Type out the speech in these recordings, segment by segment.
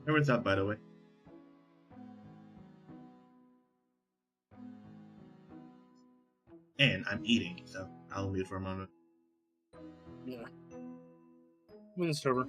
What's up, by the way? And I'm eating, so I'll mute for a moment. Yeah. I'm in the server.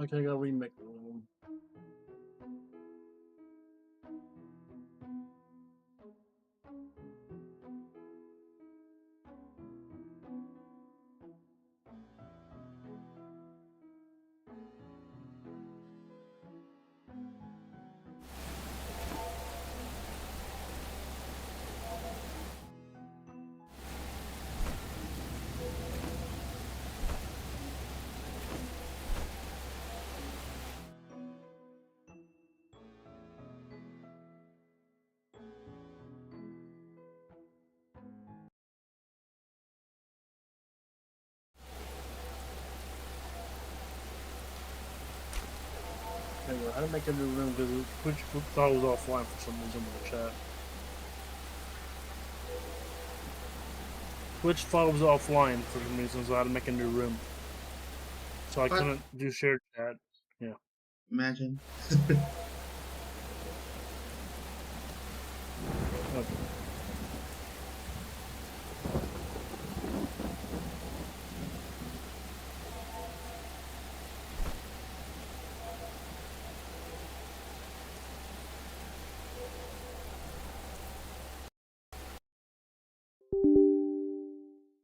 Okay, I gotta remake the room. Anyway, I didn't make a new room because Twitch thought it was offline for some reason in the chat. Twitch thought it was offline for some reason, so I had to make a new room. So I couldn't do shared chat. Yeah. Imagine.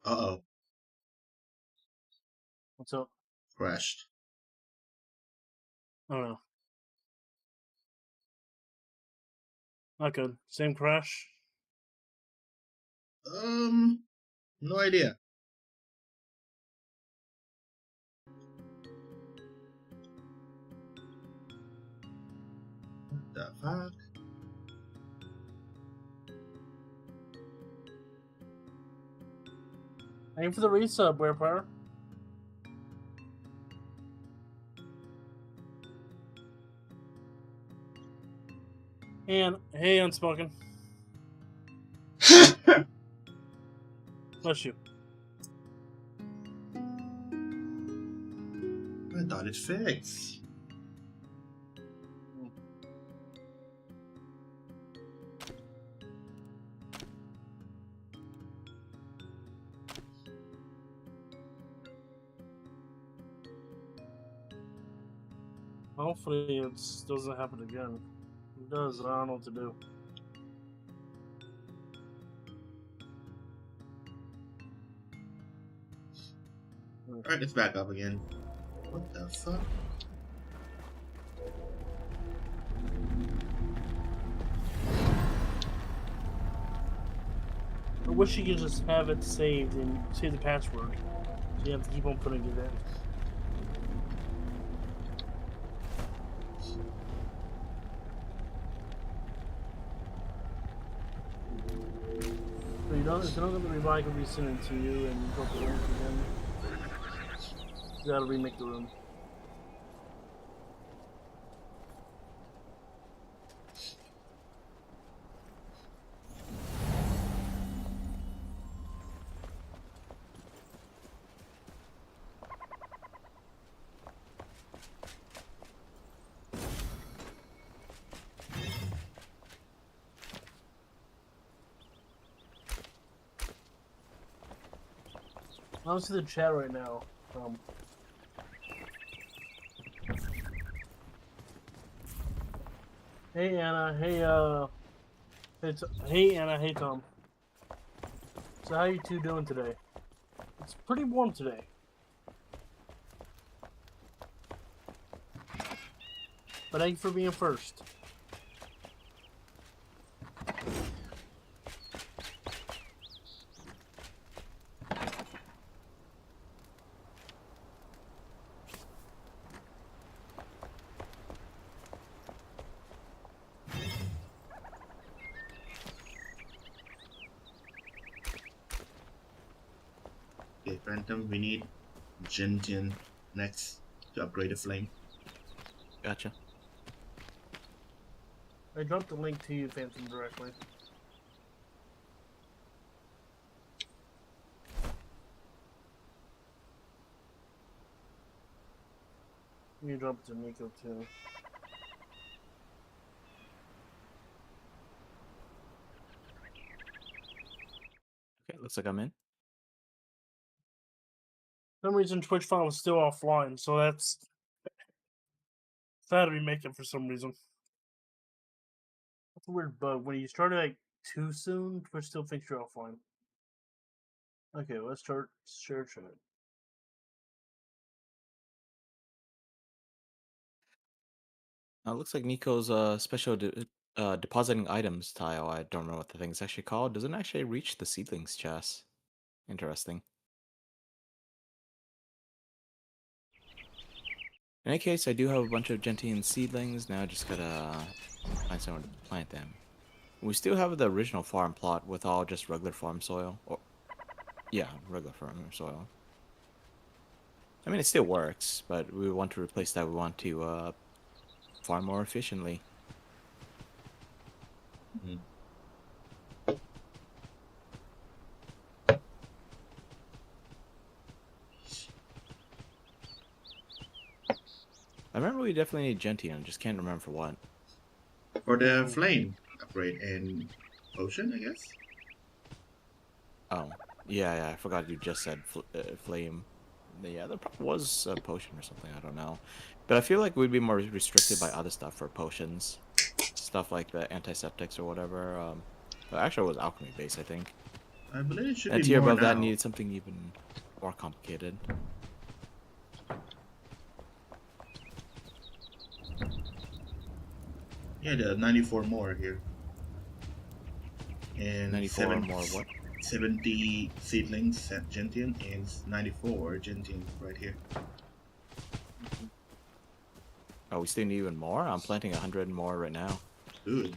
Uh-oh. What's up? Crashed. I don't know. Not good. Same crash? No idea. What the fuck? Aim for the resub, Werepower. And hey, Unspoken. Bless you. I thought it fixed. Hopefully it doesn't happen again. If it does, I don't know what to do. Alright, it's back up again. What the fuck? I wish you could just have it saved and save the password. So you have to keep on putting it in. So you don't, it's not going to revive, can be sent it to you and you put the link again. You gotta remake the room. I don't see the chat right now. Hey Anna, hey Anna, hey Tom. So how you two doing today? It's pretty warm today. But thank you for being first. Okay, Phantom, we need Gentian next to upgrade the flame. Gotcha. I dropped the link to you, Phantom, directly. You drop it to Nico too. Okay, looks like I'm in. For some reason, Twitch file was still offline, so that's sad to remake it for some reason. That's a weird bug. When you start it like too soon, Twitch still thinks you're offline. Okay, let's start share chat. Looks like Nico's special depositing items tile. I don't remember what the thing's actually called. Doesn't actually reach the seedlings chest. Interesting. In any case, I do have a bunch of gentian seedlings. Now I just gotta find somewhere to plant them. We still have the original farm plot with all just regular farm soil. Or, yeah, regular farm soil. I mean, it still works, but we want to replace that. We want to farm more efficiently. Mm-hmm. I remember we definitely need gentian. Just can't remember for what. For the flame upgrade and potion, I guess? Oh, yeah, I forgot you just said flame. Yeah, there probably was a potion or something, I don't know. But I feel like we'd be more restricted by other stuff for potions. Stuff like the antiseptics or whatever. But actually, it was alchemy based, I think. I believe it should And be tier more above now. that needed something even more complicated. Yeah, there are 94 more here. And 94 more what? 70 seedlings at Gentian and 94 Gentian right here. Oh, we still need even more? I'm planting 100 more right now. Good.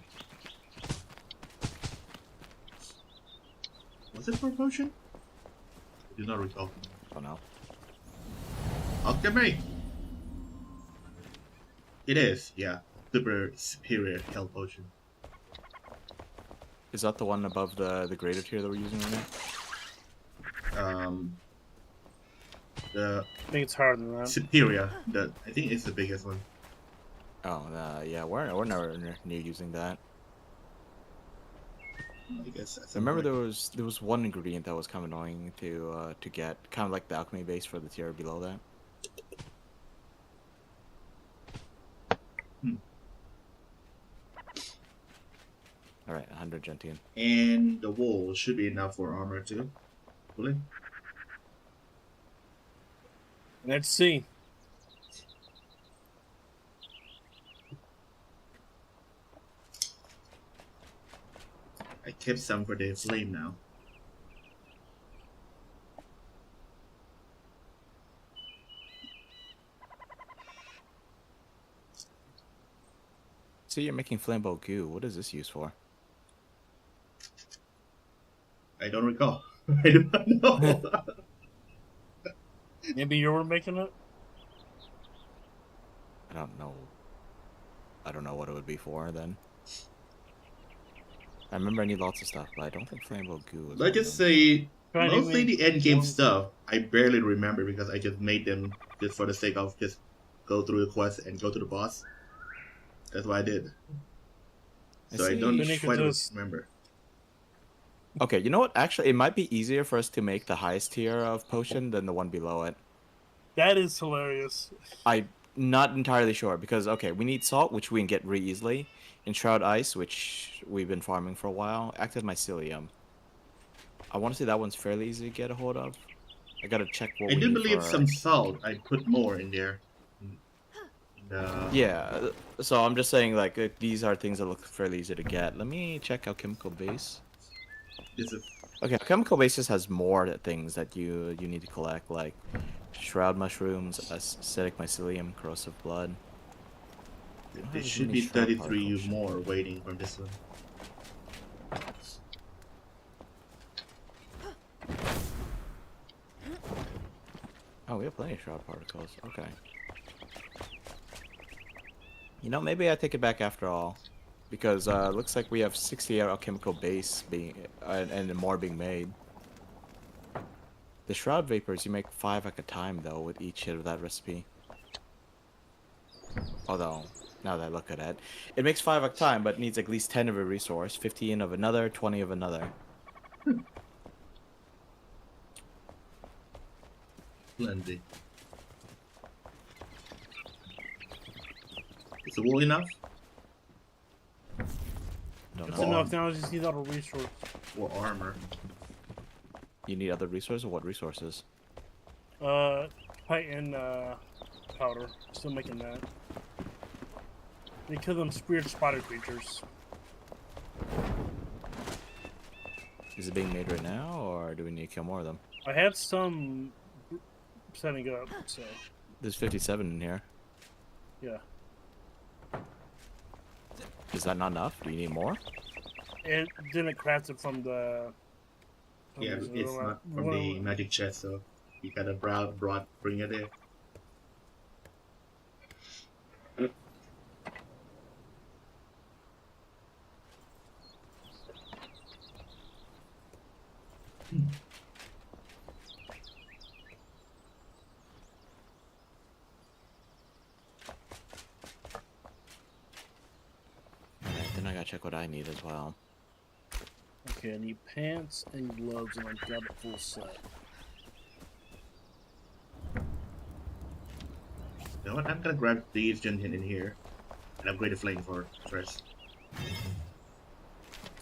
Was it for a potion? I do not recall. Oh no. Alchemy! It is, yeah. Super superior health potion. Is that the one above the greater tier that we're using right now? The I think it's harder than that. superior, I think it's the biggest one. Oh, yeah, we're nowhere near using that. I guess that's I remember there was one ingredient that was kind of annoying to get, kind of like the alchemy base for the tier below that. All right, 100 Gentian. And the wool should be enough for armor too. Will it? Let's see. I kept some for the flame now. See, you're making flambeau goo. What is this used for? I don't recall. I do not know. Maybe you were making it? I don't know. I don't know what it would be for then. I remember I need lots of stuff, but I don't think flambeau goo is. Let's just say, mostly the end game stuff, I barely remember because I just made them just for the sake of just go through the quest and go to the boss. That's what I did. So I don't quite remember. Okay, you know what? Actually, it might be easier for us to make the highest tier of potion than the one below it. That is hilarious. I'm not entirely sure because, okay, we need salt, which we can get really easily. Enshrouded ice, which we've been farming for a while. Active mycelium. I want to say that one's fairly easy to get a hold of. I gotta check what I we do need believe for... some salt. I put more in there. Yeah, so I'm just saying, like, these are things that look fairly easy to get. Let me check our chemical base. Okay, chemical base just has more things that you need to collect, like shroud mushrooms, acidic mycelium, corrosive blood. There should be 33 more waiting from this one. Oh, we have plenty of shroud particles. Okay. You know, maybe I take it back after all. Because it looks like we have 60 alchemical base being and more being made. The shroud vapors, you make 5 at a time though with each hit of that recipe. Although, now that I look at it, it makes 5 at a time, but it needs at least 10 of a resource, 15 of another, 20 of another. Plenty. Is the wool enough? Don't It's know. enough. Now I just need all the resources. Or armor. You need other resources? What resources? Titan powder. Still making that. They kill them weird spider creatures. Is it being made right now, or do we need to kill more of them? I have some setting up, so There's 57 in here. yeah. Is that not enough? Do you need more? It didn't craft it from the. Yeah, it's not from the magic chest, so you gotta bring it there. Alright, then I gotta check what I need as well. Okay, I need pants and gloves, and I got a full set. You know what? I'm gonna grab these Gentian in here and upgrade the flame for first.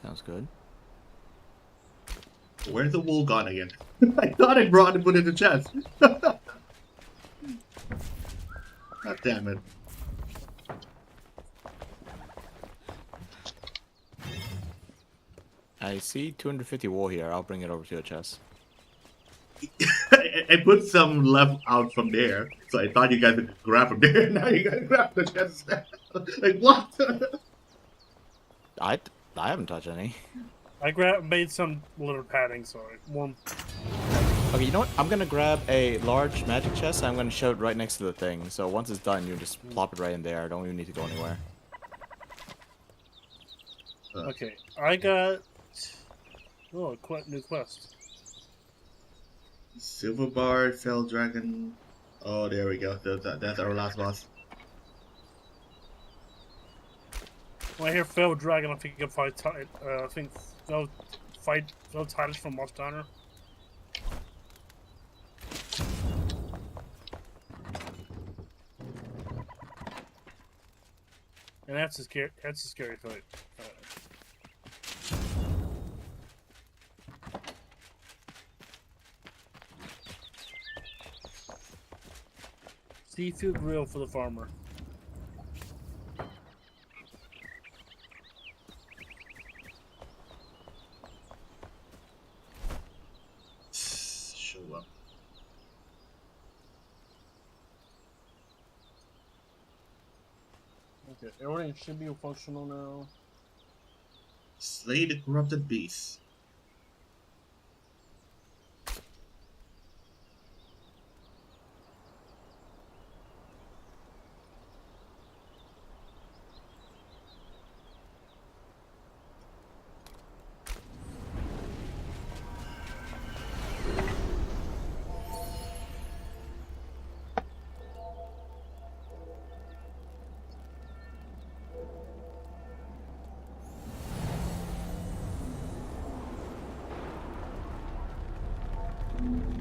Sounds good. Where's the wool gone again? I thought I brought it, put it in the chest. God damn it. I see 250 wool here. I'll bring it over to your chest. I put some left out from there, so I thought you guys would grab from there. Now you guys grab the chest. Like, what? I haven't touched any. I made some little padding, sorry. One. Okay, you know what? I'm gonna grab a large magic chest. I'm gonna show it right next to the thing. So once it's done, you just plop it right in there. Don't even need to go anywhere. Okay, I got... Oh, new quest. Silver bar, fell dragon. Oh, there we go. That's our last boss. When I hear Fell Dragon, I think you can fight... I think Fell Titus from Monster Hunter. And that's a scary fight. Seafood grill for the farmer. Show up. Okay, everything should be functional now. Slay the corrupted beast.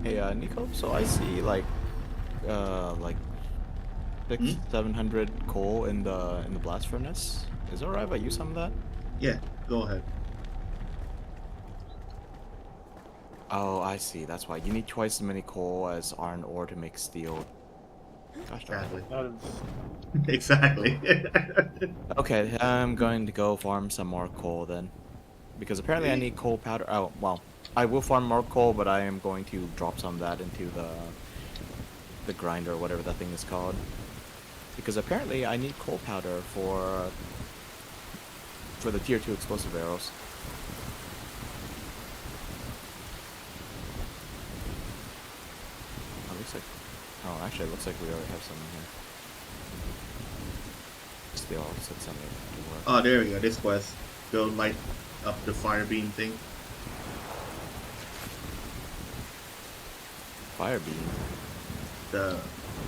Hey, Nico. So I see like 700 coal in the blast furnace. Is it alright if I use some of that? Yeah, go ahead. Oh, I see. That's why you need twice as many coal as iron ore to make steel. Gosh darn it. Exactly. Exactly. Okay, I'm going to go farm some more coal then, because apparently I need coal powder. Oh, well, I will farm more coal, but I am going to drop some of that into the grinder, or whatever that thing is called, because apparently I need coal powder for the tier 2 explosive arrows. Oh, looks like. Oh, actually, it looks like we already have some in here. Still, said something to work. Oh, there we go. This quest. Go light up the fire beam thing. Fire beam. The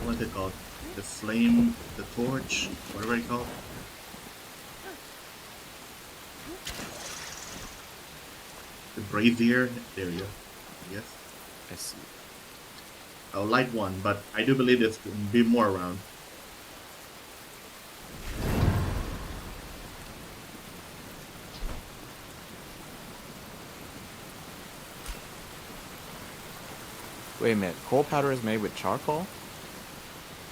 what's it called? The flame, the torch, whatever it's called. The brazier. There we go. Yes. I see. I'll light one, but I do believe there's going to be more around. Wait a minute. Coal powder is made with charcoal?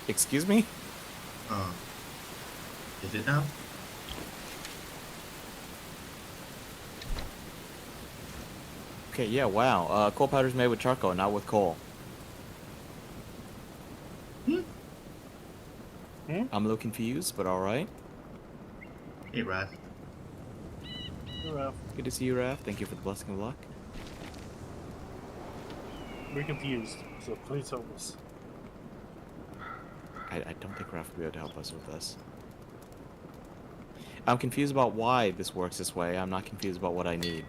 Excuse me? Is it now? Okay, yeah, wow. Coal powder is made with charcoal, not with coal. I'm a little confused, but alright. Hey, Raph. Hey, Raph. Good to see you, Raph. Thank you for the blessing of luck. We're confused, so please help us. I don't think Raph will be able to help us with this. I'm confused about why this works this way. I'm not confused about what I need.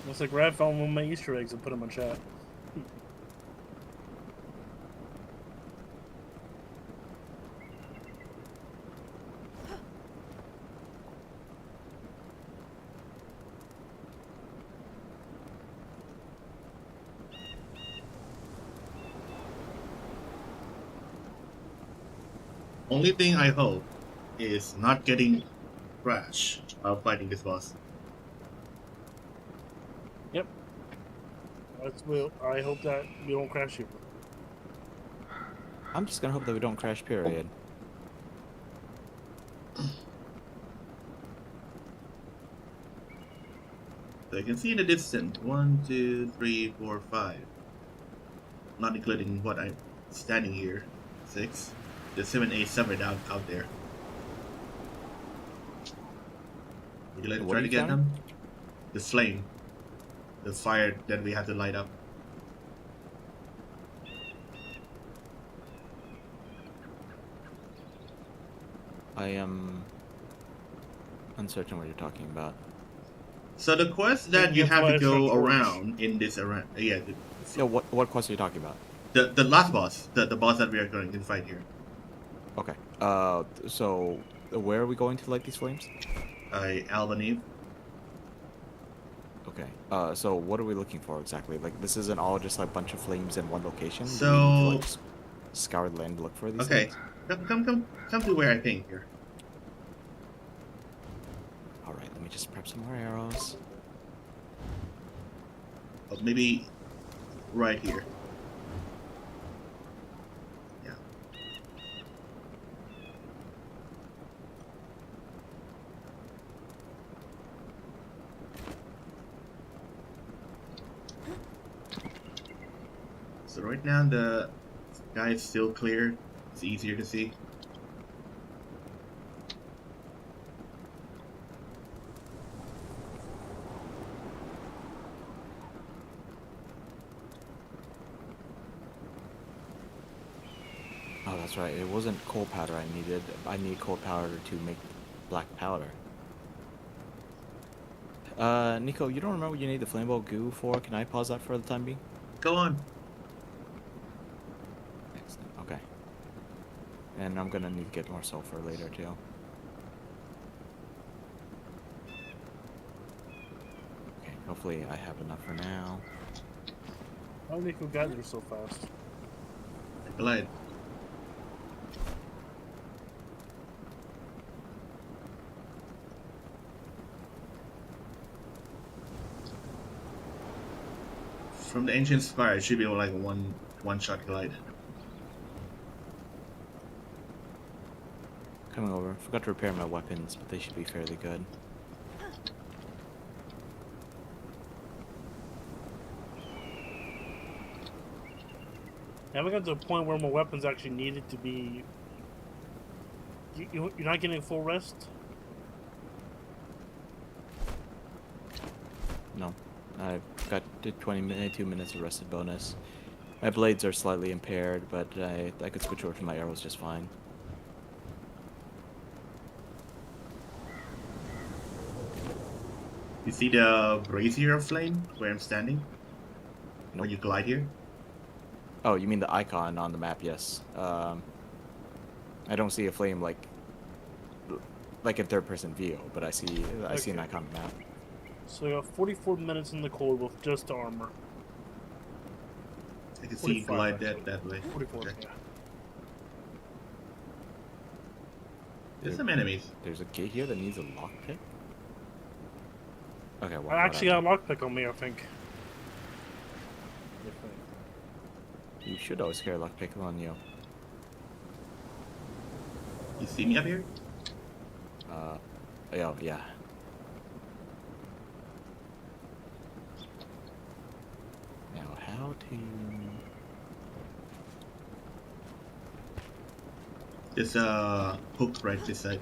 Looks like Raph found one of my Easter eggs and put them in chat. Only thing I hope is not getting crash while fighting this boss. Yep. I hope that we don't crash here. I'm just gonna hope that we don't crash, period. So you can see in the distance 1, 2, 3, 4, 5. Not including what I'm standing here. 6. There's 7, 8, 7 out there. Would you like to try to get them? The flame. The fire that we have to light up. I am uncertain what you're talking about. So the quest that you have to go around in this around, yeah. Yeah, what quest are you talking about? The last boss, the boss that we are going to fight here. Okay. So where are we going to light these flames? Albany. Okay. So what are we looking for exactly? Like, this isn't all just like a bunch of flames in one location. So do we need to, like, scour the land to look for these. Okay. Things? Come to where I think here. All right. Let me just prep some more arrows. Oh, maybe right here. Yeah. So right now the sky is still clear. It's easier to see. Oh, that's right. It wasn't coal powder I needed. I need coal powder to make black powder. Nico, you don't remember what you need the flammable goo for? Can I pause that for the time being? Go on. Excellent. Okay. And I'm gonna need to get more sulfur later too. Okay, hopefully I have enough for now. How did Nico get there so fast? Glide. From the ancient spire, it should be like a one shot glide. Coming over. Forgot to repair my weapons, but they should be fairly good. I haven't got to the point where my weapons actually needed to be. You're not getting full rest? No. I've got 22 minutes of rested bonus. My blades are slightly impaired, but I could switch over to my arrows just fine. You see the brazier of flame where I'm standing? Nope. When you glide here? Oh, you mean the icon on the map? Yes. I don't see a flame like in third-person view, but I see an icon on the map. So you have 44 minutes in the cold with just armor. I can see you glide that way. 44, okay. Yeah. There's some enemies. There's a gate here that needs a lockpick? Okay, well, I actually got a lockpick on me, I think. You should always carry a lockpick on you. You see me up here? Oh, yeah. Now, how to... There's a hook right this side.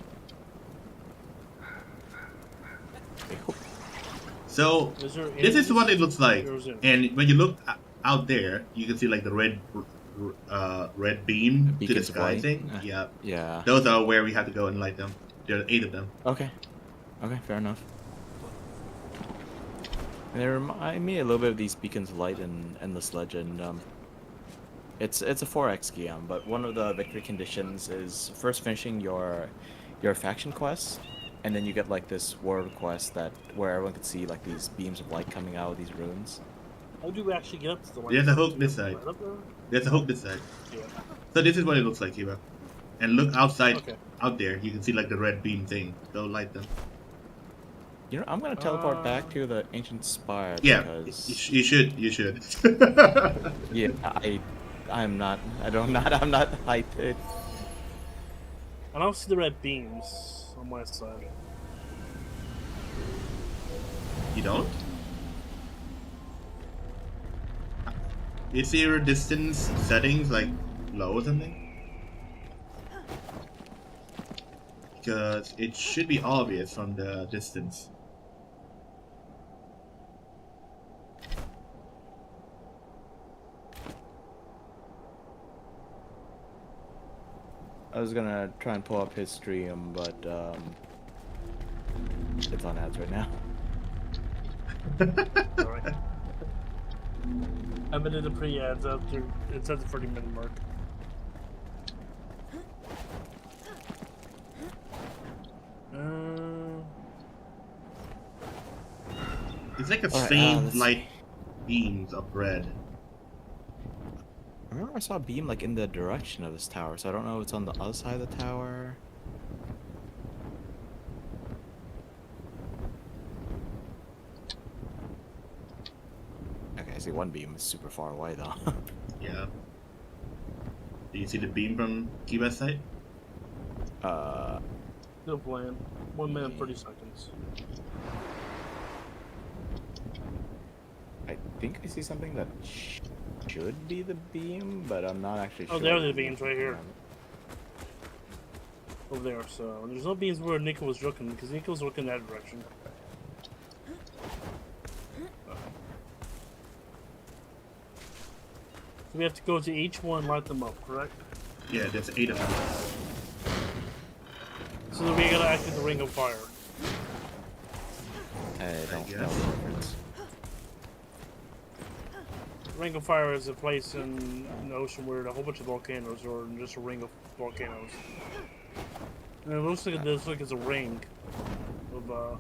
So, this is what it looks like. And when you look out there, you can see like the red beam to the sky thing. Yeah. Yeah. Those are where we have to go and light them. There are 8 of them. Okay, fair enough. They remind me a little bit of these beacons of light in Endless Legend. It's a 4x Guillaume, but one of the victory conditions is first finishing your faction quests, and then you get like this world quest where everyone can see like these beams of light coming out of these ruins. How do we actually get up to the light? There's a hook this side. There's a hook this side. Yeah. So this is what it looks like, Kiba. And look outside, Okay. out there. You can see like the red beam thing. Go light them. You know, I'm gonna teleport back to the ancient spire Yeah, because you should. You should. yeah, I'm not. I don't not. I'm not hyped. I don't see the red beams on my side. You don't? Is your distance settings like low or something? Because it should be obvious from the distance. I was gonna try and pull up his stream, but it's on ads right now. Alright. I've been in the pre-ads after it's at the 30-minute mark. It's like a Alright, faint light beams of red. I remember I saw a beam like in the direction of this tower, so I don't know if it's on the other side of the tower. Okay, I see one beam is super far away though. Yeah. Do you see the beam from Kiba's side? Still playing. 1 minute 30 seconds. I think I see something that should be the beam, but I'm not actually sure. Oh, there are the beams right here. Over there, so there's no beams where Nico was looking, because Nico was looking that direction. So we have to go to each one and light them up, correct? Yeah, there's 8 of them. So then we gotta activate the Ring of Fire. I don't know the guess. difference. Ring of Fire is a place in the ocean where a whole bunch of volcanoes, or just a ring of volcanoes. And it looks like it's a ring of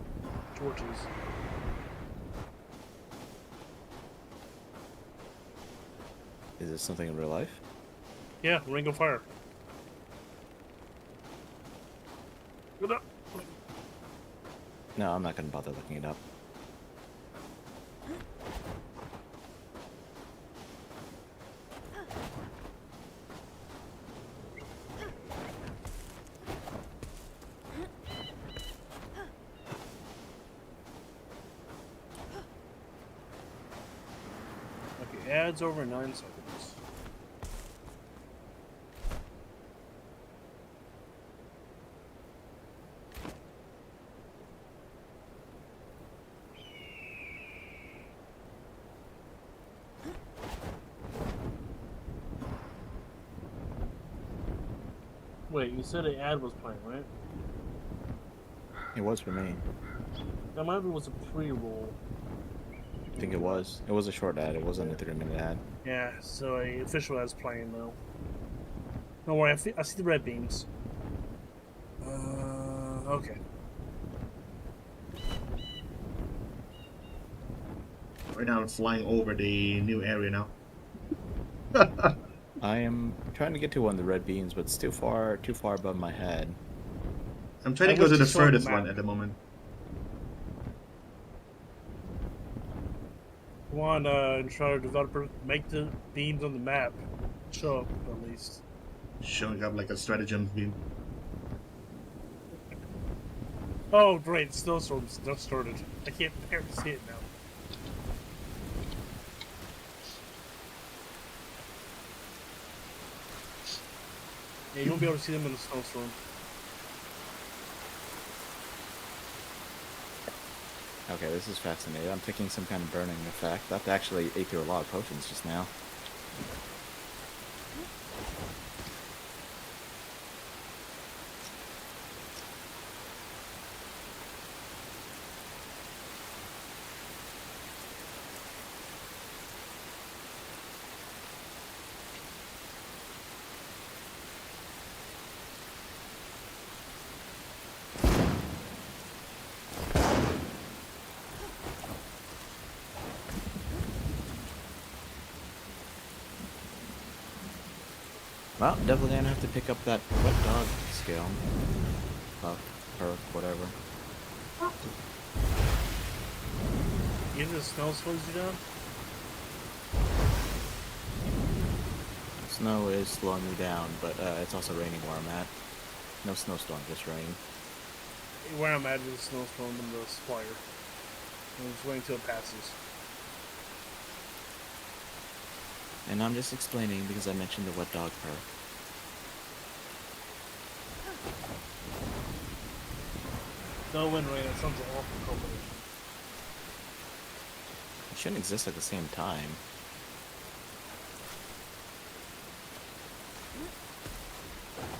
torches. Is this something in real life? Yeah, Ring of Fire. Good up. No, I'm not gonna bother looking it up. Okay, ads over 9 seconds. Wait, you said an ad was playing, right? It was for me. That might was a pre-roll. I think it was. It was a short ad. It wasn't a 3-minute ad. Yeah, so a official ad's playing now. Don't worry, I see the red beams. Okay. Right now I'm flying over the new area now. I am trying to get to one of the red beams, but it's too far above my head. I'm trying to go to the furthest one at the moment. Come on, Enshrouded developer, make the beams on the map show up at least. Showing up like a stratagem beam. Oh, great, snowstorms just started. I can't bear to see it now. Yeah, you won't be able to see them in the snowstorm. Okay, this is fascinating. I'm taking some kind of burning effect. That actually ate through a lot of potions just now. Well, definitely gonna have to pick up that wet dog skill. Perk, whatever. Even the snow slows you down? Snow is slowing me down, but it's also raining where I'm at. No snowstorm, just rain. Where I'm at is a snowstorm in the Spire. I'm just waiting till it passes. And I'm just explaining because I mentioned the wet dog perk. No wind rain, that sounds an awful combination. It shouldn't exist at the same time.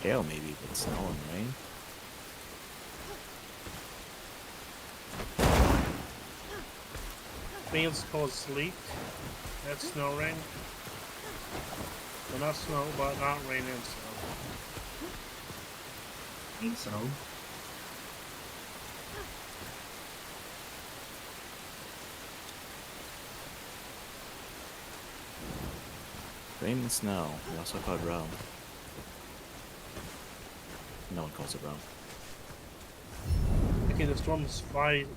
Hail maybe, but snow and rain? Things called sleet. That's snow rain. Well, not snow, but not rain and snow. I think so. Rain and snow. We also call it Rome. No one calls it Rome. Okay, the storm is subsiding.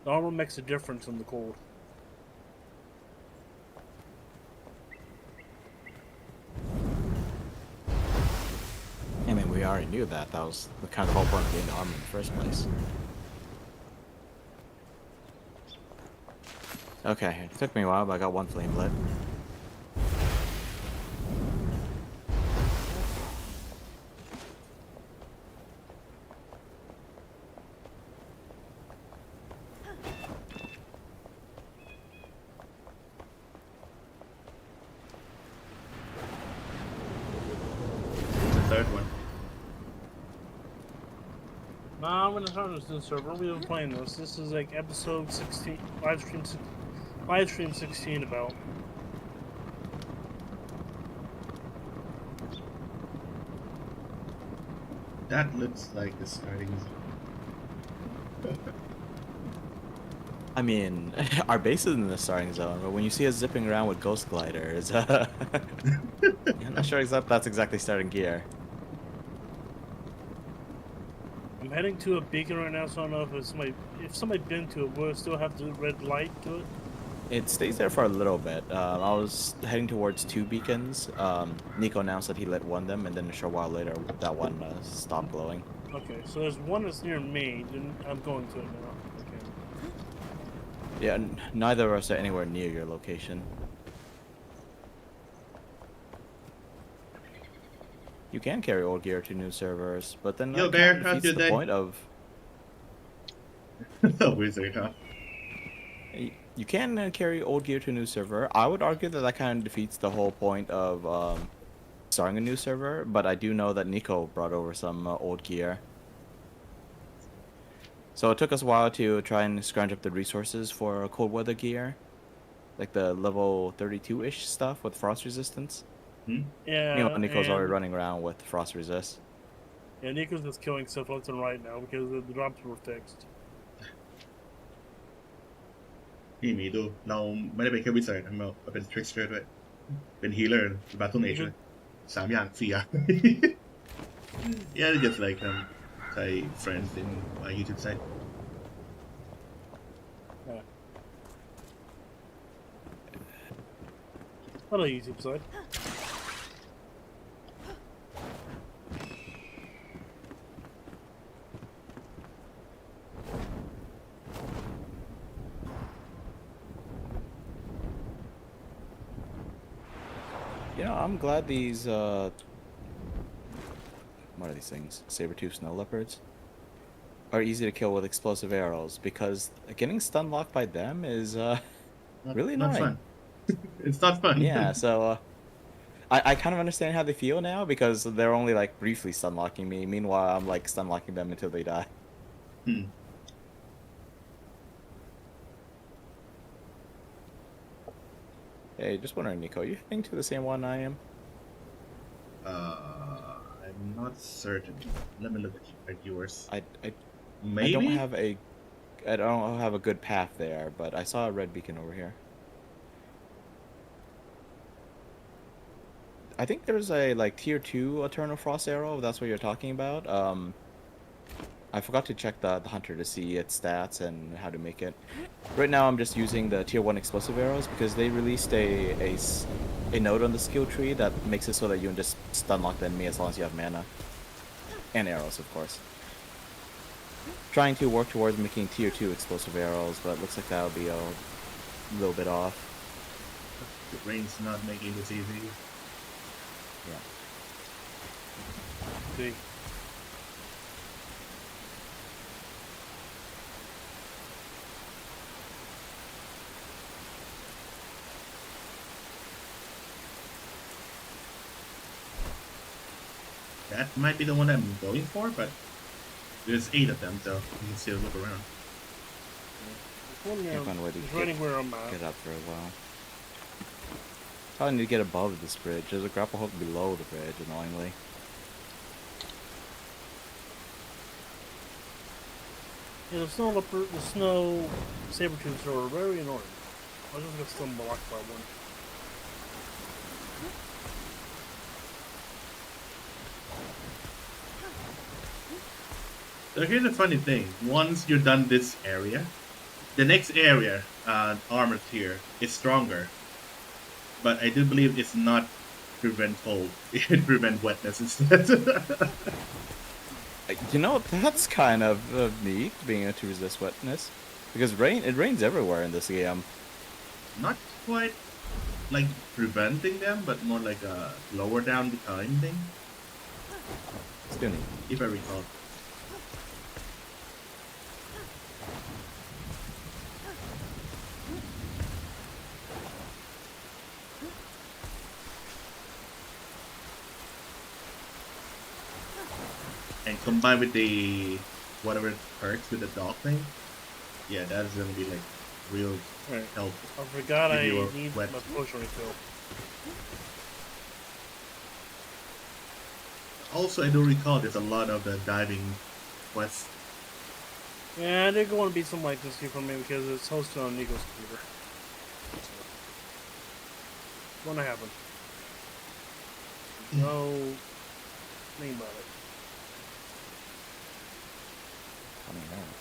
The armor makes a difference in the cold. I mean, we already knew that. That was the kind of whole point of getting the armor in the first place. Okay, it took me a while, but I got one flame lit. The third one. Nah, I'm gonna start this new server. We've been playing this. This is like episode 16, live stream 16 about. That looks like the starting zone. I mean, our base is in the starting zone, but when you see us zipping around with ghost gliders, I'm not sure that's exactly starting gear. I'm heading to a beacon right now, so I don't know if somebody been to it, will it still have the red light to it? It stays there for a little bit. I was heading towards 2 beacons. Nico announced that he lit one of them, and then a short while later, that one stopped glowing. Okay, so there's one that's near me, and I'm going to it now. Okay. Yeah, neither of us are anywhere near your location. You can carry old gear to new servers, but then Yo, that Bear, kind of how's defeats your the day? point of... Wizard, huh? You can carry old gear to a new server. I would argue that kind of defeats the whole point of starting a new server, but I do know that Nico brought over some old gear. So it took us a while to try and scrounge up the resources for cold weather gear. Like the level 32-ish stuff with frost resistance. Hmm? Yeah, Nico's already and running around with frost resist. yeah, Nico's just killing stuff left and right now because the drops were fixed. นี่หมีดูเราไม่ได้เป็นแค่วิสัยนะเราเป็นทริกสเตอร์ด้วยเป็นฮีเลอร์บาตเทิลเนจด้วย3 อย่าง 4 อย่าง Yeah, it's just like Thai friends in my YouTube site. Yeah. On a YouTube side. You know, I'm glad these what are these things? Saber-tooth snow leopards are easy to kill with explosive arrows, because getting stun locked by them is really Not annoying. fun. It's not fun. Yeah, so I kind of understand how they feel now, because they're only like briefly stun locking me. Meanwhile, I'm like stun locking them until they die. Hmm. Hey, just wondering, Nico, are you heading to the same one I am? I'm not certain. Let me look at yours. I don't Maybe? have a I don't have a good path there, but I saw a red beacon over here. I think there's a like tier 2 Eternal Frost arrow, if that's what you're talking about. I forgot to check the hunter to see its stats and how to make it. Right now I'm just using the tier 1 explosive arrows because they released a node on the skill tree that makes it so that you can just stun lock the enemy as long as you have mana. And arrows, of course. Trying to work towards making tier 2 explosive arrows, but it looks like that'll be a little bit off. The rain's not making this easy. Yeah. See. That might be the one I'm going for, but there's 8 of them, so you can still look around. Well, Can't find a way to it's running where I'm at. get up for a while. Probably need to get above this bridge. There's a grapple hook below the bridge, annoyingly. Yeah, the snow saber-tooths are very annoying. I just got stumbled blocked by one. So here's the funny thing. Once you're done this area, the next area, armor tier, is stronger. But I do believe it's not prevent cold. It prevent wetness instead. You know, that's kind of neat, being able to resist wetness. Because it rains everywhere in this game. Not quite like preventing them, but more like a lower down the time thing, Still neat. if I recall. And combined with the whatever perks with the dog thing, yeah, that's gonna be like real Right. help. I forgot If I you were need wet. my potion refill. Also, I do recall there's a lot of the diving quests. Yeah, I did go and beat some like this for me because it's hosted on Nico's computer. So, gonna happen. No thing about it.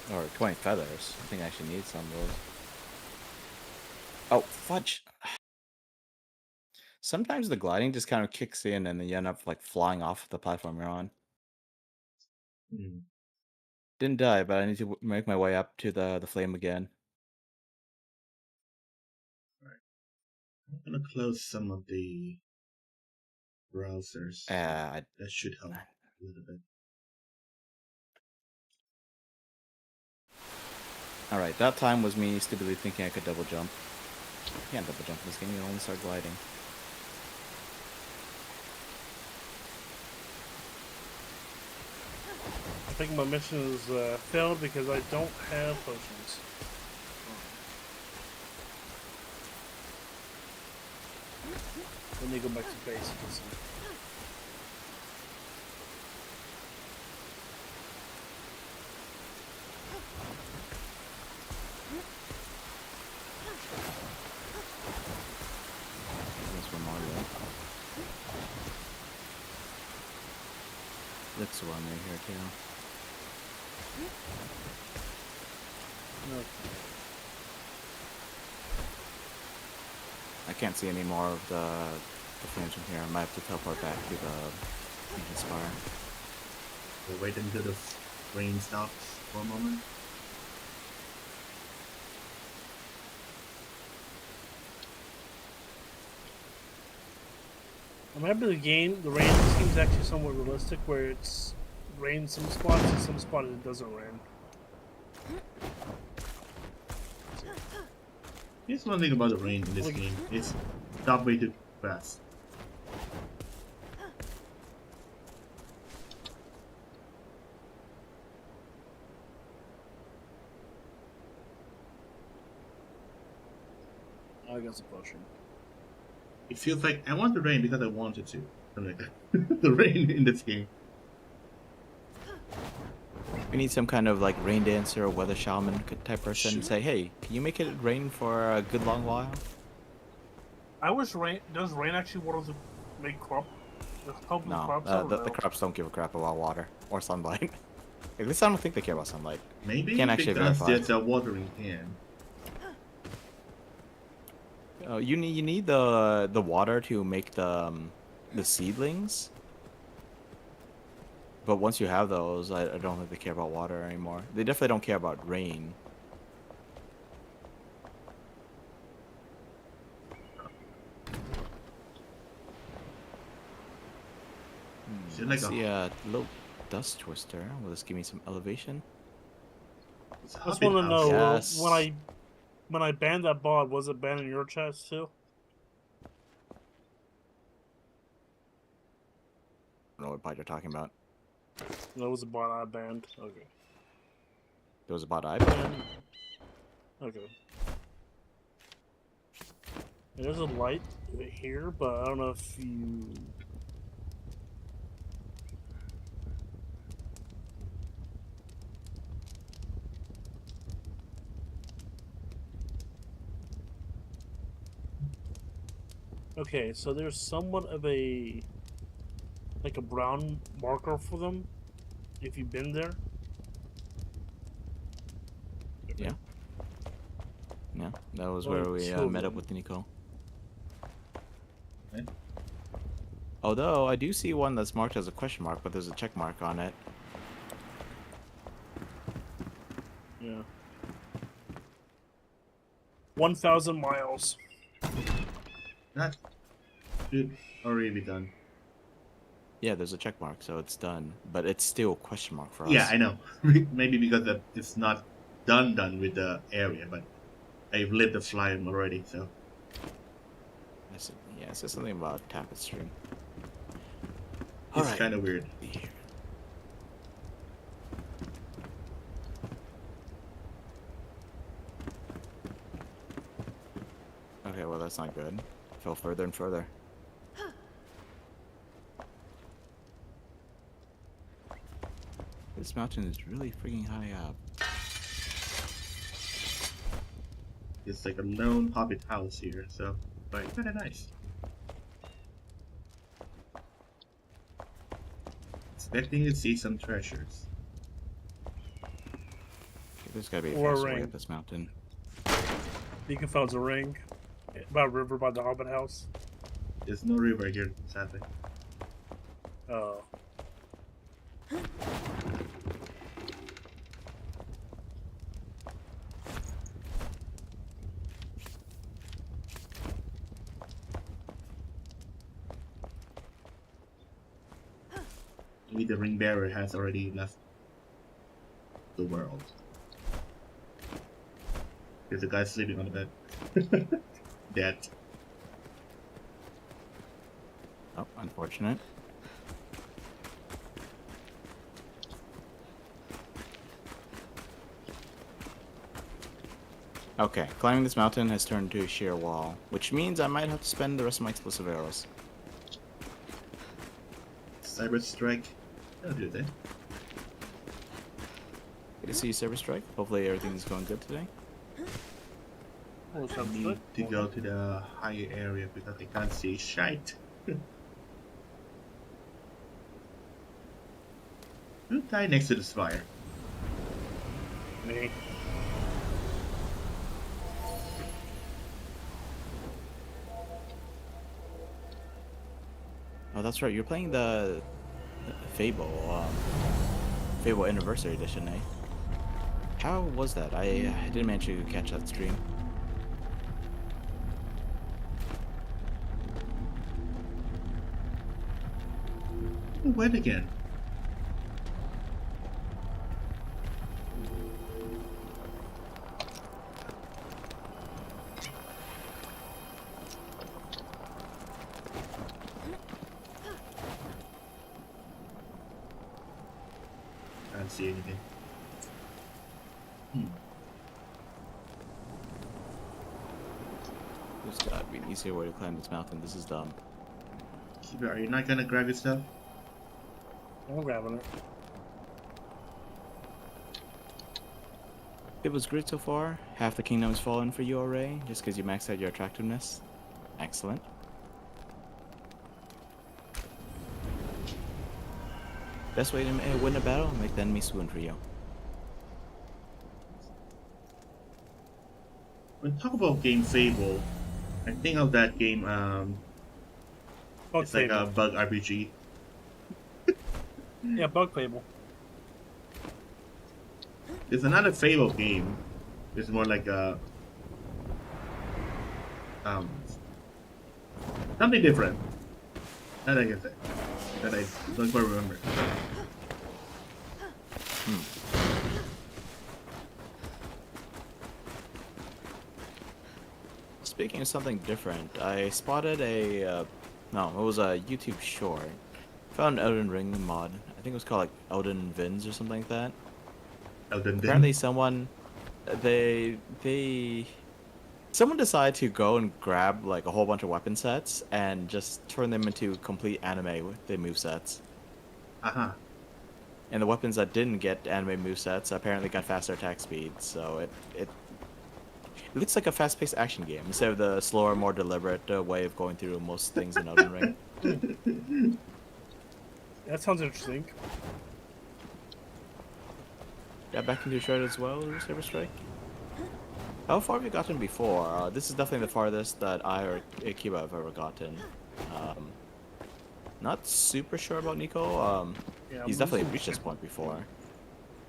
20 or 20 feathers. I think I actually need some of those. Oh, fudge. Sometimes the gliding just kind of kicks in and then you end up like flying off the platform you're on. Hmm. Didn't die, but I need to make my way up to the flame again. I'm gonna close some of the browsers. I That should help a little bit. Alright, that time was me stupidly thinking I could double jump. You can't double jump in this game, you only start gliding. I think my mission is failed because I don't have potions. Let me go back to base. That's from Mario. Looks one right here too. No. I can't see any more of the flames from here. I might have to teleport back to the Ancient Spire. We'll wait until the rain stops for a moment. I remember the game, the rain seems actually somewhat realistic, where it's rain some spots and some spots it doesn't rain. Here's one thing about the rain in this game. It's not way too fast. I got some potion. It feels like I want the rain because I wanted to. Something like that. The rain in this game. We need some kind of like rain dancer or weather shaman type person and say, hey, can you make it rain for a good long while? I wish rain. Does rain actually want to make crop? Help No, crops the crops don't give a crap about water or sunlight. At least I don't think they care about sunlight. Maybe Can't actually because verify. there's a watering can. You need the water to make the seedlings. But once you have those, I don't think they care about water anymore. They definitely don't care about rain. Like See a little dust twister. Will this give me some elevation? I just want to know Yes. when I banned that bot, was it banned in your chest too? I don't know what bot you're talking about. That was a bot I banned. Okay. There was a bot I banned. Okay. There's a light here, but I don't know if you. Okay, so there's somewhat of a like a brown marker for them if you've been there. Yeah. Yeah, that was Oh, where we so met up good. with Nico. Okay. Although I do see one that's marked as a question mark, but there's a check mark on it. Yeah. 1,000 miles. That should already be done. Yeah, there's a check mark, so it's done. But it's still a question mark for us. Yeah, I know. Maybe because it's not done with the area, but I've lit the flame already, so. Yeah, it says something about tapestry. It's kind of weird. Okay, well that's not good. Fell further and further. This mountain is really freaking high up. It's like a lone hobbit house here, so like kind of nice. Expecting to see some treasures. There's gotta be a Or a faster way ring. up this mountain. Deacon found a ring by a river by the Hobbit house. There's no river here, sadly. Oh. Maybe the ring bearer has already left the world. There's a guy sleeping on the bed. Dead. Oh, unfortunate. Okay, climbing this mountain has turned to a sheer wall, which means I might have to spend the rest of my explosive arrows. Cyber strike. That'll do that. Good to see you, Cyber Strike. Hopefully everything's going good today. What's I up, need Slick? to go to the higher area because I can't see shite. Who died next to the spire? Me. Oh, that's right. You're playing the Fable, Fable Anniversary Edition, eh? How was that? I didn't manage to catch that stream. Who went again? I don't see anything. There's gotta be an easier way to climb this mountain. This is dumb. Keeper, are you not gonna grab your stuff? I'm grabbing it. It was great so far. Half the kingdom has fallen for you already, just because you maxed out your attractiveness. Excellent. Best way to win a battle, make the enemy swoon for you. When we talk about game Fable, I think of that game, Bug it's like Fable. a bug RPG. Yeah, Bug Fable. There's another Fable game. It's more like a something different. That I can say. That I don't quite remember. Speaking of something different, I spotted a, no, it was a YouTube short. Found an Elden Ring mod. I think it was called like Elden Vins or something like that. Elden Apparently Ring. someone, someone decided to go and grab like a whole bunch of weapon sets and just turn them into complete anime with the movesets. Uh-huh. And the weapons that didn't get anime movesets apparently got faster attack speed, so it looks like a fast-paced action game instead of the slower, more deliberate way of going through most things in Elden Ring. That sounds interesting. Got back into Enshrouded as well, Saber Strike. How far have you gotten before? This is definitely the farthest that I or Akiba have ever gotten. Not super sure about Nico. Yeah, He's definitely reached this point before.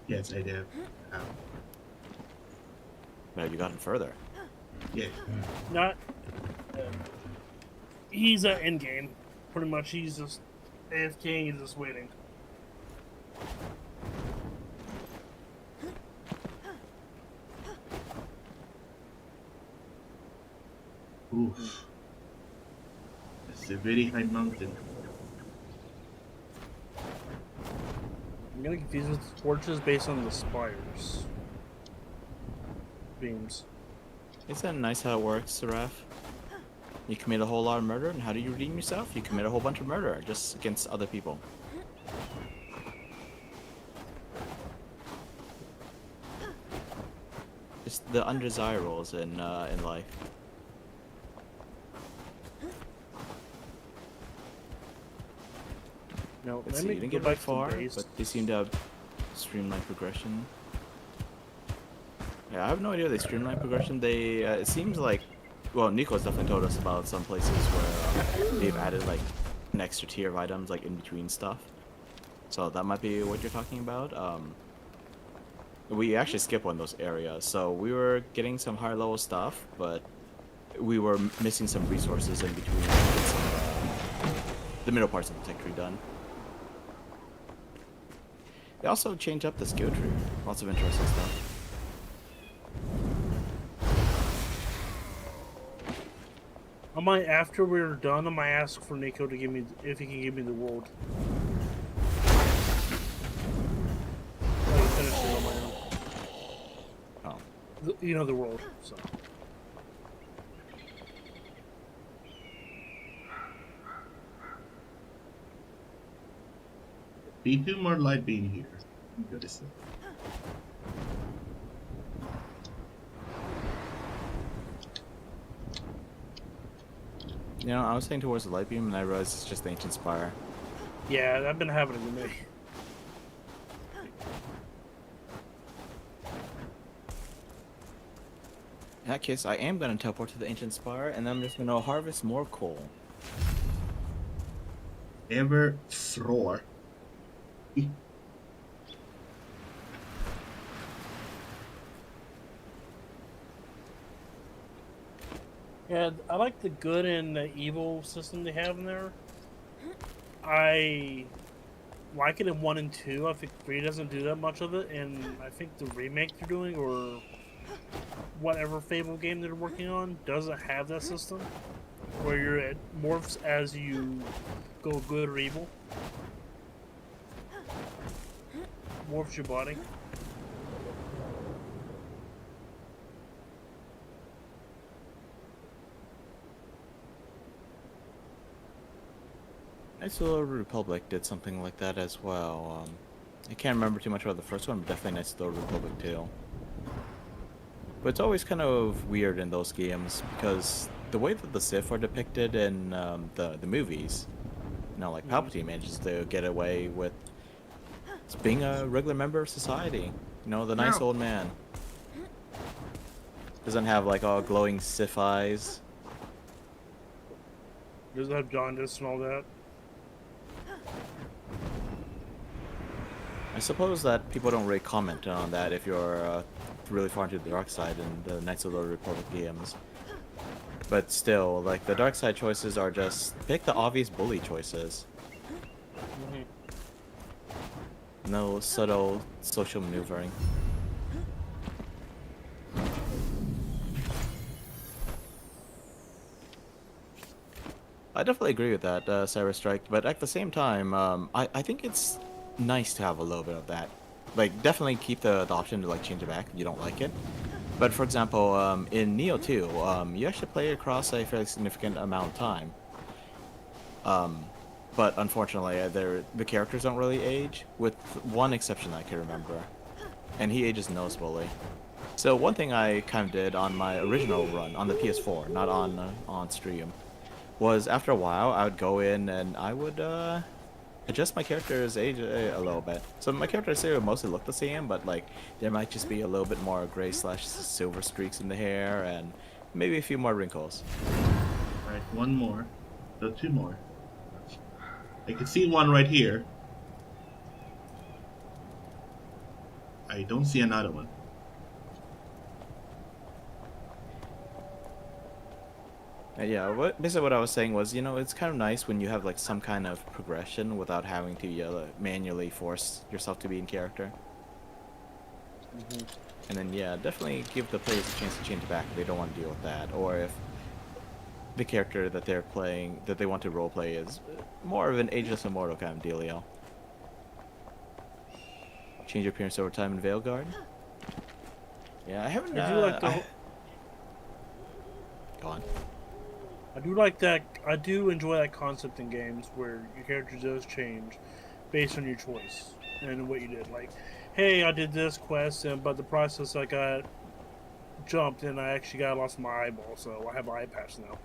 Yes, I do. But have you gotten further? Yeah. Not. He's at end game. Pretty much, he's just AFK. He's just waiting. Oof. It's a very high mountain. I'm getting confused with torches based on the spires. Beams. Isn't that nice how it works, Seraph? You commit a whole lot of murder, and how do you redeem yourself? You commit a whole bunch of murder, just against other people. Just the undesirables in life. No, Let's let see, me you didn't go get very back to far, base. but they seem to have streamlined progression. Yeah, I have no idea they streamlined progression. They, it seems like, well, Nico's definitely told us about some places where they've added like an extra tier of items like in between stuff. So that might be what you're talking about. We actually skipped one of those areas, so we were getting some higher level stuff, but we were missing some resources in between to get some, the middle parts of the tech tree done. They also changed up the skill tree. Lots of interesting stuff. I might, after we're done, I might ask for Nico to give me, if he can give me the world. I can finish it on my own. Oh. You know the world, so. Be two more light being here. Good to see. You know, I was heading towards the light beam and I realized it's just the ancient spire. Yeah, I've been having it to me. In that case, I am gonna teleport to the ancient spire, and then I'm just gonna harvest more coal. Ever thrower. Yeah, I like the good and the evil system they have in there. I like it in 1 and 2. I think 3 doesn't do that much of it, and I think the remake they're doing, or whatever Fable game they're working on, doesn't have that system where you're at morphs as you go good or evil. Morphs your body. Knights of the Old Republic did something like that as well. I can't remember too much about the first one, but definitely Knights of the Old Republic too. But it's always kind of weird in those games because the way that the Sith are depicted in the movies, you know, like Palpatine manages to get away with being a regular member of society. You know, the nice old man. Doesn't have like all glowing Sith eyes. Doesn't have jaundice and all that. I suppose that people don't really comment on that if you're really far into the dark side in the Knights of the Old Republic games. But still, like, the dark side choices are just pick the obvious bully choices. No subtle social maneuvering. I definitely agree with that, Cyber Strike, but at the same time, I think it's nice to have a little bit of that. Like, definitely keep the option to, like, change it back if you don't like it. But, for example, in Neo 2, you actually play across a fairly significant amount of time. But, unfortunately, the characters don't really age, with one exception I can remember. And he ages noticeably. So, one thing I kind of did on my original run, on the PS4, not on stream, was after a while, I would go in and I would adjust my character's age a little bit. So my characters here mostly look the same, but like there might just be a little bit more gray/silver streaks in the hair and maybe a few more wrinkles. Alright, one more. So 2 more. I can see one right here. I don't see another one. Yeah, basically what I was saying was, you know, it's kind of nice when you have like some kind of progression without having to manually force yourself to be in character. And then yeah, definitely give the players a chance to change it back if they don't want to deal with that, or if the character that they're playing, that they want to roleplay, is more of an ageless immortal kind of dealio. Change your appearance over time in Veilguard. Yeah, I haven't. I do like the. Go on. I do like that. I do enjoy that concept in games where your character does change based on your choice and what you did. Like, hey, I did this quest, but the process I got jumped and I actually lost my eyeball, so I have an eye patch now.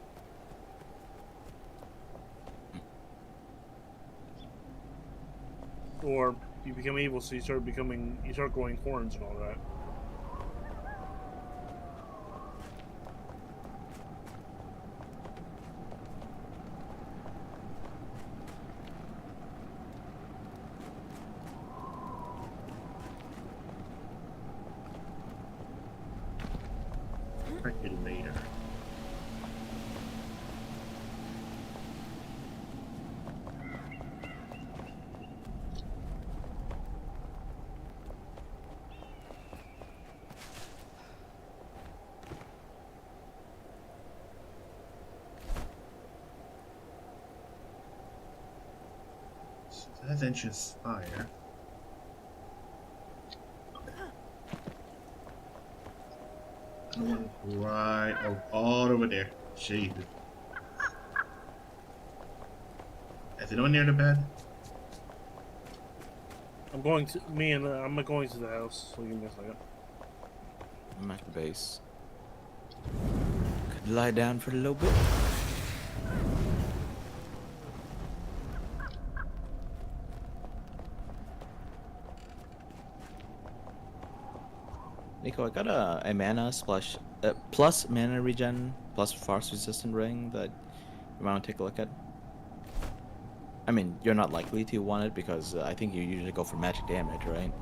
Or you become evil, so you start growing horns and all that. Later. So that's Ancient Spire. Right, all over there. Jesus. Is anyone near the bed? I'm going to the house. So give me a second. I'm at the base. Could lie down for a little bit. Nico, I got a mana plus mana regen plus force resistant ring that you want to take a look at. I mean, you're not likely to want it because I think you usually go for magic damage, right?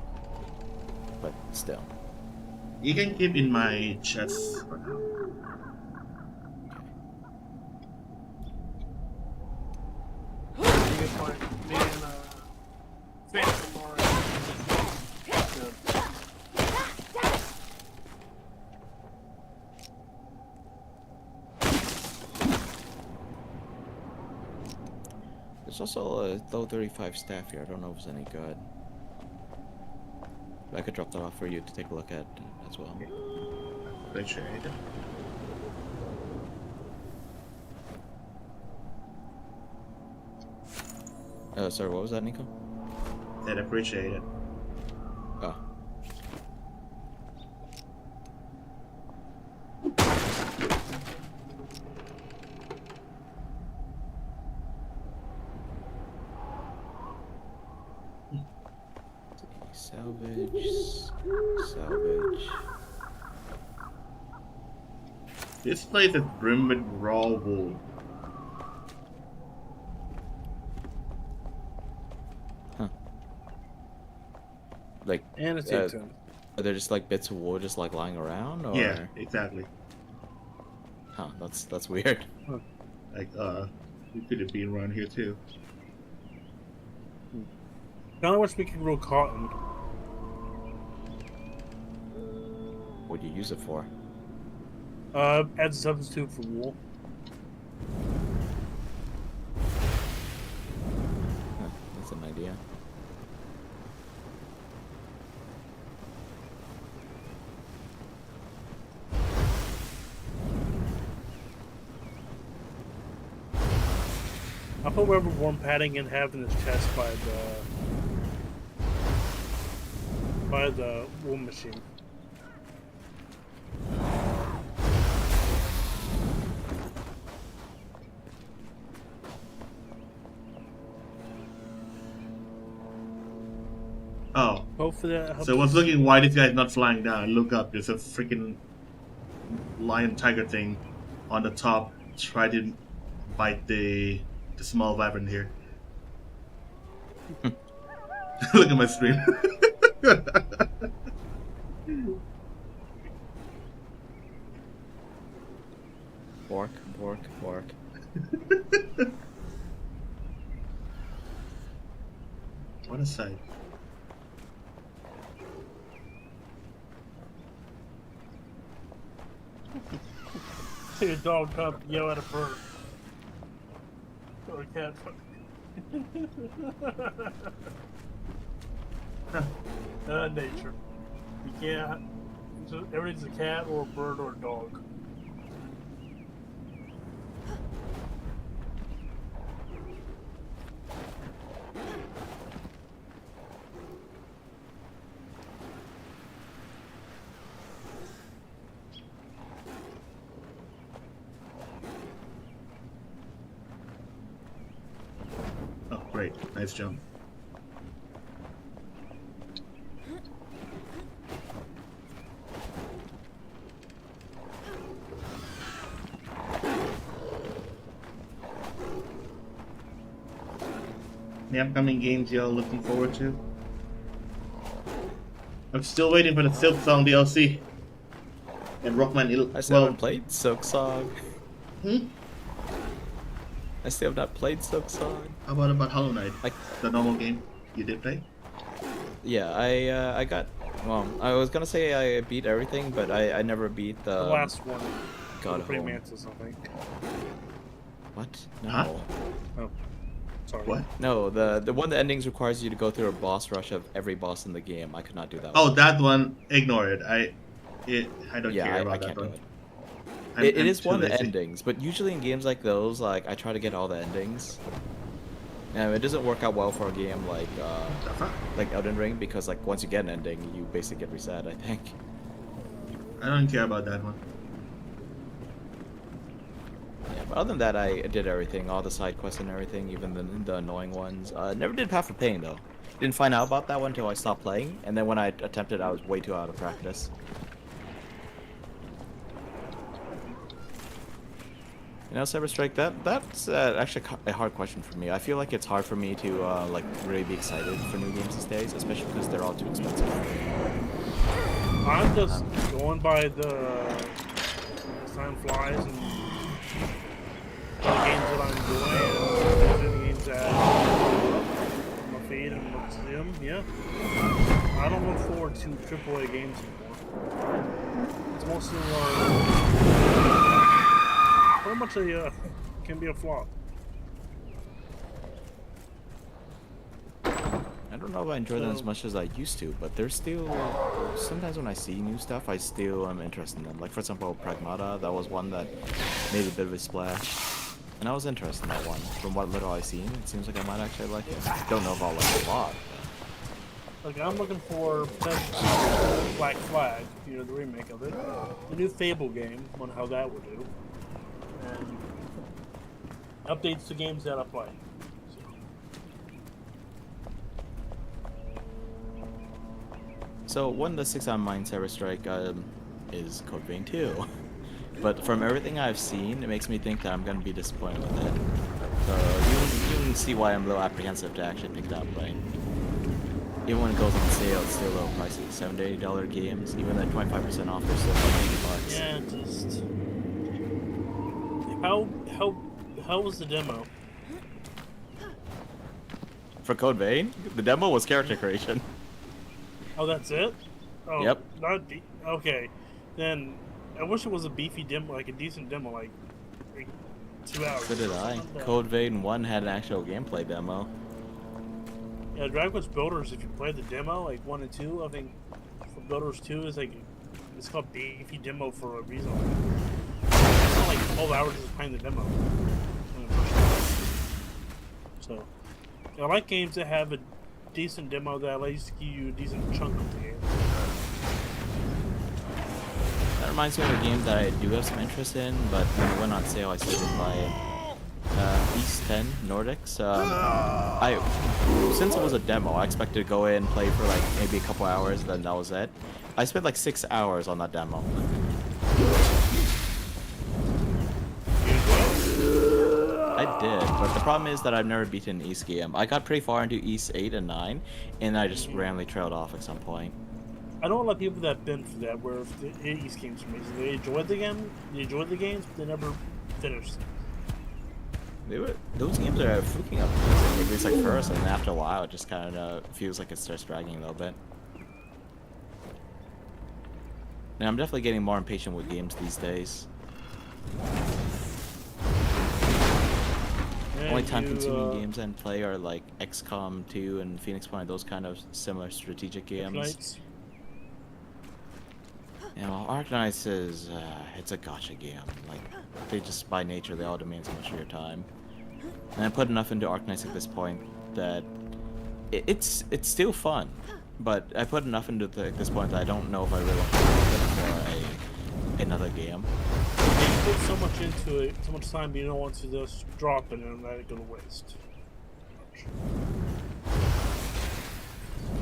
But still. You can keep in my chest for now. You can find me and Phantom are good. There's also a level 35 staff here. I don't know if it's any good. But I could drop that off for you to take a look at as well. Appreciate it. Sorry, what was that, Nico? I'd appreciate it. Oh. Salvage. This place is brim with raw wool. Huh. Like, And it's 8-10. are there just like bits of wool just like lying around, or? Yeah, exactly. Huh, that's weird. Like, we could have been around here too. Kinda wish we could grow cotton. What do you use it for? Add substitute for wool. Huh, that's an idea. I'll put whatever warm padding and have in his chest by the wool machine. Oh, Hopefully that helps. so what's looking why this guy's not flying down? Look up, there's a freaking lion tiger thing on the top. Try to bite the small wyvern here. Look at my stream. Bork. What a sight. See a dog come yell at a bird. Or a cat. Nature. You can't. Everything's a cat or a bird or a dog. Oh, great. Nice jump. The upcoming games y'all looking forward to? I'm still waiting for the Silk Song DLC. And Rockman I still haven't played Silksong. Hmm? I still have not played Silksong. How about Hollow Knight? Like, The normal game you did play? yeah, I got. Well, I was gonna say I beat everything, but I never beat The last one. God Pretty Home. Mantis, I think. What? No. Huh? Oh, sorry. What? No, the one that endings requires you to go through a boss rush of every boss in the game. I could not do that. Oh, one. that one. Ignore it. I don't Yeah, care I about that can't do one. it. I'm It is too one of the lazy. endings, but usually in games like those, like I try to get all the endings. And it doesn't work out well for a game like Elden Ring because like once you get an ending, you basically get reset. I think. I don't care about that one. Yeah, but other than that, I did everything, all the side quests and everything, even the annoying ones. Never did Path of Pain though. Didn't find out about that one until I stopped playing, and then when I attempted, I was way too out of practice. You know, Cyber Strike, that's actually a hard question for me. I feel like it's hard for me to like really be excited for new games these days, especially because they're all too expensive. I'm just going by the time flies and the games that I'm doing and the games that on my feed and look to them. Yeah, I don't look forward to AAA games anymore. It's mostly more. Pretty much can be a flop. I don't know if I enjoy them as much as I used to, but there's still sometimes when I see new stuff, I still am interested in them. Like for example, Pragmata, that was one that made a bit of a splash, and I was interested in that one. From what little I've seen, it seems like I might actually like it. Don't know if I'll like it a lot. Like I'm looking for Black Flag, you know, the remake of it, the new Fable game, on how that would do. And updates to games that I play. So one of the 6 on mine, Cyber Strike, is Code Vein 2. But from everything I've seen, it makes me think that I'm going to be disappointed with it. So you can see why I'm a little apprehensive to actually pick it up, right? Even when it goes on sale, it's still low prices. $7 to $8 games, even at 25% off, they're still like $80. Yeah, just how was the demo? For Code Vein, the demo was character creation. Oh, that's it? Oh, Yep. Okay, then I wish it was a beefy demo, like a decent demo, like 2 hours. So did I. Code Vein 1 had an actual gameplay demo. Yeah, Dragon Quest Builders, if you play the demo, like 1 and 2, I think for Builders 2 is like, it's called beefy demo for a reason. It's not like 12 hours just playing the demo. So, I like games that have a decent demo that allows to give you a decent chunk of the game. That reminds me of a game that I do have some interest in, but when it went on sale, I still didn't buy it. East 10 Nordics. Since it was a demo, I expected to go in, play for like maybe a couple hours, then that was it. I spent like 6 hours on that demo. I did, but the problem is that I've never beaten an East game. I got pretty far into East 8 and 9, and I just randomly trailed off at some point. I know a lot of people that have been through that, where if the East games are amazing. They enjoyed the game, but they never finished. Those games are freaking up. At least like first, and after a while, it just kind of feels like it starts dragging a little bit. And I'm definitely getting more impatient with games these days. Only time-consuming games I play are like XCOM 2 and Phoenix Point, those kind of similar strategic games. You know, Arknights is, it's a gacha game. Like, they just, by nature, they all demand so much of your time. And I put enough into Arknights at this point that it's still fun. But I put enough into at this point that I don't know if I really want to do it for another game. You put so much into it, so much time, you don't want to just drop it and let it go to waste.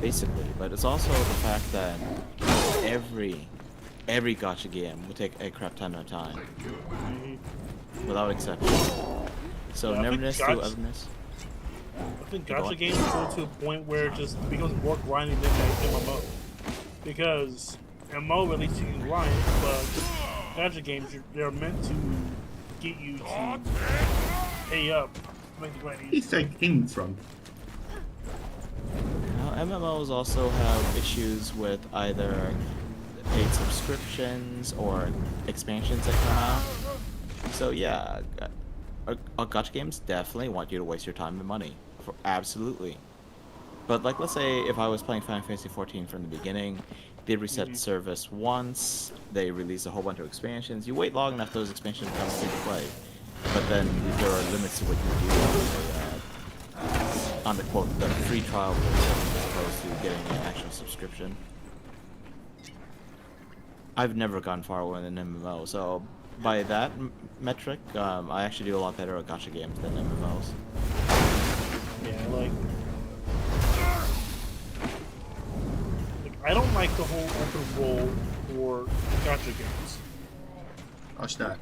Basically, but it's also the fact that every gacha game will take a crap ton of time, without exception. So yeah, neverness to otherness. I think gacha games go to a point where it just becomes more grinding than MMO. Because MMO, at least you can grind, but gacha games, they're meant to get you to pay up to make the grind easy. He's like came from. Now, MMOs also have issues with either paid subscriptions or expansions that come out. So yeah, gacha games definitely want you to waste your time and money. Absolutely. But like, let's say if I was playing Final Fantasy XIV from the beginning, they reset the service once, they release a whole bunch of expansions. You wait long enough, those expansions become free to play. But then there are limits to what you do on the quote, the free trial version as opposed to getting an actual subscription. I've never gone far with an MMO, so by that metric, I actually do a lot better at gacha games than MMOs. Yeah, like I don't like the whole open world for gacha games. Watch that.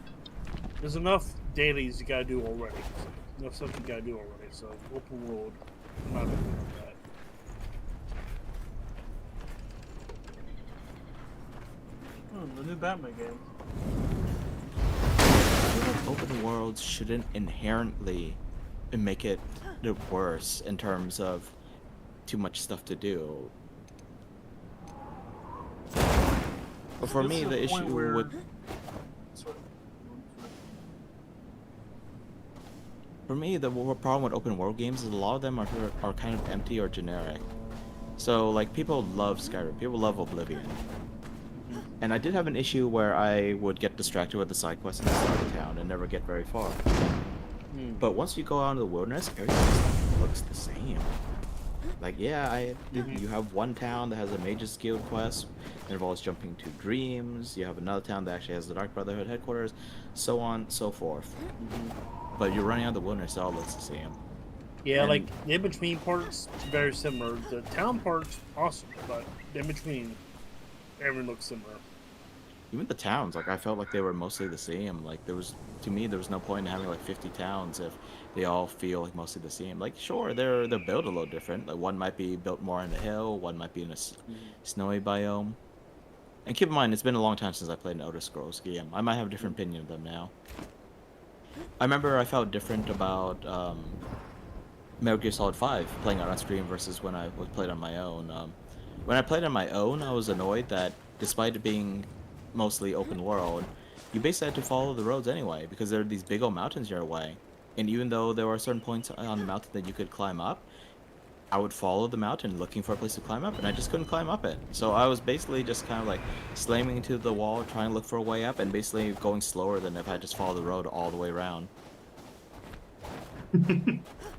There's enough dailies you gotta do already. So, enough stuff you gotta do already. So open world, I'm not a big fan of that. The new Batman game. I feel like open worlds shouldn't inherently make it worse in terms of too much stuff to do. But for me, the issue with the problem with open world games is a lot of them are kind of empty or generic. So like people love Skyrim, people love Oblivion. And I did have an issue where I would get distracted with the side quests in the start of town and never get very far. But once you go out into the wilderness, everything looks the same. Like, yeah, you have one town that has a major skilled quest that involves jumping to dreams. You have another town that actually has the Dark Brotherhood headquarters, so on, so forth. But you're running out of the wilderness, it all looks the same. Yeah, and like the in-between part's very similar. The town part's awesome, but the in-between, everyone looks similar. Even the towns, like I felt like they were mostly the same. Like to me, there was no point in having like 50 towns if they all feel like mostly the same. Like sure, they're built a little different. Like one might be built more on the hill, one might be in a snowy biome. And keep in mind, it's been a long time since I played an Elder Scrolls game. I might have a different opinion of them now. I remember I felt different about Metal Gear Solid 5 playing it on stream versus when I played on my own. When I played on my own, I was annoyed that despite it being mostly open world, you basically had to follow the roads anyway because there are these big old mountains your way. And even though there were certain points on the mountain that you could climb up, I would follow the mountain looking for a place to climb up, and I just couldn't climb up it. So I was basically just kind of like slamming into the wall, trying to look for a way up, and basically going slower than if I just followed the road all the way around. I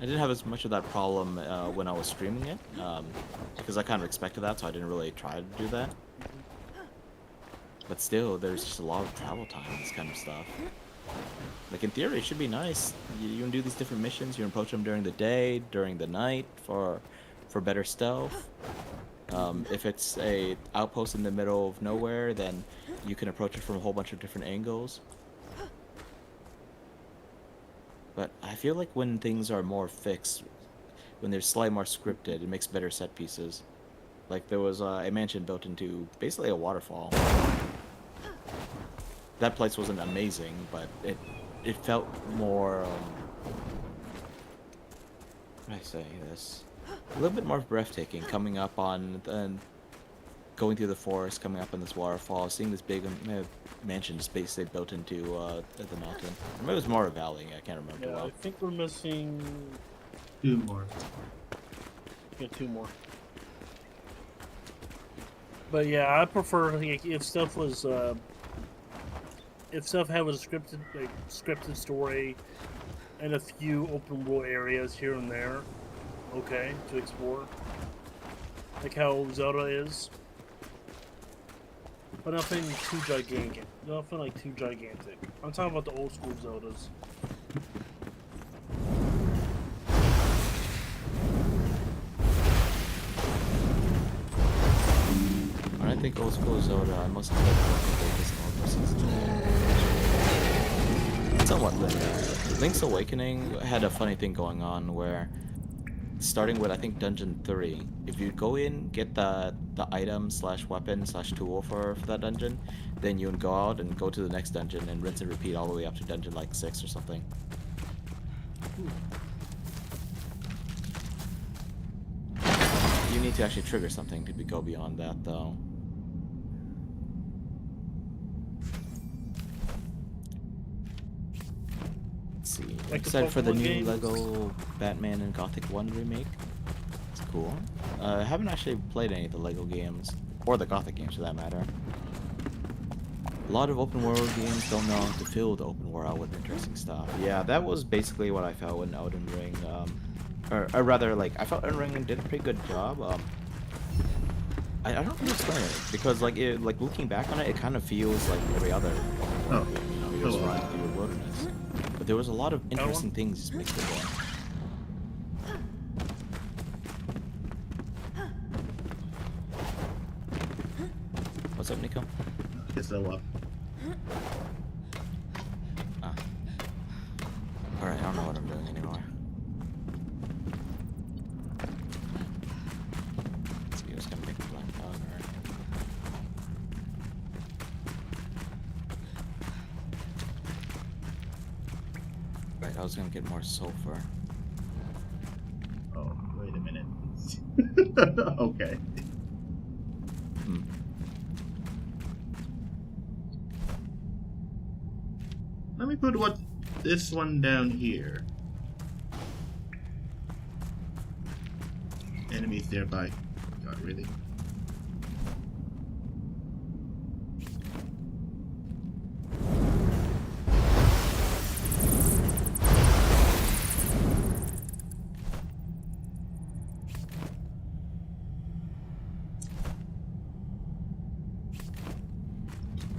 didn't have as much of that problem when I was streaming it, because I kind of expected that, so I didn't really try to do that. But still, there's just a lot of travel time and this kind of stuff. Like, in theory, it should be nice. You can do these different missions, you can approach them during the day, during the night, for better stealth. If it's a outpost in the middle of nowhere, then you can approach it from a whole bunch of different angles. But I feel like when things are more fixed, when they're slightly more scripted, it makes better set pieces. Like, there was a mansion built into basically a waterfall. That place wasn't amazing, but it felt more, how do I say this? A little bit more breathtaking, coming up on, going through the forest, coming up on this waterfall, seeing this big mansion just basically built into the mountain. Or maybe it was more a valley, I can't remember well. I think we're missing... 2 more. Yeah, 2 more. But yeah, I prefer like, if stuff was... if stuff had a scripted story and a few open world areas here and there, okay, to explore, like how Zelda is, but nothing too gigantic. Nothing like too gigantic. I'm talking about the old school Zeldas. When I think old school Zelda, I must have somewhat linear. Link's Awakening had a funny thing going on where, starting with I think Dungeon 3, if you go in, get the item / weapon / tool for that dungeon, then you would go out and go to the next dungeon and rinse and repeat all the way up to dungeon like 6 or something. You need to actually trigger something to go beyond that though. See. Like Except for the new games. Lego Batman and Gothic 1 remake. It's cool. I haven't actually played any of the Lego games, or the Gothic games for that matter. A lot of open world games don't know how to fill the open world with interesting stuff. Yeah, that was basically what I felt when Elden Ring, or rather, like, I felt Elden Ring did a pretty good job. I don't know how to explain it, because like looking back on it, it kind of feels like every other open world game. You know, you're just running through the wilderness. But there was a lot of interesting things mixed in there. What's up, Nico? It's so up. Ah. right, I was gonna get more sulfur. Oh, wait a minute. Okay. Hmm. Let me put this one down here. Enemies nearby. God, really?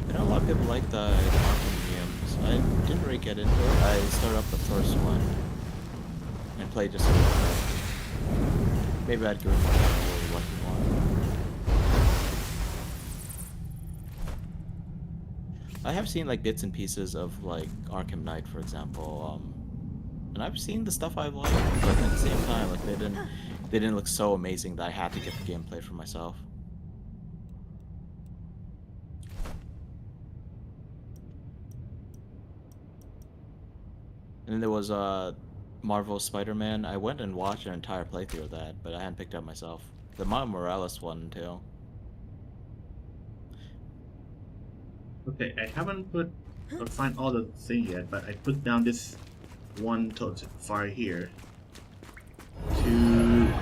I know a lot of people like the Arkham games. I didn't really get into it. I started up the first one and played just a little bit. Maybe I'd give it a really lucky one. I have seen like bits and pieces of like Arkham Knight, for example, and I've seen the stuff I like, but at the same time, like they didn't look so amazing that I had to get the gameplay for myself. And then there was Marvel Spider-Man. I went and watched an entire playthrough of that, but I hadn't picked up myself. The Miles Morales one too. Okay, I haven't find all the thing yet, but I put down this one far here to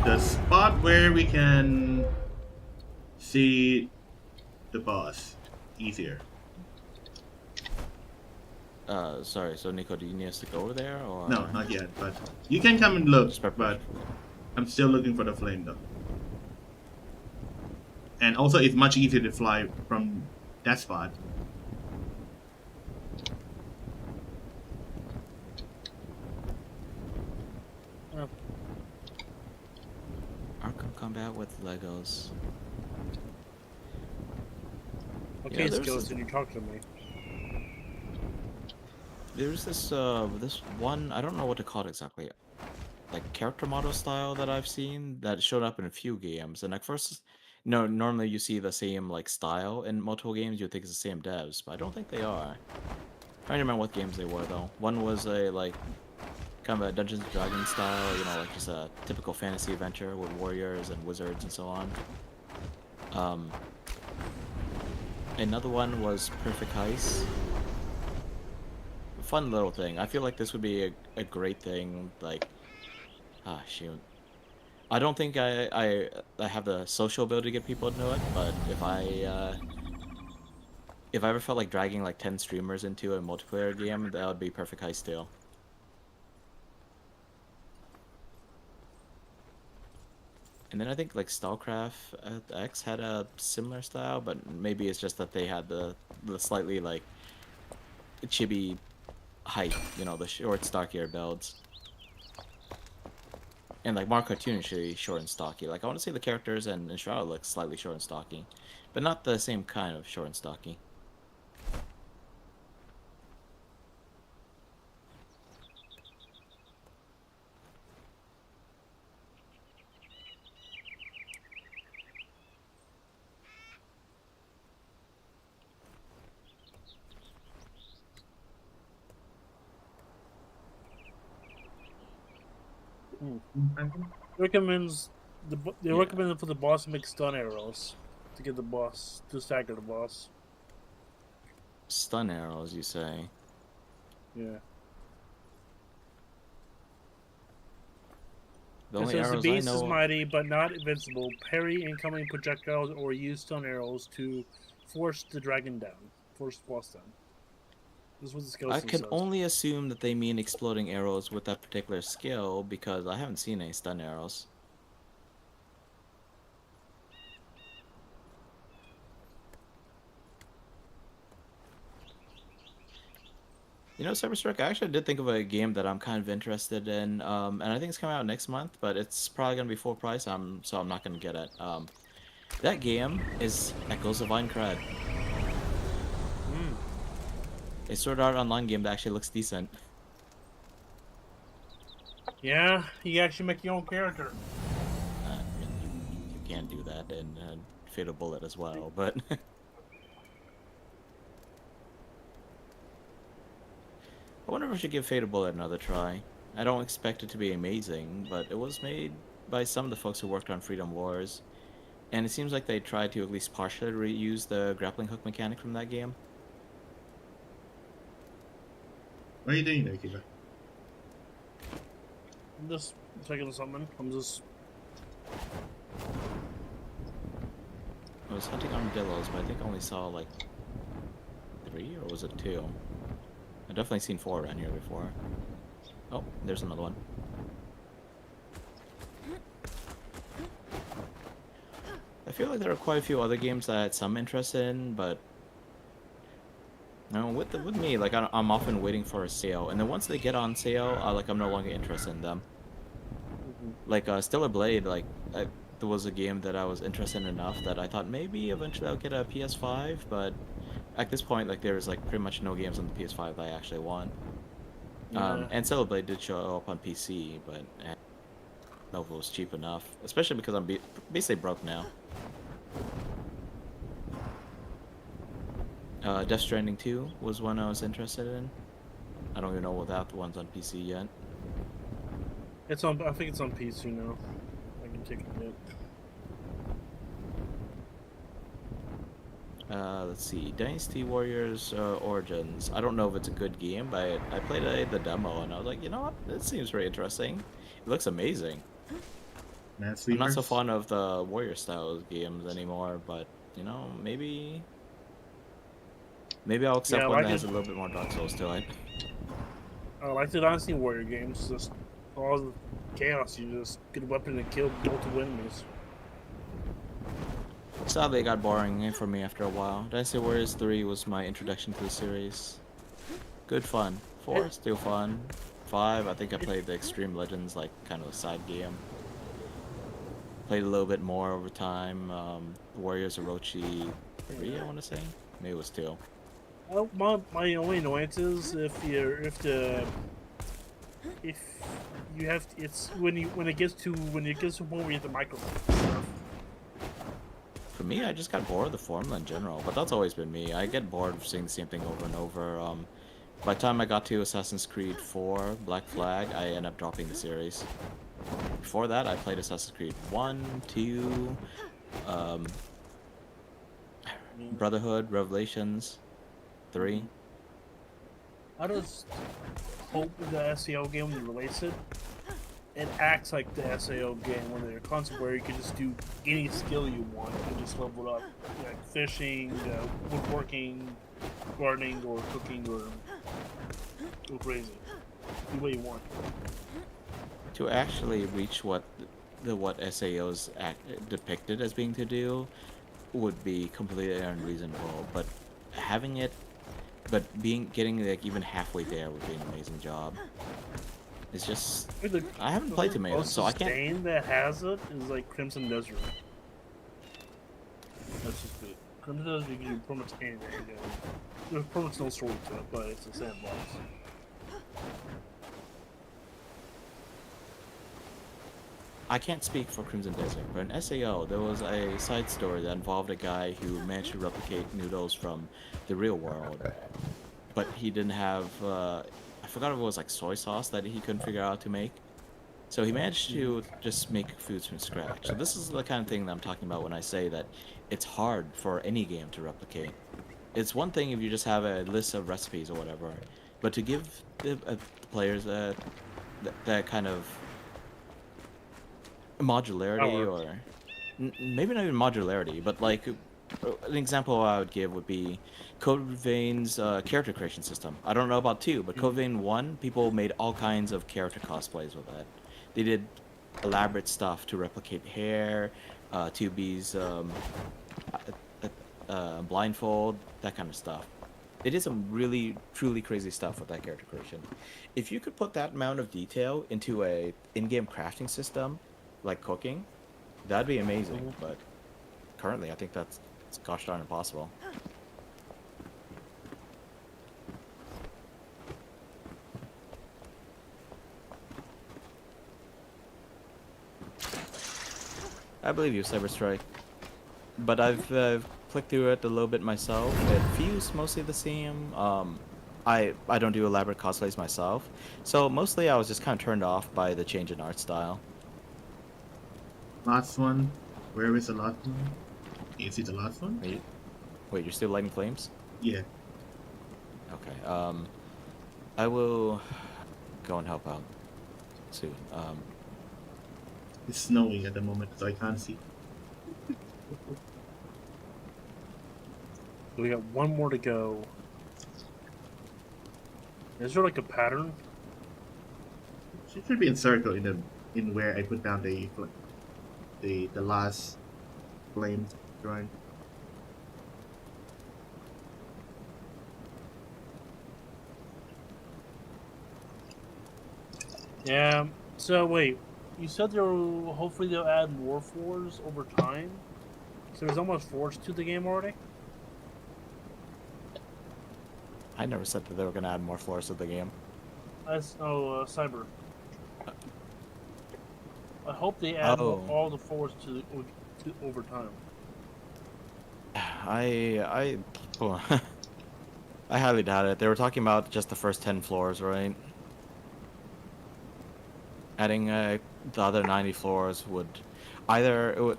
the spot where we can see the boss easier. Sorry. So Nico, do you need us to go over there, or No, not yet, but you can come and look. just prep? But I'm still looking for the flame though. And also, it's much easier to fly from that spot. Arkham Combat with Legos. Okay, Yeah, Skeleton, you talk to me. There's this one, I don't know what to call it exactly, like character model style that I've seen that showed up in a few games. And at first, no, normally you see the same like style in multiple games. You think it's the same devs, but I don't think they are. I don't remember what games they were though. One was a like kind of a Dungeons and Dragons style, you know, like just a typical fantasy adventure with warriors and wizards and so on. Another one was Perfect Heist. Fun little thing. I feel like this would be a great thing. Like, shoot. I don't think I have the social ability to get people to know it, but if I ever felt like dragging like 10 streamers into a multiplayer game, that would be Perfect Heist too. And then I think like StarCraft X had a similar style, but maybe it's just that they had the slightly like chibi height, you know, the short, stockier builds. And like more cartoonishly short and stocky. Like I want to say the characters and Enshrouded look slightly short and stocky, but not the same kind of short and stocky. Recommends they recommend for the boss to make stun arrows to get the boss to stagger the boss. Stun arrows, you say? Yeah. The It only says the arrows I beast know is mighty but not invincible. Parry incoming projectiles or use stun arrows to force the dragon down. Force the boss down. This is what the skeleton I can says. only assume that they mean exploding arrows with that particular skill because I haven't seen any stun arrows. You know, Cyberstruck, I actually did think of a game that I'm kind of interested in, and I think it's coming out next month, but it's probably going to be full price, so I'm not going to get it. That game is Echoes of Aincrad. A Sword Art Online game that actually looks decent. Yeah, you actually make your own character. You can do that in Fatal Bullet as well, but... I wonder if I should give Fatal Bullet another try. I don't expect it to be amazing, but it was made by some of the folks who worked on Freedom Wars, and it seems like they tried to at least partially reuse the grappling hook mechanic from that game. What are you doing there, Kiva? I'm just taking something. I'm just. I was hunting armadillos, but I think I only saw like 3, or was it 2? I've definitely seen 4 around here before. Oh, there's another one. I feel like there are quite a few other games that I had some interest in, but no, with me, like I'm often waiting for a sale, and then once they get on sale, I'm no longer interested in them. Like Stellar Blade, like there was a game that I was interested in enough that I thought maybe eventually I'll get a PS5, but at this point, like there's like pretty much no games on the PS5 that I actually want. Yeah. And Stellar Blade did show up on PC, but I don't know if it was cheap enough, especially because I'm basically broke now. Death Stranding 2 was one I was interested in. I don't even know without the ones on PC yet. It's on. I think it's on PC now. I can take a look. Let's see, Dynasty Warriors Origins. I don't know if it's a good game, but I played the demo and I was like, you know what, this seems very interesting. It looks amazing. I'm not so fond of the warrior style games anymore, but you know, maybe I'll accept one that has a little bit more Dark Souls to it. I like the Dynasty Warrior games. Just all the chaos. You just get a weapon and kill multiple enemies. Sadly, it got boring for me after a while. Dynasty Warriors 3 was my introduction to the series. Good fun. 4 still fun. 5, I think I played the Extreme Legends, like kind of a side game. Played a little bit more over time. Warriors Orochi 3, I want to say. Maybe it was 2. Well, my only annoyance is if you have it's when it gets to a point where you have to micromanage stuff. For me, I just got bored of the formula in general, but that's always been me. I get bored of seeing the same thing over and over. By the time I got to Assassin's Creed 4, Black Flag, I ended up dropping the series. Before that, I played Assassin's Creed 1, 2, Brotherhood, Revelations, 3. I just hope the SAO game, when they release it, it acts like the SAO game where they're constant where you can just do any skill you want and just level it up. Like fishing, woodworking, gardening, or cooking, or go crazy. Do what you want. To actually reach what SAOs depicted as being to do would be completely unreasonable, but getting like even halfway there would be an amazing job. It's just I haven't played too many of them, so I can't. The game that has it is like Crimson Desert. That's just it. Crimson Desert, you can do pretty much anything. There's pretty much no story to it, but it's a sandbox. I can't speak for Crimson Desert, but in SAO, there was a side story that involved a guy who managed to replicate noodles from the real world, but he didn't have, I forgot if it was like soy sauce that he couldn't figure out how to make. So he managed to just make foods from scratch. So this is the kind of thing that I'm talking about when I say that it's hard for any game to replicate. It's one thing if you just have a list of recipes or whatever, but to give the players that kind of modularity, or maybe not even modularity, but like an example I would give would be Code Vein's character creation system. I don't know about 2, but Code Vein 1, people made all kinds of character cosplays with it. They did elaborate stuff to replicate hair, 2B's blindfold, that kind of stuff. They did some really, truly crazy stuff with that character creation. If you could put that amount of detail into a in-game crafting system, like cooking, that'd be amazing, but currently I think it's gosh darn impossible. I believe you, Cyberstrike. But I've clicked through it a little bit myself. It feels mostly the same. I don't do elaborate cosplays myself, so mostly I was just kind of turned off by the change in art style. Last one. Where is the last one? Is it the last one? Wait, you're still lighting flames? Yeah. Okay. I will go and help out soon. It's snowing at the moment, so I can't see. We got one more to go. Is there like a pattern? It should be in circle in where I put down the last flame drawing. Yeah. So wait, you said hopefully they'll add more floors over time. So there's almost floors to the game already. I never said that they were gonna add more floors to the game. Cyber. I hope they add Oh. all the floors to over time. I I highly doubt it. They were talking about just the first 10 floors, right? Adding the other 90 floors would either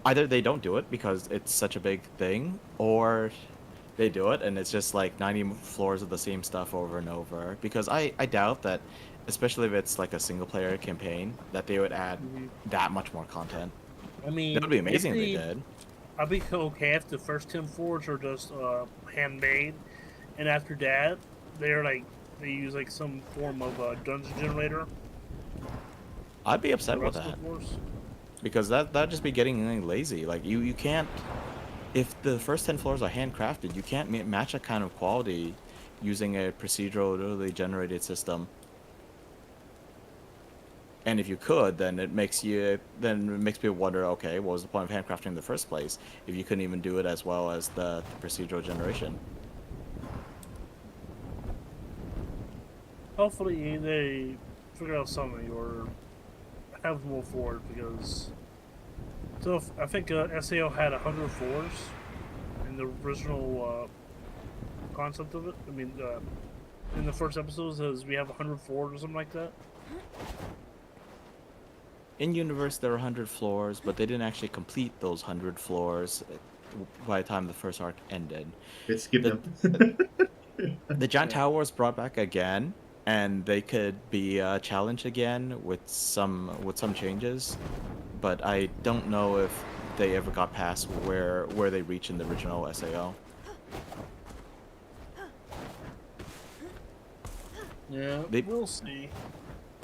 either they don't do it because it's such a big thing, or they do it and it's just like 90 floors of the same stuff over and over. Because I doubt that, especially if it's like a single player campaign, that they would add that much more content. I mean, That would be amazing if they did. I'd be okay if the first 10 floors are just handmade, and after that, they use like some form of dungeon generator. I'd be upset with that. Because that'd just be getting lazy. Like you can't, if the first 10 floors are handcrafted, you can't match that kind of quality using a procedurally generated system. And if you could, then it makes people wonder, okay, what was the point of handcrafting in the first place if you couldn't even do it as well as the procedural generation? Hopefully they figure out something or have more floors, because I think SAO had 100 floors in the original concept of it. I mean, in the first episode says we have 100 floors or something like that. In universe, there are 100 floors, but they didn't actually complete those 100 floors by the time the first arc ended. Let's skip them. The giant tower was brought back again, and they could be challenged again with some changes, but I don't know if they ever got past where they reached in the original SAO. Yeah, we'll see.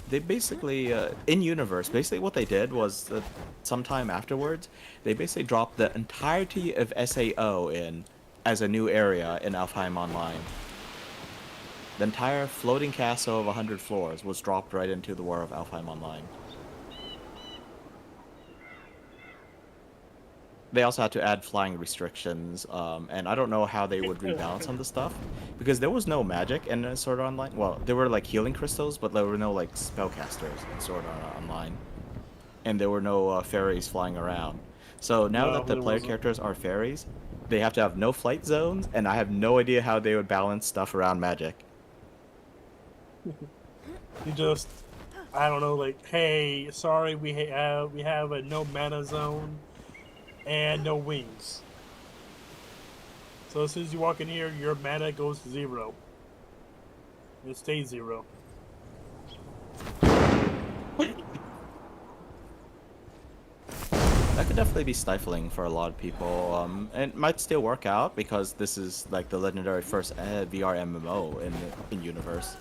They basically, in universe, basically what they did was that sometime afterwards, they basically dropped the entirety of SAO in as a new area in Alfheim Online. The entire floating castle of 100 floors was dropped right into the War of Alfheim Online. They also had to add flying restrictions, and I don't know how they would rebalance on the stuff, because there was no magic in Sword Art Online. Well, there were like healing crystals, but there were no like spellcasters in Sword Art Online, and there were no fairies flying around. So now that the player characters are fairies, they have to have no flight zones, and I have no idea how they would balance stuff around magic. You just, I don't know, like, hey, sorry, we have a no mana zone and no wings. So as soon as you walk in here, your mana goes to 0. It stays 0. That could definitely be stifling for a lot of people, and it might still work out because this is like the legendary first VR MMO in universe.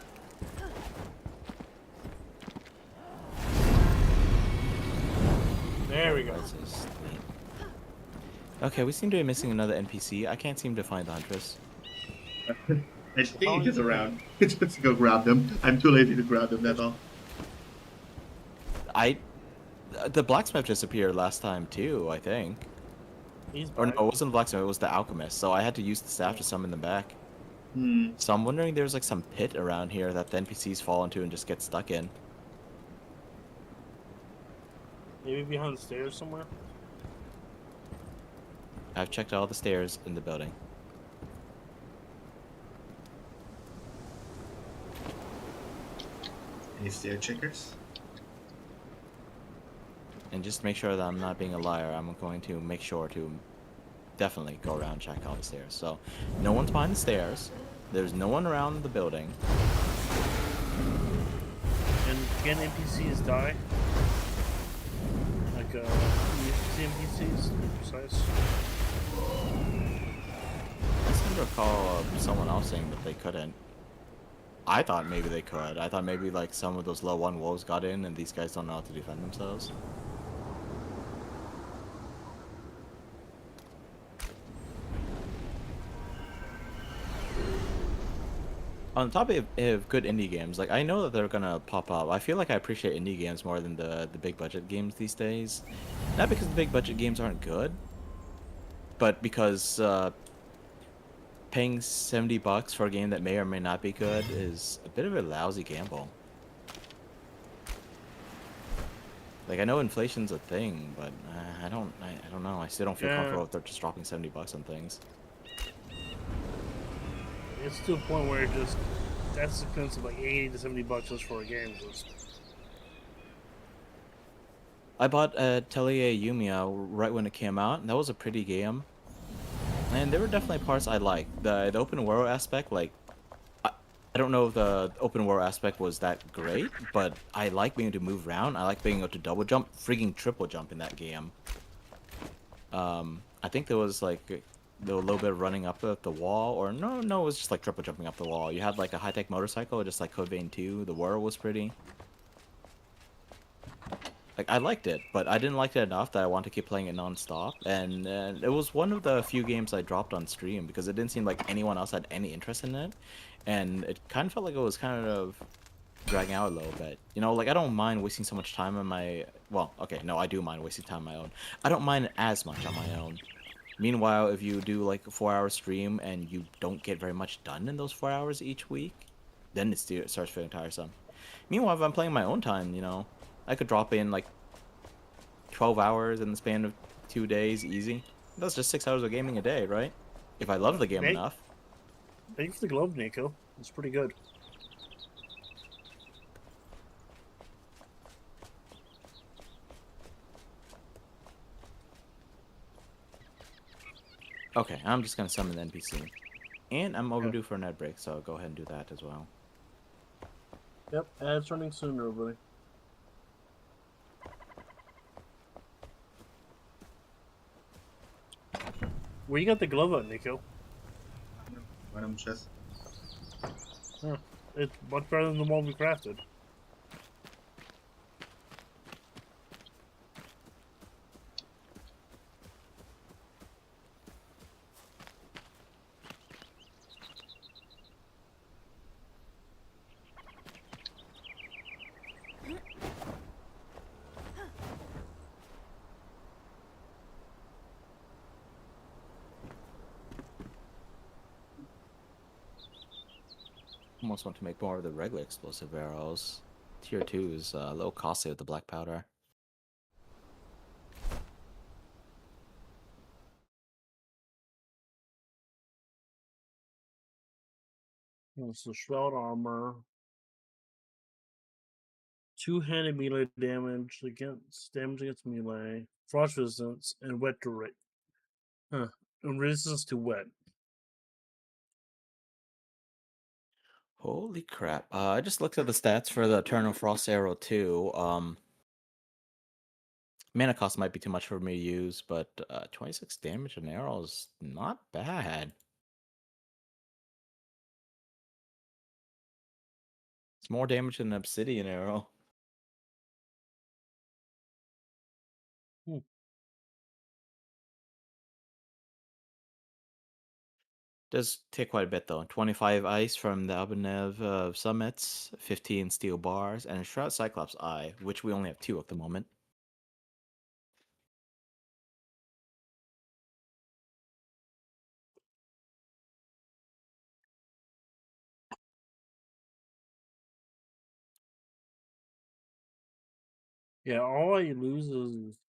There we go. Okay, we seem to be missing another NPC. I can't seem to find the Huntress. I think he's around. Just go grab them. I'm too lazy to grab them, that's all. The blacksmith disappeared last time too, I think. Or no, it wasn't the blacksmith, it was the alchemist, so I had to use the staff to summon them back. So I'm wondering there's like some pit around here that the NPCs fall into and just get stuck in. Maybe behind the stairs somewhere? I've checked all the stairs in the building. Any stair checkers? And just to make sure that I'm not being a liar, I'm going to make sure to definitely go around and check all the stairs. So, no one's behind the stairs. There's no one around the building. And can NPCs die? Like, NPCs, to be precise. I seem to recall someone else saying that they couldn't. I thought maybe they could. I thought maybe like some of those low 1 wolves got in and these guys don't know how to defend themselves. On the topic of good indie games, like I know that they're gonna pop up. I feel like I appreciate indie games more than the big budget games these days. Not because the big budget games aren't good, but because paying $70 for a game that may or may not be good is a bit of a lousy gamble. Like I know inflation's a thing, but I don't know. I still don't feel comfortable if they're just dropping $70 on things. It's to a point where it just that's expensive, like $80 to $70 just for a game. Just. I bought Atelier Yumiya right when it came out, and that was a pretty game. And there were definitely parts I liked. The open world aspect, like I don't know if the open world aspect was that great, but I like being able to move around. I like being able to double jump, freaking triple jump in that game. I think there was like a little bit of running up the wall, or no, it was just like triple jumping up the wall. You had like a high-tech motorcycle, just like Code Vein 2. The world was pretty. Like I liked it, but I didn't like it enough that I want to keep playing it non-stop. And it was one of the few games I dropped on stream because it didn't seem like anyone else had any interest in it, and it kind of felt like it was kind of dragging out a little bit. You know, like I don't mind wasting so much time on my. Well, okay, no, I do mind wasting time on my own. I don't mind as much on my own. Meanwhile, if you do like a 4-hour stream and you don't get very much done in those 4 hours each week, then it starts feeling tiresome. Meanwhile, if I'm playing my own time, you know, I could drop in like 12 hours in the span of 2 days, easy. That's just 6 hours of gaming a day, right? If I love the game enough. Thank you for the globe, Nico. It's pretty good. Okay, I'm just gonna summon the NPC. And I'm overdue for a net break, so I'll go ahead and do that as well. Yep, ads running soon, everybody. Where you got the glove at, Nico? Random chest. Huh. It's much better than the one we crafted. Almost want to make more of the regular explosive arrows. Tier 2 is a little costly with the black powder. It's the Shroud Armor. Two-handed melee damage against melee, frost resistance, and wet direct. And resistance to wet. Holy crap. I just looked at the stats for the Eternal Frost Arrow 2. Mana cost might be too much for me to use, but 26 damage an arrow is not bad. It's more damage than an obsidian arrow. Does take quite a bit though. 25 ice from the Albanev summits, 15 steel bars, and a Shroud Cyclops eye, which we only have 2 at the moment. Yeah, all I lose is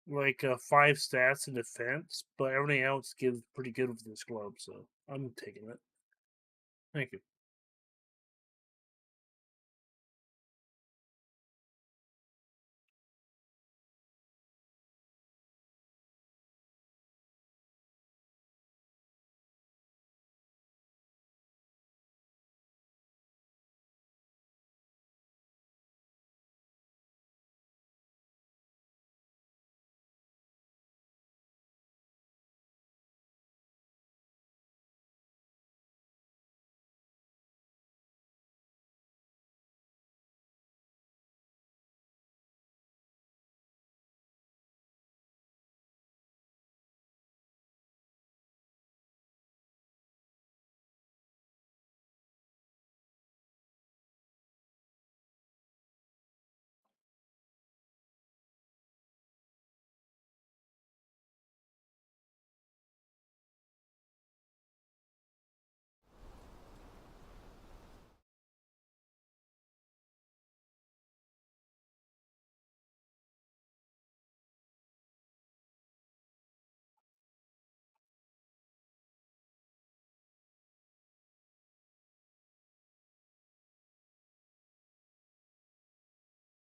like 5 stats in defense, but everything else gives pretty good with this glove, so I'm taking it. Thank you.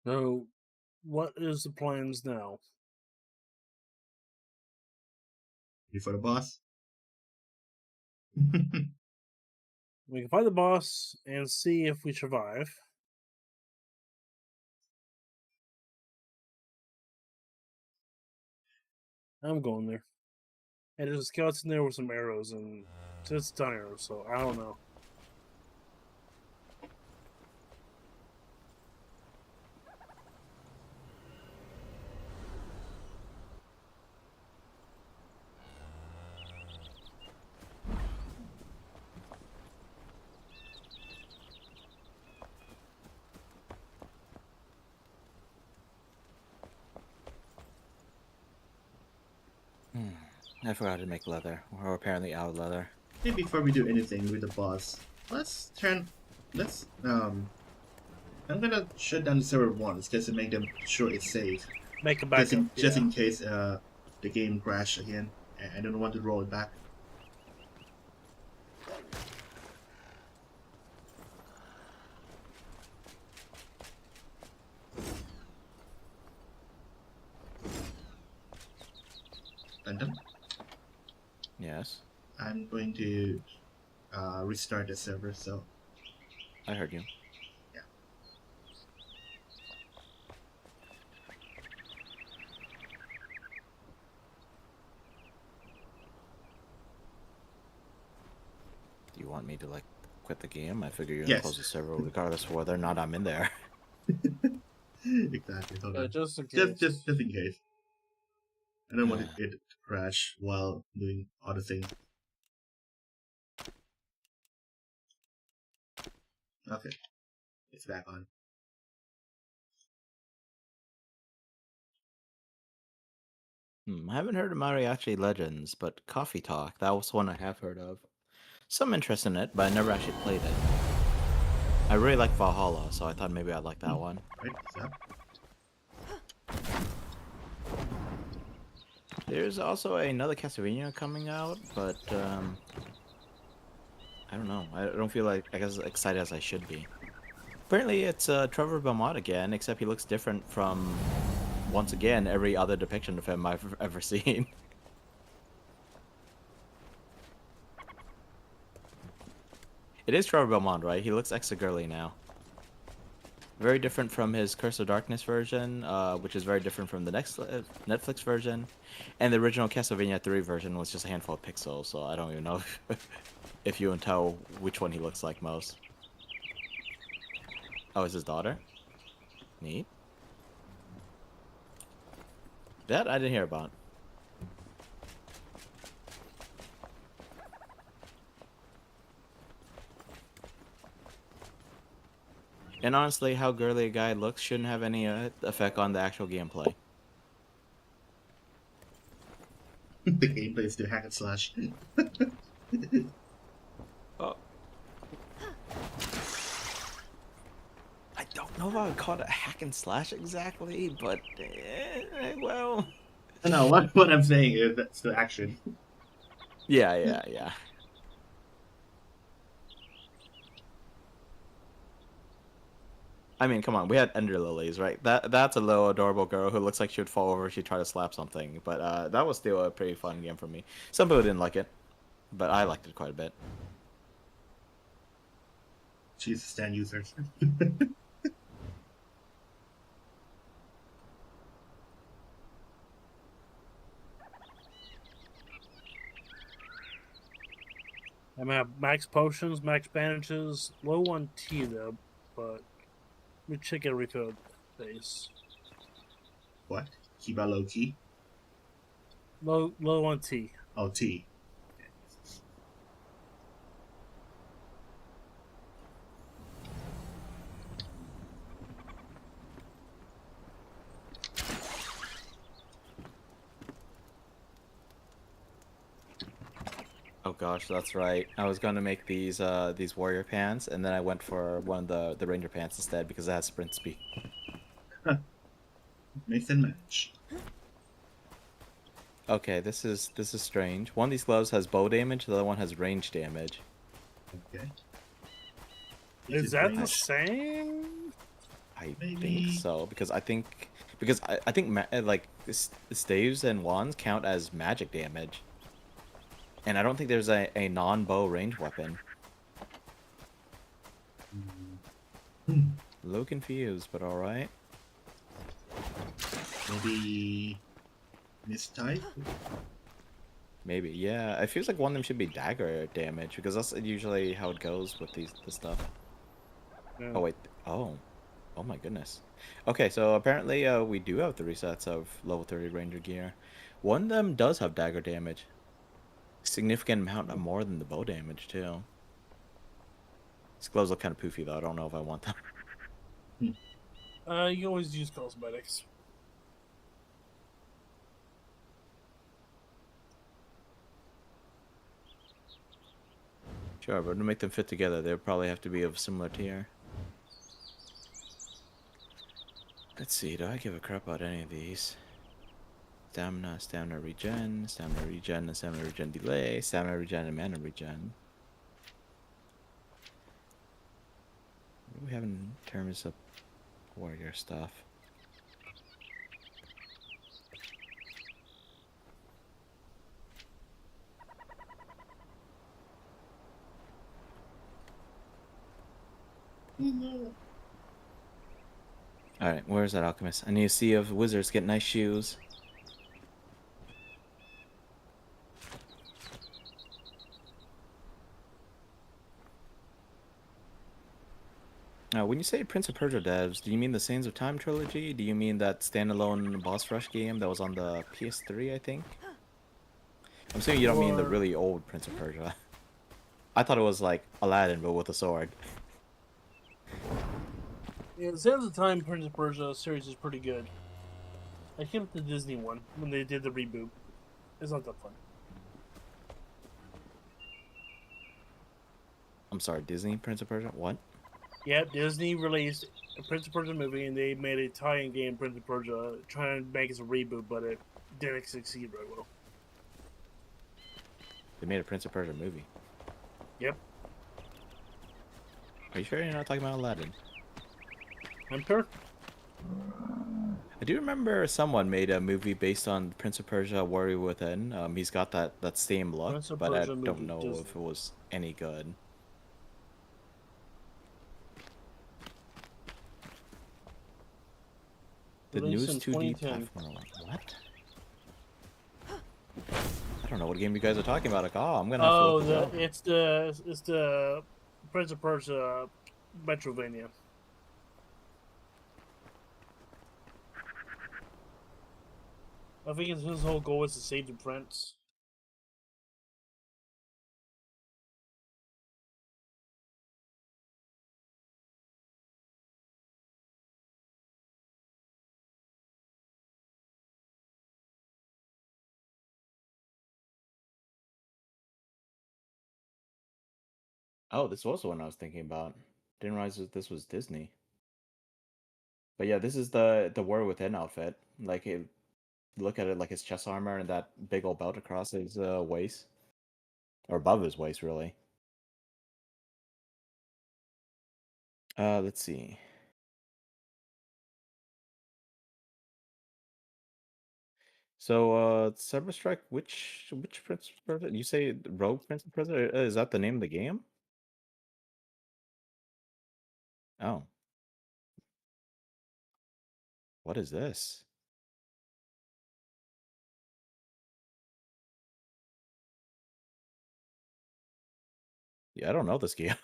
So, what is the plans now? Before the boss. We can fight the boss and see if we survive. I'm going there. And there's a skeleton there with some arrows, and it's stun arrows, so I don't know. I forgot to make leather. We're apparently out of leather. Hey, before we do anything with the boss, let's I'm gonna shut down the server once just to make them sure it's safe. Make a backup. Just in case the game crash again. I don't want to roll it back. Random. Yes. I'm going to restart the server, so I heard you. yeah. Do you want me to like quit the game? I figure you're Yes. gonna close the server regardless of whether or not I'm in there. Exactly. Hold on. Just in case. Just in case. I don't want it to crash while doing other things. Okay. It's back on. I haven't heard of Mariachi Legends, but Coffee Talk, that was one I have heard of. Some interest in it, but I never actually played it. I really like Valhalla, so I thought maybe I'd like that one. Right, what's up? There's also another Castlevania coming out, but I don't know. I don't feel like as excited as I should be. Apparently, it's Trevor Belmont again, except he looks different from, once again, every other depiction of him I've ever seen. It is Trevor Belmont, right? He looks extra girly now. Very different from his Curse of Darkness version, which is very different from the next Netflix version. And the original Castlevania 3 version was just a handful of pixels, so I don't even know if you can tell which one he looks like most. Oh, it's his daughter? Neat. That I didn't hear about. And honestly, how girly a guy looks shouldn't have any effect on the actual gameplay. The gameplay is to hack and slash. Oh. I don't know if I would call it a hack and slash exactly, but well. No, what I'm saying is that's the action. Yeah. I mean, come on, we had Ender Lilies, right? That's a little adorable girl who looks like she would fall over if she tried to slap something. But that was still a pretty fun game for me. Some people didn't like it, but I liked it quite a bit. She's a stand user. I'm gonna have max potions, max bandages, low on tea though, but let me check a refill base. What? Kiba low key? Low on tea. Oh, T. Oh gosh, that's right. I was gonna make these warrior pants, and then I went for one of the ranger pants instead because it has sprint speed. Mix and match. Okay, this is strange. One of these gloves has bow damage, the other one has range damage. Okay. Is that the same? I think Maybe. so because I think like staves and wands count as magic damage, and I don't think there's a non-bow range weapon. Hmm, A little confused, but all right. maybe mistype. Maybe, yeah. It feels like one of them should be dagger damage because that's usually how it goes with this stuff. Yeah. Oh wait. Oh. Oh my goodness. Okay, so apparently we do have 3 sets of level 30 ranger gear. One of them does have dagger damage. Significant amount more than the bow damage too. These gloves look kind of poofy though. I don't know if I want them. Hmm. You always use cosmetics. Sure, but to make them fit together, they would probably have to be of similar tier. Let's see, do I give a crap about any of these? Stamina regen, stamina regen, and stamina regen delay, stamina regen, and mana regen. What do we have in terms of warrior stuff? Alright, where's that alchemist? I need to see if wizards get nice shoes. Now, when you say Prince of Persia devs, do you mean the Sands of Time trilogy? Do you mean that standalone boss rush game that was on the PS3, I think? I'm assuming you don't mean the Or really old Prince of Persia. I thought it was like Aladdin, but with a sword. yeah, the Sands of Time Prince of Persia series is pretty good. I kept the Disney one when they did the reboot. It's not that fun. I'm sorry, Disney Prince of Persia? What? Yeah, Disney released a Prince of Persia movie, and they made a tie-in game, Prince of Persia, trying to make it a reboot, but it didn't succeed very well. They made a Prince of Persia movie. Yep, Are you sure you're not talking about Aladdin? I'm sure. I do remember someone made a movie based on Prince of Persia Warrior Within. He's got that same look, Prince of but I Persia don't movie, know if Disney. it was any good. The Released newest in 2D 2010. platformer. What? I don't know what game you guys are talking about. Like, oh, I'm gonna have to look Oh, this up. it's the Prince of Persia Metrovania. I think his whole goal is to save the prince. Oh, this was the one I was thinking about. Didn't realize that this was Disney. But yeah, this is the Warrior Within outfit. Like, look at it like his chest armor and that big old belt across his waist, or above his waist, really. Let's see. So, Cyberstrike, which Prince of Persia? You say Rogue Prince of Persia? Is that the name of the game? Oh, what is this? Yeah, I don't know this game.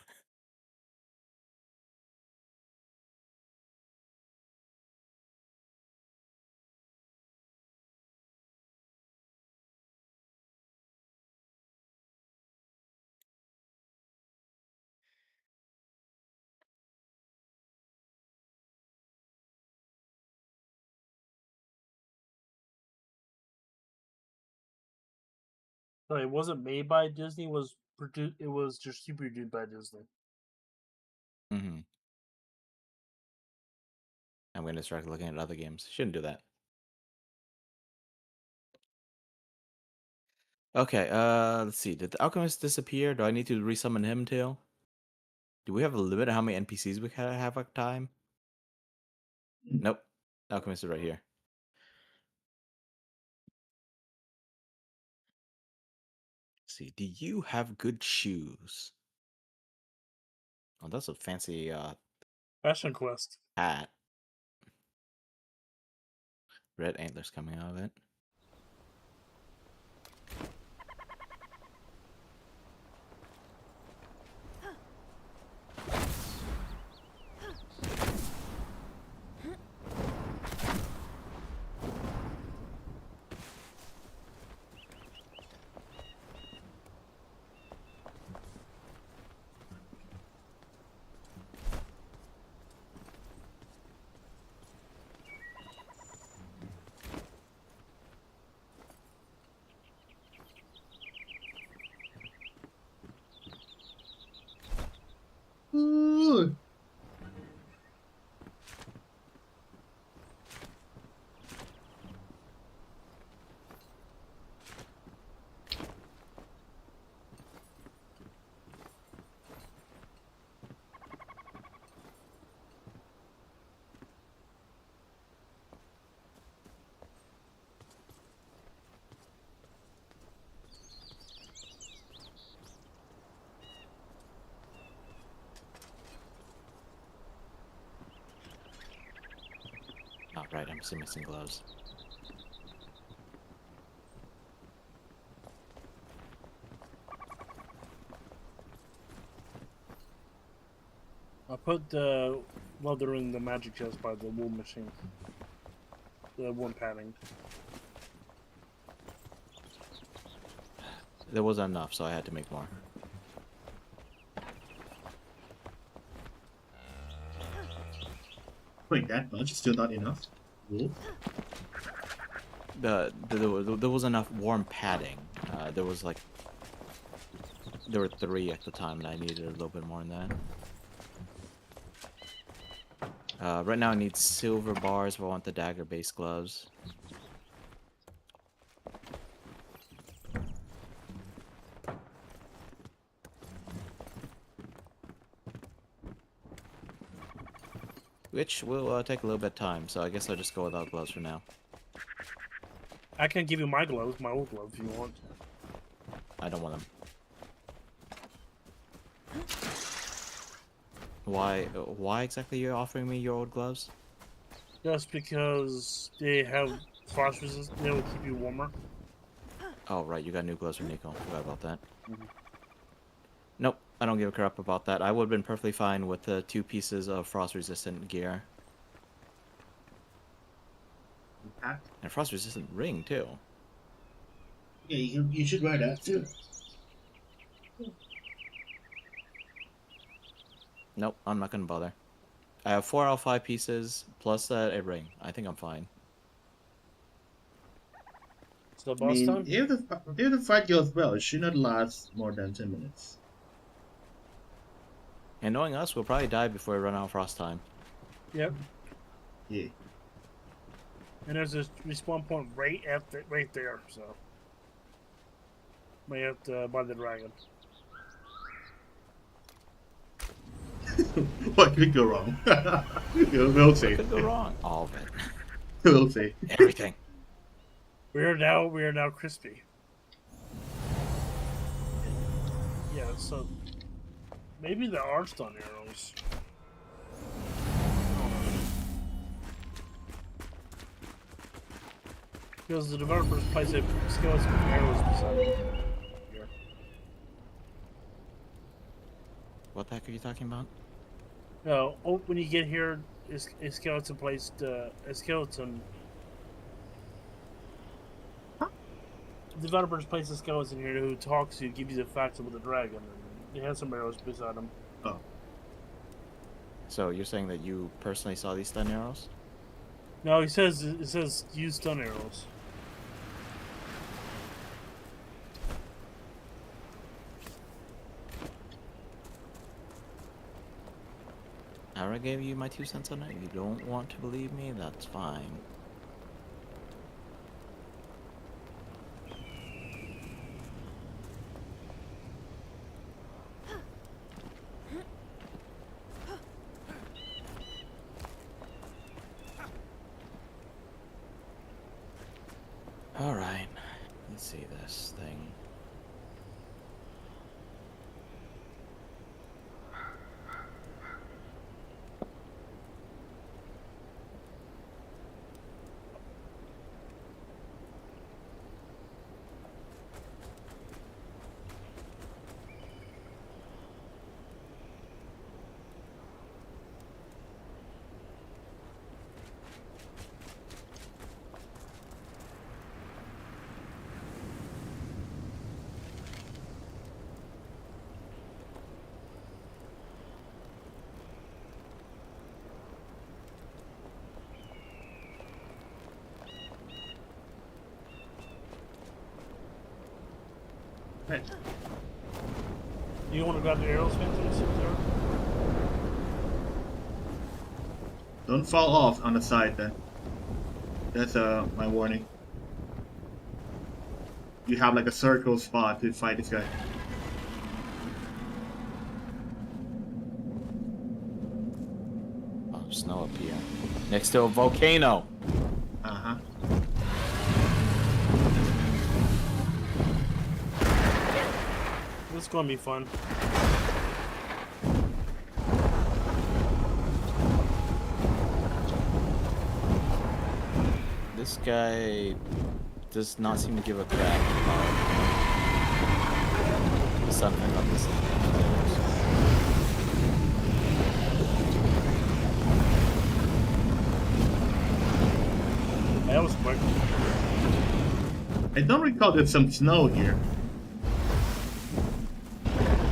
So it wasn't made by Disney. It was distributed by Disney. hmm I'm gonna start looking at other games. Shouldn't do that. Okay, let's see. Did the Alchemist disappear? Do I need to resummon him too? Do we have a limit on how many NPCs we can have at a time? Nope. Alchemist is right here. Let's see, do you have good shoes? Oh, that's a fancy Fashion Quest. hat. Red antlers coming out of it. Ooh. Oh, right, I'm still missing gloves. I put the leather in the magic chest by the wool machine. The wool padding. There wasn't enough, so I had to make more. Wait, that much is still not enough? Wool? There was enough warm padding. There was like... There were 3 at the time, and I needed a little bit more than that. Right now I need silver bars if I want the dagger-based gloves. Which will take a little bit of time, so I guess I'll just go without gloves for now. I can give you my gloves, my old gloves, if you want. I don't want them. Why exactly are you offering me your old gloves? Just because they have frost resistance, they will keep you warmer. Oh, right, you got new gloves from Nico. Forgot about that. Nope, I don't give a crap about that. I would have been perfectly fine with the 2 pieces of frost-resistant gear. Hat? And frost-resistant ring, too. Yeah, you should wear that too. Nope, I'm not gonna bother. I have 4 out of 5 pieces, plus a ring. I think I'm fine. It's the I boss mean, time? if the fight goes well, it should not last more than 10 minutes. And knowing us, we'll probably die before we run out of frost time. Yep. Yeah. And there's a respawn point right there, so may have to buy the dragon. What could go wrong? We'll see. What could go wrong? All of it. We'll see. Everything. We are now crispy. Yeah, so maybe there are stun arrows. Because the developers place a skeleton with arrows beside it. Here. What the heck are you talking about? No, when you get here, a skeleton placed a skeleton. Developers place a skeleton here who talks to you, gives you the facts about the dragon, and they have some arrows beside him. Oh. So you're saying that you personally saw these stun arrows? No, it says use stun arrows. I already gave you my 2 cents on it. If you don't want to believe me, that's fine. All right. Let's see this thing. Right. You want to grab the arrows, Phantoms? Don't fall off on the side then. That's my warning. You have like a circle spot to fight this guy. Oh, snow up here. Next to a volcano. Uh-huh. This is gonna be fun. This guy does not seem to give a crap about something about this. That was quick. I don't recall there's some snow here.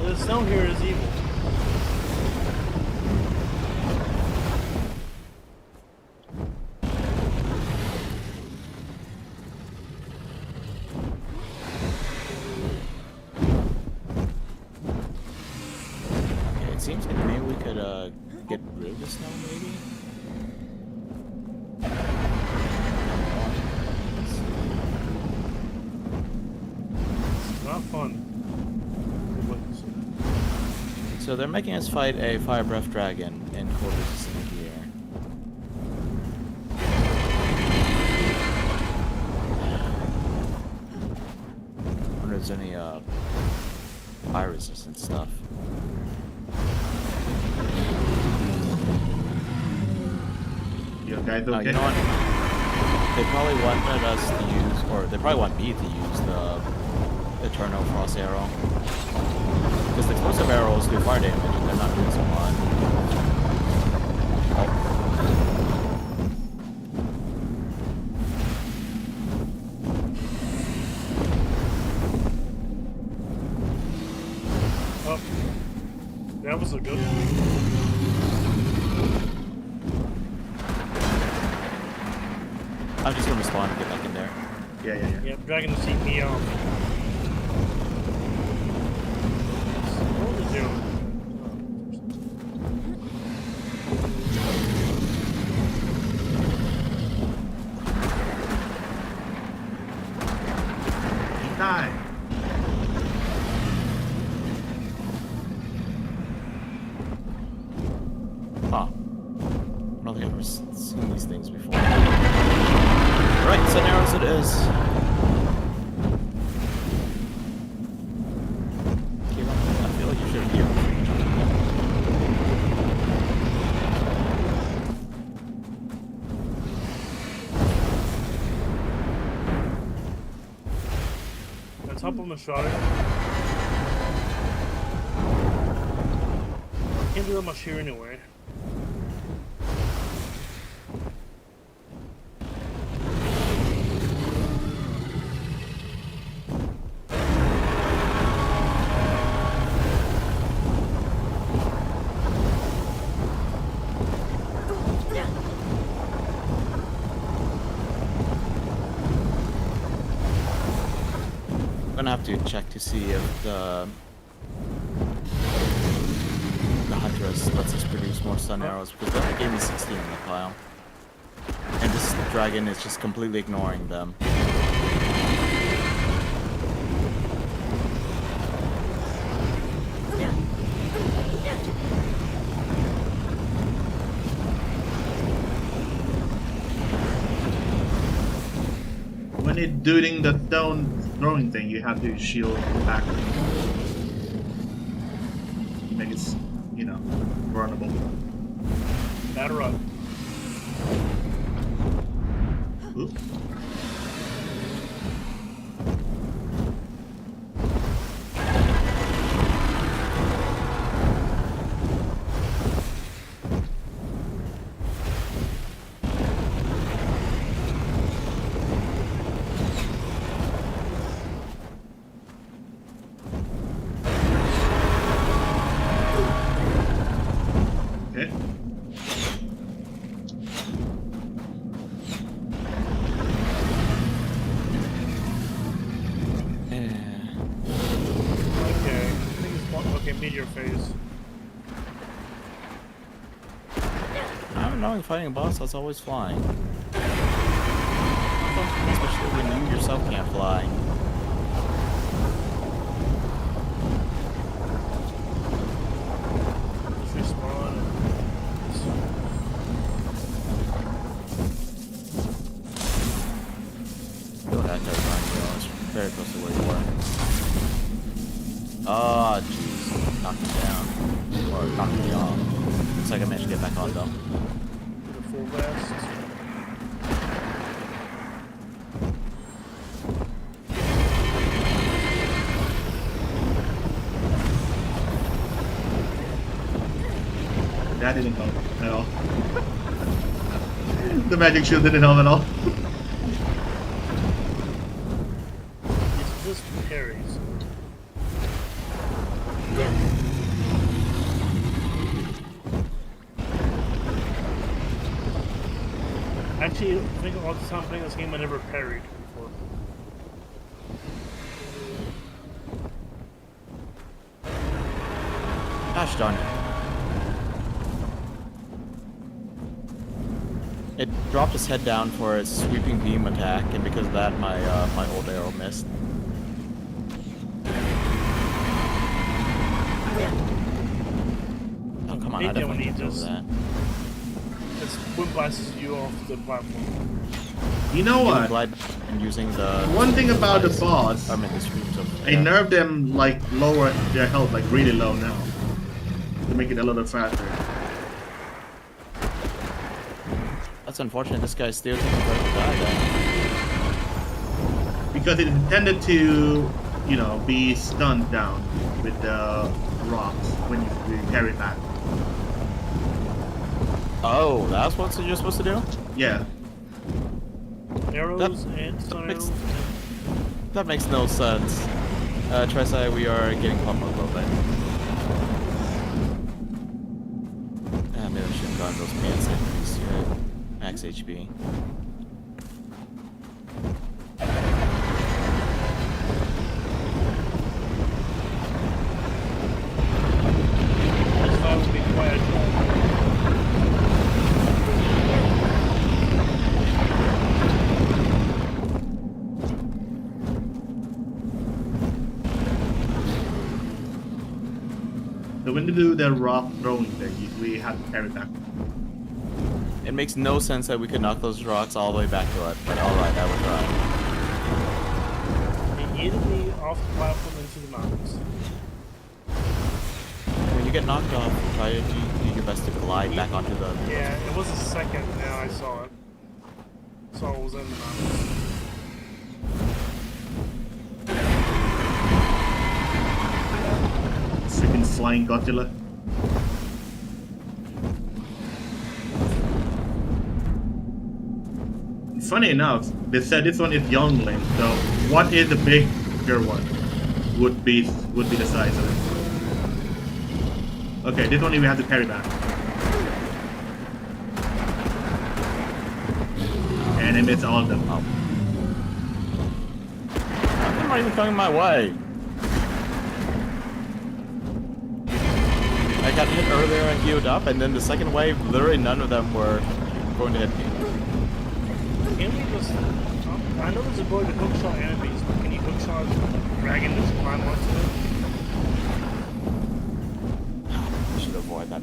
The snow here is evil. Okay, it seems like maybe we could get rid of the snow, maybe? It's not fun. So they're making us fight a fire breath dragon in quarters here. I wonder if there's any fire resistant stuff. You guys okay? You know what? They probably wanted us to use, or they probably want me to use the Eternal Frost Arrow. Because the explosive arrows do fire damage and they're not doing so much. Oh, that was a good one. I'm just gonna spawn and get back in there. Yeah. Yeah, dragging the CP off. What was it? Die. Huh. I don't think I've ever seen these things before. Right, so arrows it is. I feel like you should hear. Let's hop on the Enshrouded. Can't do that much here anyway. I'm gonna have to check to see if the Huntress lets us produce more stun arrows, because they only gave me 16 in the pile. And this dragon is just completely ignoring them. when it's doing the stone throwing thing, you have to shield back. Make it, you know, vulnerable. Batter up. Ooh. Okay. Okay. I think it's okay, meteor phase. I'm knowing fighting a boss, that's always flying. Especially when you yourself can't fly. Just respawn and Feel like I could run, it's very close to where you were. Oh, jeez. Knocked me down. Or knocked me off. Looks like I managed to get back on though. the full vest. That didn't help at all. The magic shield didn't help at all. It's just parries. Actually, I think all the time playing this game, I never parried before. Gosh darn it. It dropped his head down for its sweeping beam attack, and because of that, my old arrow missed. Oh come on! I definitely need over that. It's wind blasts you off the platform. You know what? Glide and using the One thing about the boss, I mean the streams of I nerfed them like lower their health like really low now to make it a little faster. That's unfortunate. This guy's still taking forever to die then. Because it intended to, you know, be stunned down with the rocks when you carry it back. Oh, that's what you're supposed to do? Yeah. Arrows and stun arrows. That makes no sense. Trisai, we are getting pummeled a little bit. Maybe I should have gotten those pants enemies here. Max HP. This fight will be quiet. So when they do the rock throwing thing, we have to carry it back. It makes no sense that we could knock those rocks all the way back to it, but alright, I will try. Immediately off the platform into the mountains. When you get knocked off, try to do your best to glide back onto the... Yeah, it was a second now I saw it. Saw it was in the mountains. Freaking flying Godzilla. Funny enough, they said this one is youngling, so what is the bigger one? Would be the size of it. Okay, this one we have to carry back. And it missed all of them. Oh. I'm not even coming my way. I got hit earlier and healed up, and then the second wave, literally none of them were going to hit me. Can we just... I know there's a ability to hookshot enemies, but can you hookshot a dragon just climb onto it? I should avoid that.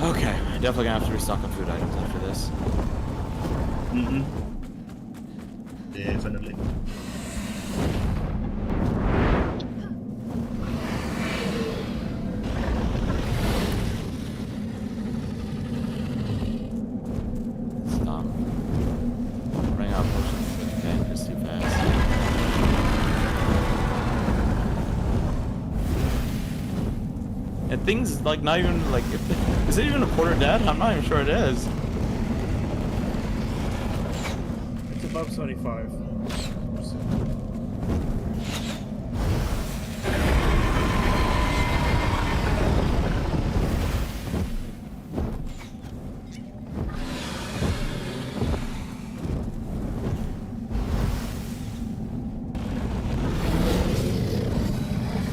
Okay, definitely gonna have to restock on food items after this. Definitely. Stop. Bring out potions. Okay, just too fast. And things like not even like is it even a quarter dead? I'm not even sure it is. It's above 75.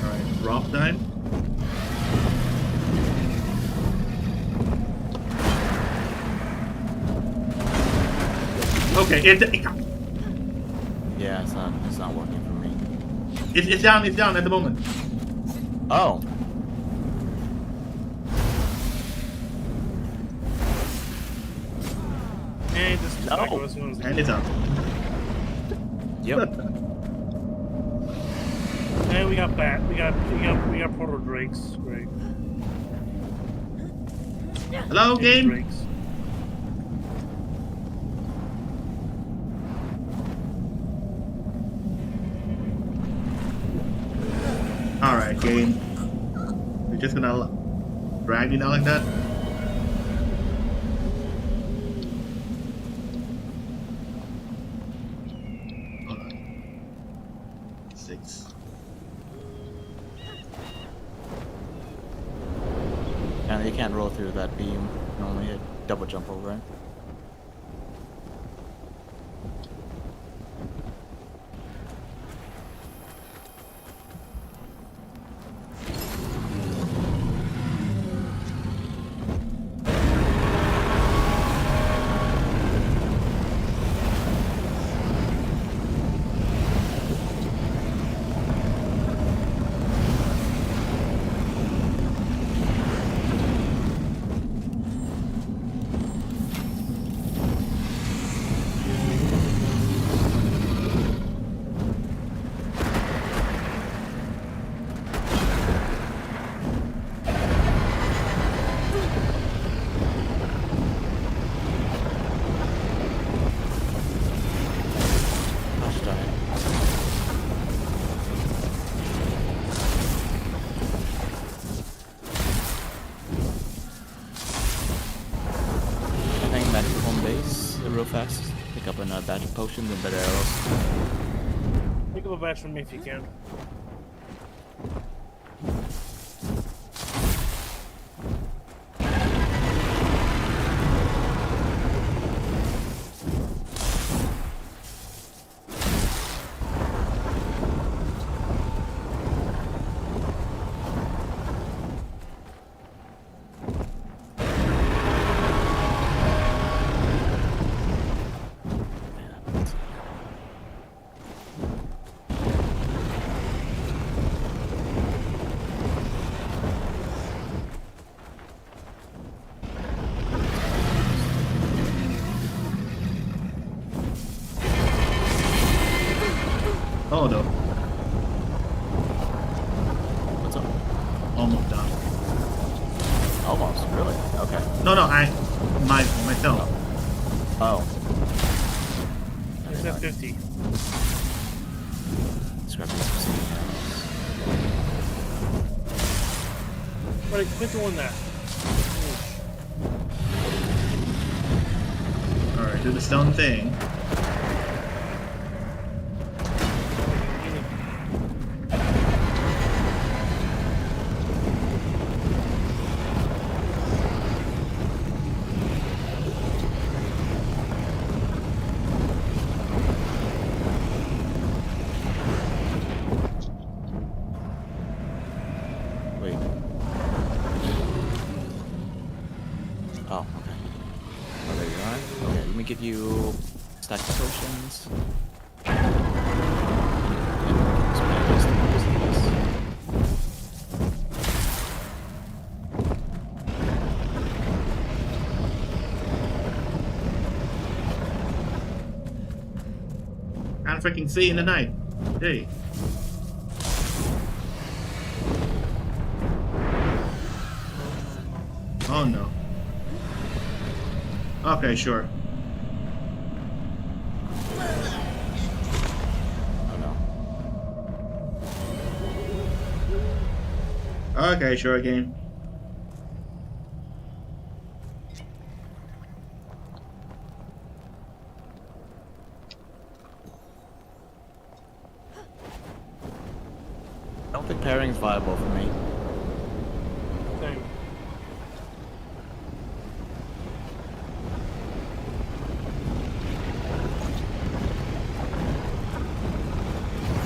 Alright, drop time. Okay, Yeah, it's not working for me. it's down at the moment. Oh. And this No. And it's up. Yep. And we got bat. We got proto drakes. Great. Hello, And game? Drakes. Alright, game. You're just gonna drag me down like that? Hold on. 6. And you can't roll through that beam. You can only hit double jump over it. Gosh darn it. I think back to home base real fast. Pick up another batch of potions and better arrows. Pick up a batch from me if you can. Oh no. What's up? Almost done. Almost, really? Okay. No, myself. Oh. It's at 50. Scrap these obsidian arrows. But quit doing that. Alright, do the stone thing. Wait. Oh, okay. Oh, there you are. Okay, let me give you stack of potions. Can't freaking see in the night. Hey. Oh no. Okay, sure. Oh no. Okay, sure, game. I don't think pairing is viable for me. Same.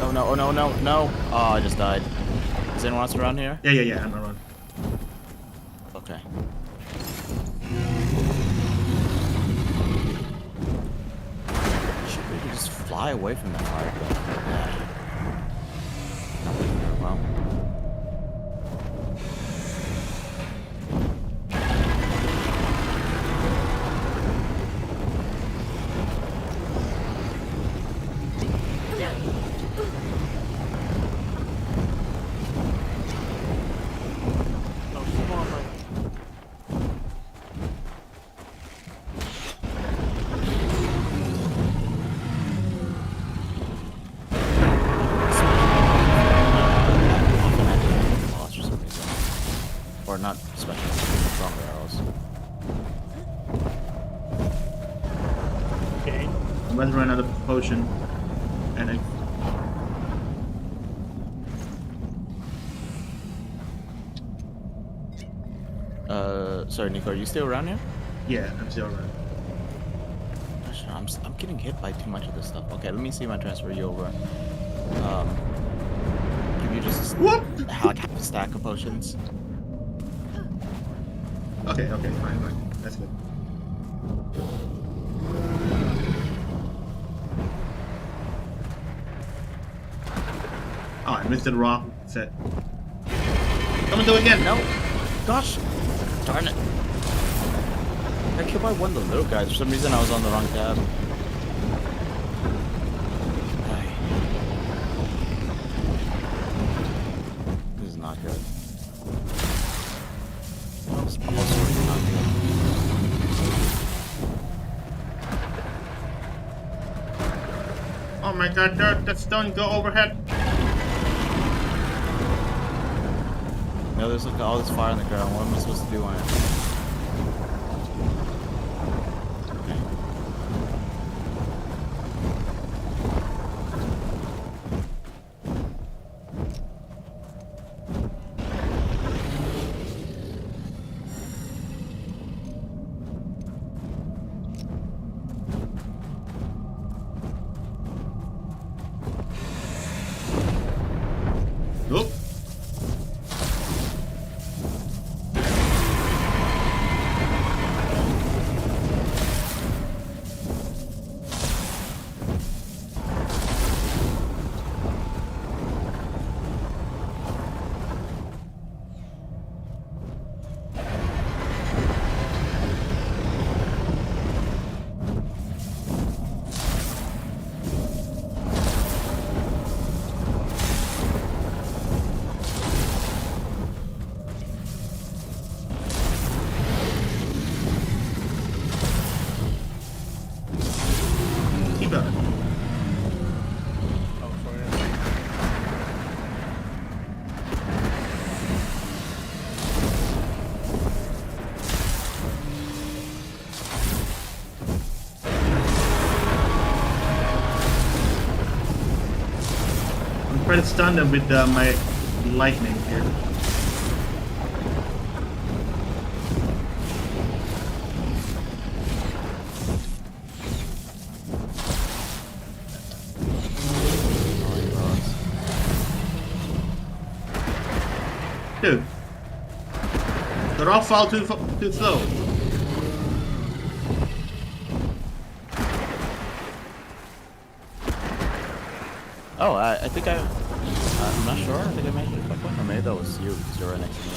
Oh no, oh no, no, no. Oh, I just died. Is anyone else around here? Yeah, I'm around. Okay. Should we just fly away from that fire? Yeah. Not working very well. No, come on, man. Lost for some reason. Or not special, stronger arrows. Okay. I'm about to run out of potion. And I... Sorry, Nico, are you still around here? Yeah, I'm still around. Gosh, I'm getting hit by too much of this stuff. Okay, let me see if I transfer you over. Give you just Whoop! half a stack of potions. Okay, fine. That's good. Oh, I missed the wrong set. Come and do it again! No! Gosh! Darn it! I killed by one of the little guys. For some reason, I was on the wrong tab. Ay. This is not good. It's almost really not good. Oh my god, that stone go overhead! No, there's like all this fire on the ground. What am I supposed to do on it? Okay. Oop! Keep up. Oh, sorry. I'm trying to stun them with my lightning here. Dude, they're all fall too slow. Oh, I think I'm not sure. I think I mentioned it quick one, or maybe that was you because you were next to me.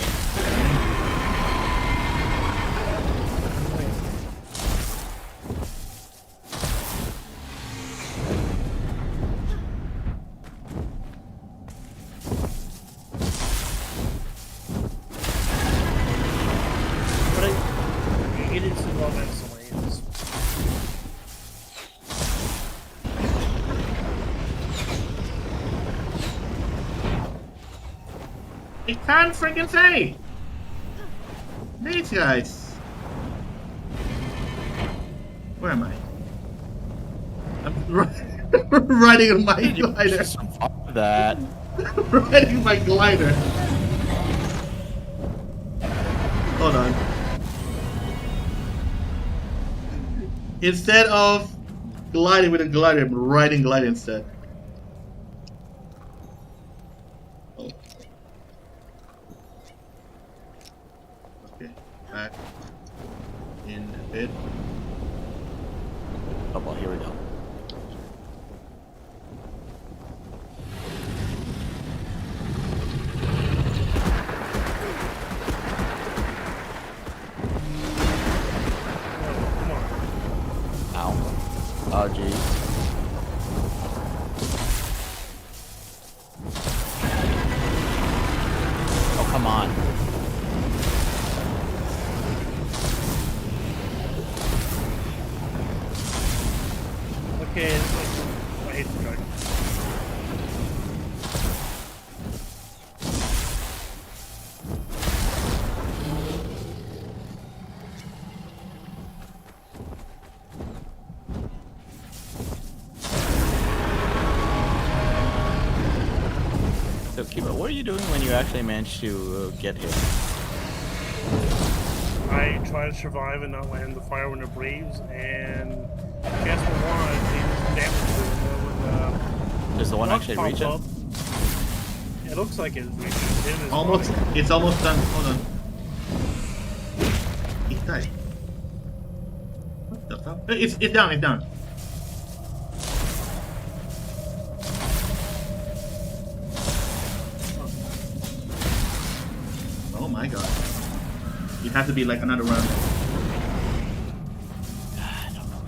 I can't freaking say! These guys. Where am I? I'm riding on my glider. That. Riding my glider. Hold on. Instead of gliding with a glider, I'm riding glider instead. Oh. Okay, back in a bit. Oh well, here we go. Oh jeez. Oh come on. Okay, it's like, I hate the dragon. So Kiba, what are you doing when you actually manage to get hit? I try to survive and not land the fire when it breathes, and Casper 1 did damage to it when Does the one rock actually pops reach it? up. It looks like it's reaching. It is Almost. fine. It's almost done. Hold on. He died. What the fuck? It's down. It's down. Oh my god. It has to be like another round. I don't know.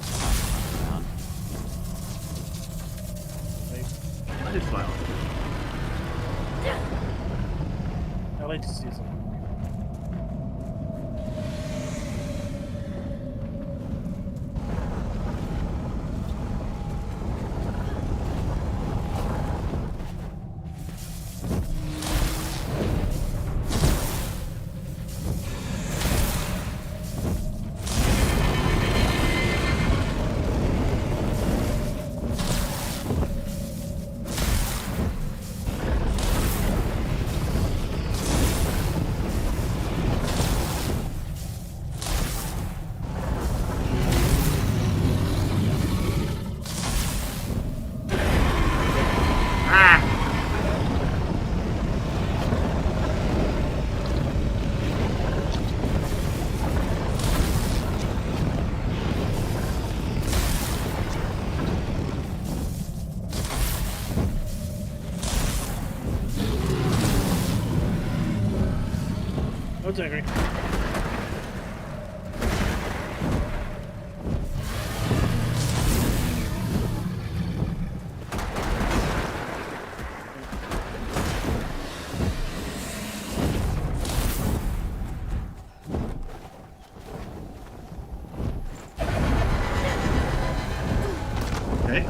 I just fly off. I like to see something. Don't agree. Okay.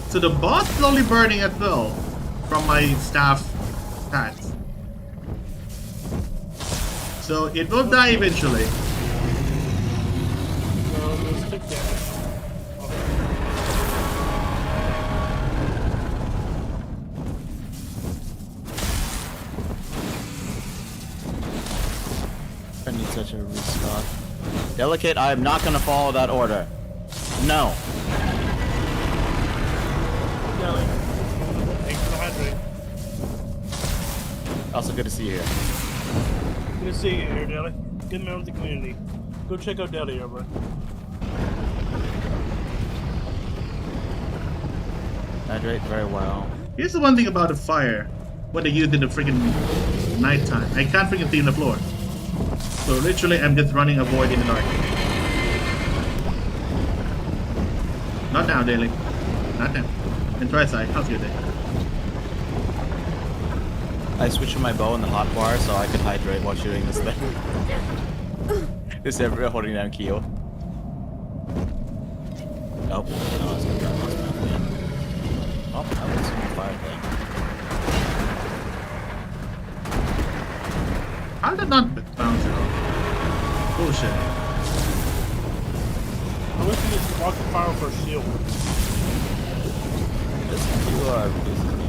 So the boss slowly burning as well from my staff attacks. So it will die eventually. So let's take damage. I need such a restock. Delicate, I'm not gonna follow that order. No. Thanks for the hydrate. Also good to see you here. Good to see you here, Deli. Good man with the community. Go check out Deli over. Hydrate very well. Here's the one thing about the fire. What they used in the freaking nighttime. I can't freaking see on the floor. So literally I'm just running a void in the dark. Not now, Daily. Not now. And try side. How's your day? I switched to my bow in the hot bar so I could hydrate while shooting this thing. This everywhere holding down Kyo. Nope. No, it's good. Oh, that was a fire thing. How did that not bounce it off? Bullshit. I wish you could walk the fire for a shield. Just you reduce the damage.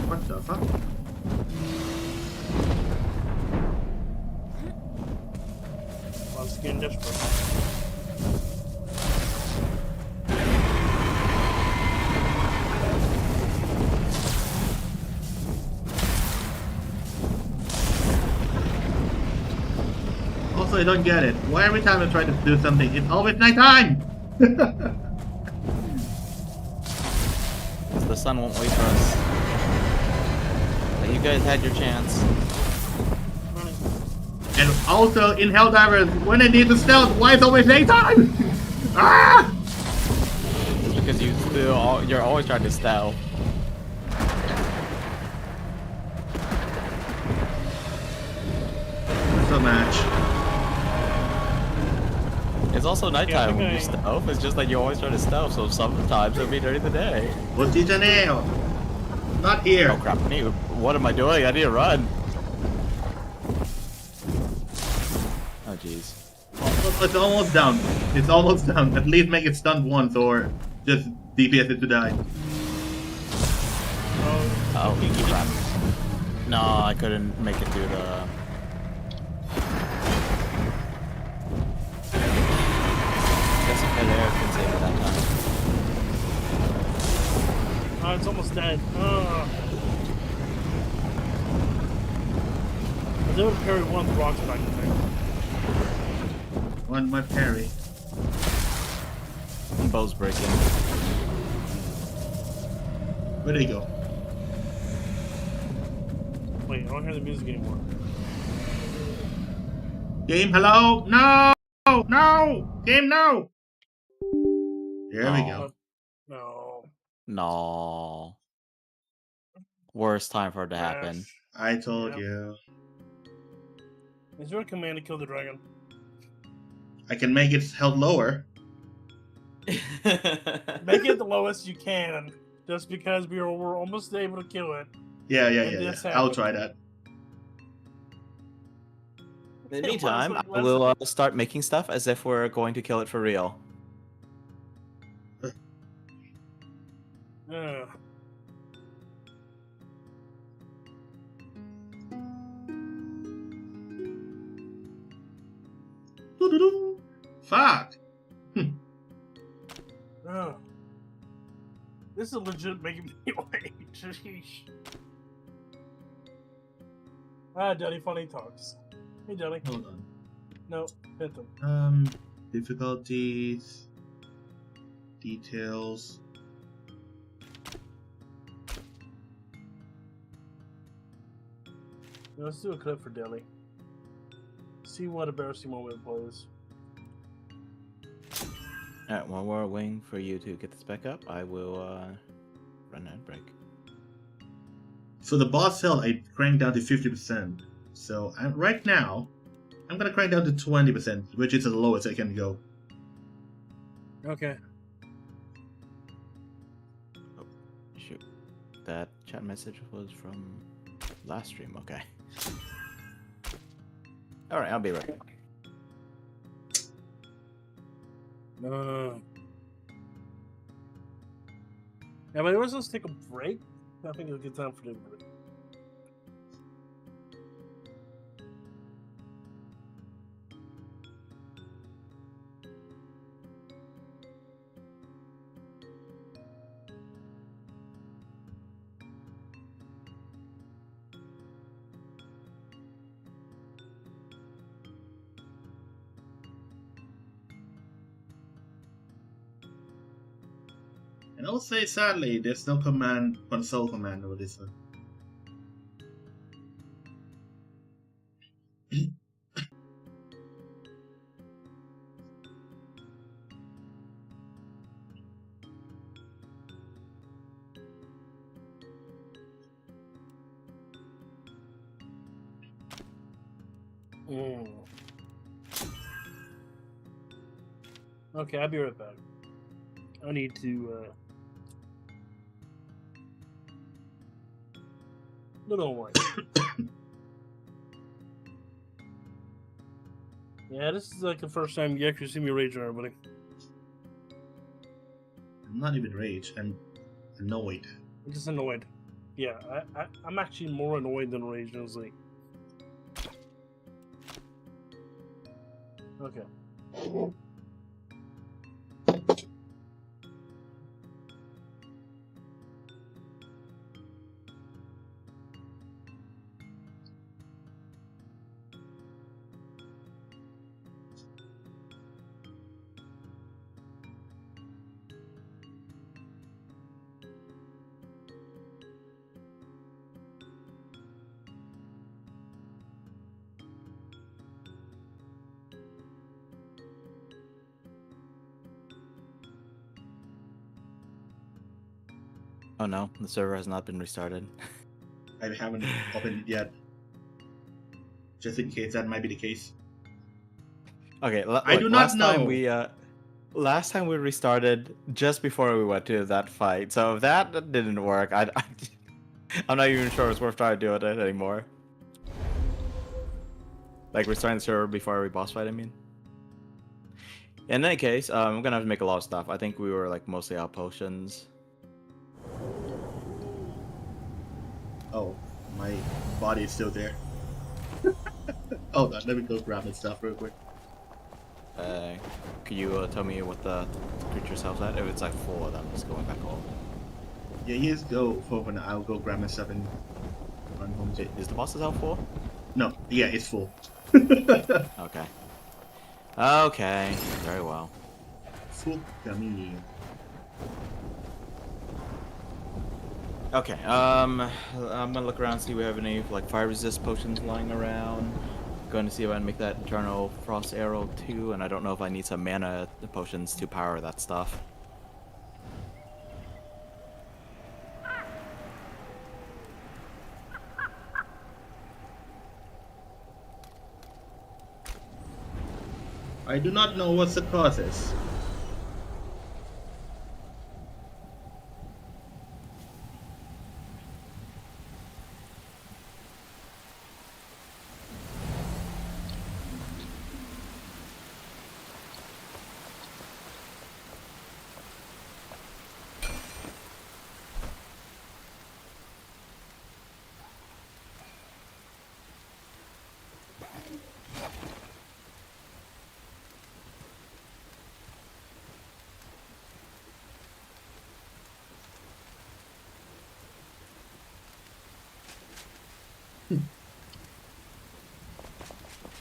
What the fuck? I was getting desperate. Also, I don't get it. Why every time I try to do something, it's always nighttime? The sun won't wait for us. But you guys had your chance. And also, in Helldivers, when I need to stealth, why is it always nighttime? Ah! Because you're always trying to stealth. So much. It's also nighttime when you okay. stealth. It's just that you always try to stealth, so sometimes it'll be during the day. What's the nail? Not here. Oh crap, what am I doing? I need to run. Oh jeez. It's almost done. It's almost done. At least make it stunned once or just DPS it to die. Oh crap. No, I couldn't make it through the... Guess if I can save it that time. Oh, it's almost dead. I did parry one of the rocks back in there. One my parry. Bow's breaking. Where'd he go? Wait, I don't hear the music anymore. Game, hello? No! No! Game, no! There we go. No. No. Worst time for it to happen. I told you. Is there a command to kill the dragon? I can make it held lower. Make it the lowest you can, just because we're almost able to kill it. Yeah. I'll try that. In the meantime, I will start making stuff as if we're going to kill it for real. Fuck! This is legit making me wait. Sheesh. Daddy Funny talks. Hey, Daddy. Hold on. No, Phantom. Difficulties. Details. Let's do a clip for Dilly. See what embarrassing moment it plays. Alright, while we're waiting for you to get this back up, I will run an break. So the boss health I cranked down to 50%. So right now, I'm gonna crank down to 20%, which is the lowest I can go. Okay. Oh, shoot. That chat message was from last stream, okay. Alright, I'll be right back. Yeah, but let's take a break. I think it's a good time for the break. And I'll say sadly, there's no console command over this one. Mm. Okay, I'll be right back. I need to, no, don't worry. Yeah, this is like the first time you actually see me rage on everybody. I'm not even rage. I'm annoyed. I'm just annoyed. Yeah, I'm actually more annoyed than rage, honestly. Okay. Oh no, the server has not been restarted. I haven't opened it yet. Just in case that might be the case. Okay, I do not know. Last time we restarted just before we went to that fight. So if that didn't work, I'm not even sure it's worth trying to do it anymore. Like restarting the server before every boss fight, I mean. In any case, I'm gonna have to make a lot of stuff. I think we were like mostly out potions. Oh, my body is still there. Hold on, let me go grab my stuff real quick. Could you tell me what the creature's health at? If it's like full, then I'm just going back home. Yeah, he is go for now. I'll go grab my stuff and run home. Is the boss's health full? No, yeah, it's full. Okay. Okay, very well. Full dummy. Okay, I'm gonna look around, see if we have any like fire resist potions lying around. Going to see if I can make that Eternal Frost Arrow too, and I don't know if I need some mana potions to power that stuff. I do not know what's the causes.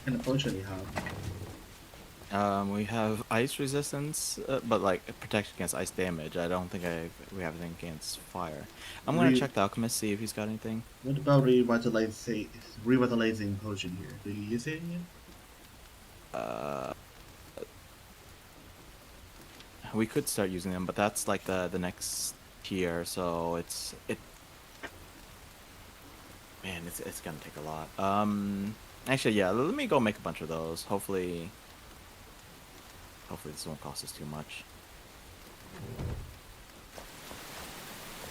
And unfortunately, We have ice resistance, but like protection against ice damage. I don't think we have anything against fire. I'm gonna check the alchemist, see if he's got anything. What about revitalizing potion here? Do you use it yet? We could start using them, but that's like the next tier, so man, it's gonna take a lot. Actually, yeah, let me go make a bunch of those. Hopefully this won't cost us too much.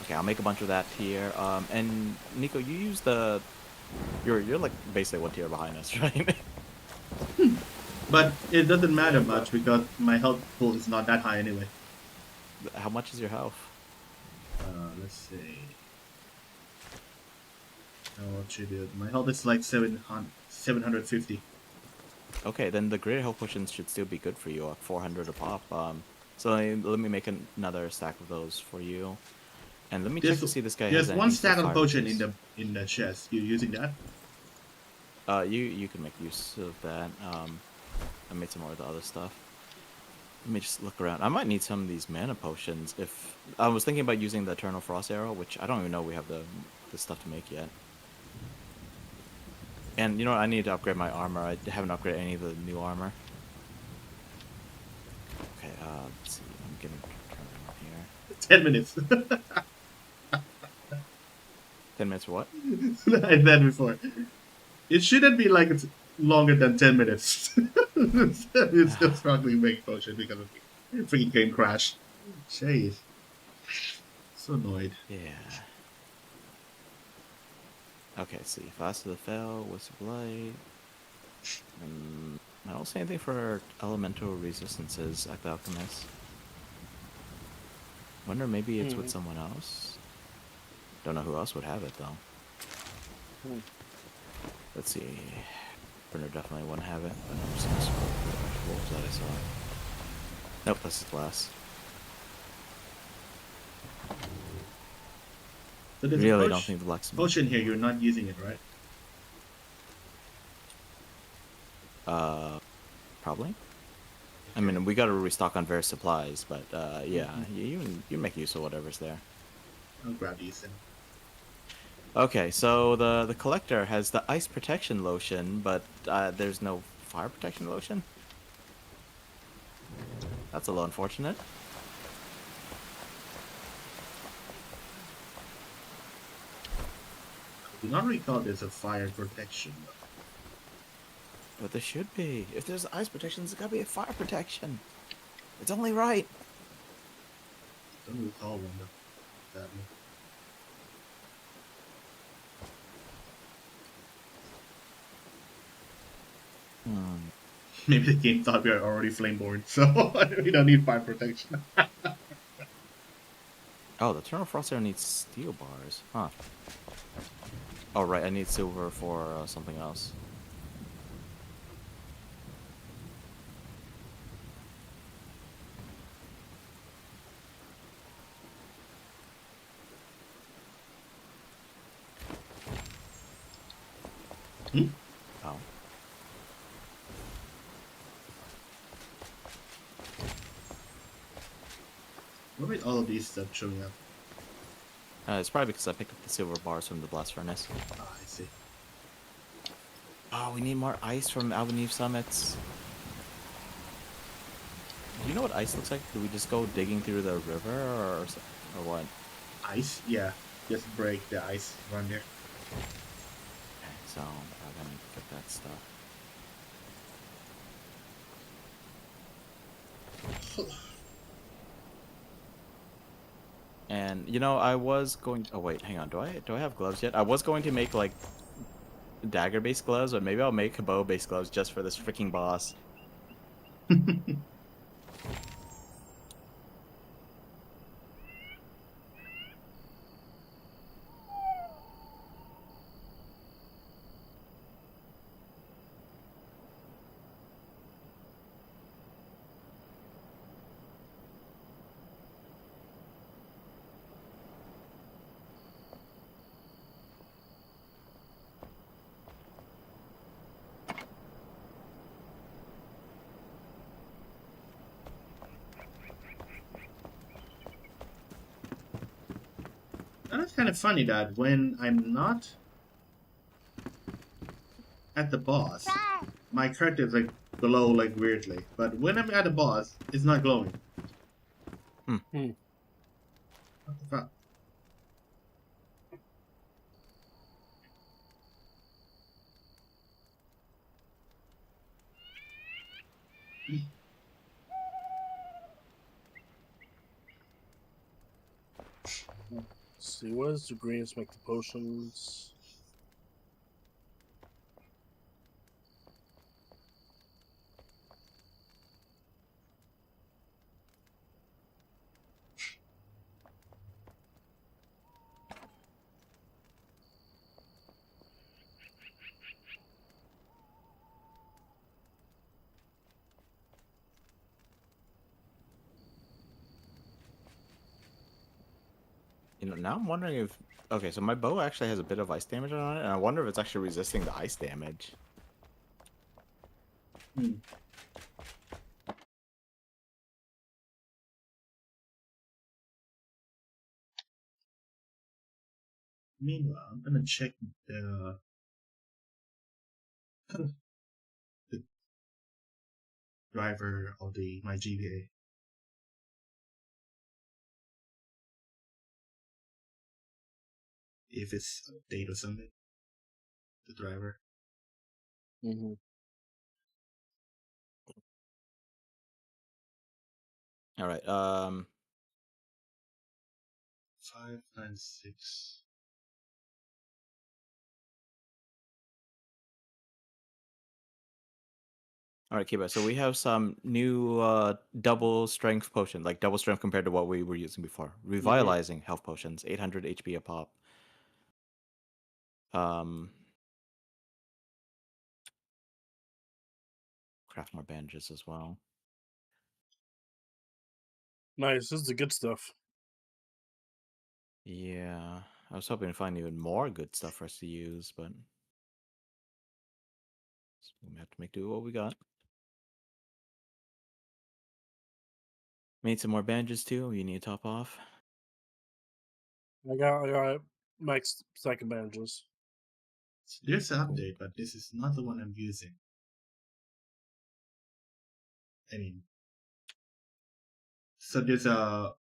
Okay, I'll make a bunch of that here. And Nico, you use the you're like basically one tier behind us, right? But it doesn't matter much because my health pool is not that high anyway. How much is your health? Let's see. I'll attribute. My health is like 750. Okay, then the greater health potions should still be good for you, like 400 a pop. So let me make another stack of those for you, and let me check to see this guy has There's one stack of potion resist. in the chest. You using that? You can make use of that. I made some more of the other stuff. Let me just look around. I might need some of these mana potions. If I was thinking about using the Eternal Frost Arrow, which I don't even know we have the stuff to make yet. And you know what? I need to upgrade my armor. I haven't upgraded any of the new armor. Okay, let's see. I'm getting turned on here. 10 minutes. 10 minutes for what? I said before. It shouldn't be like longer than 10 minutes. It's still struggling to make potion because of the freaking game crash. Jeez. So annoyed. Yeah. Okay, let's see. Fast to the Fell, Wisp of Light. I don't see anything for elemental resistances at the Alchemist. Wonder maybe it's with someone else? Don't know who else would have it though. Let's see. Burner definitely wouldn't have it, but I'm just gonna scroll through the wolves that I saw. Nope, that's the glass. So there's Really a don't think the blacksmith. potion here, you're not using it, right? Probably. I mean, we gotta restock on various supplies, but yeah, you make use of whatever's there. I'll grab these then. Okay, so the collector has the ice protection lotion, but there's no fire protection lotion. That's a little unfortunate. I do not recall there's a fire protection. But there should be. If there's ice protection, there's gotta be a fire protection. It's only right. Don't recall one though. That one. Maybe the game thought we are already Flameborn, so we don't need fire protection. Oh, the Eternal Frost Arrow needs steel bars. Huh. Oh, right, I need silver for something else. Oh. Why are all of these stuff showing up? It's probably because I picked up the silver bars from the blast furnace. Ah, I see. Oh, we need more ice from Albanese summits. Do you know what ice looks like? Do we just go digging through the river or what? Ice? Yeah. Just break the ice run there. Okay, so I'm gonna get that stuff. And you know, I was going. Oh wait, hang on. Do I have gloves yet? I was going to make like dagger-based gloves, but maybe I'll make bow-based gloves just for this freaking boss. That's kind of funny that when I'm not at the boss, my character is like glow like weirdly. But when I'm at the boss, it's not glowing. What the fuck? Let's see, what is the greens make the potions? You know, now I'm wondering if... Okay, so my bow actually has a bit of ice damage on it, and I wonder if it's actually resisting the ice damage. Meanwhile, I'm gonna check the driver of my GBA. If it's update or something. The driver. Mm-hmm. All right. 596. All right, Kiba. So we have some new double strength potion, like double strength compared to what we were using before. Revitalizing health potions, 800 HP a pop. Craft more bandages as well. Nice. This is the good stuff. Yeah, I was hoping to find even more good stuff for us to use, but we have to make do with what we got. Made some more bandages too. You need to top off. I got max second bandages. There's an update, but this is not the one I'm using. I mean, so there's a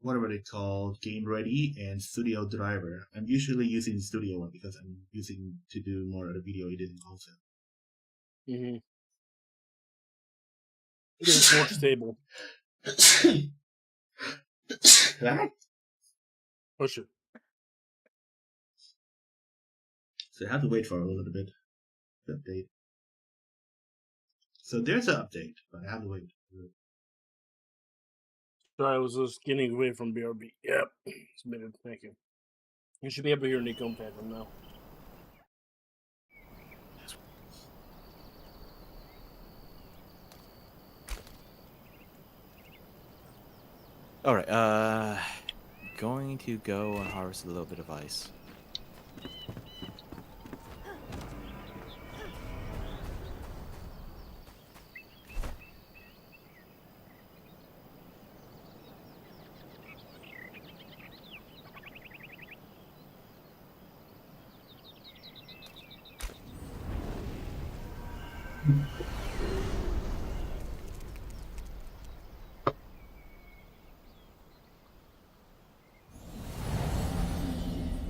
what are they called? Game Ready and Studio Driver. I'm usually using Studio one because I'm using to do more of the video editing also. Mm-hmm. It is more stable. Push it. So I have to wait for a little bit to update. So there's an update, but I have to wait. Sorry, I was just getting away from BRB. Yep. Submitted. Thank you. You should be able to hear Nico and Phantom now. All right. Going to go and harvest a little bit of ice.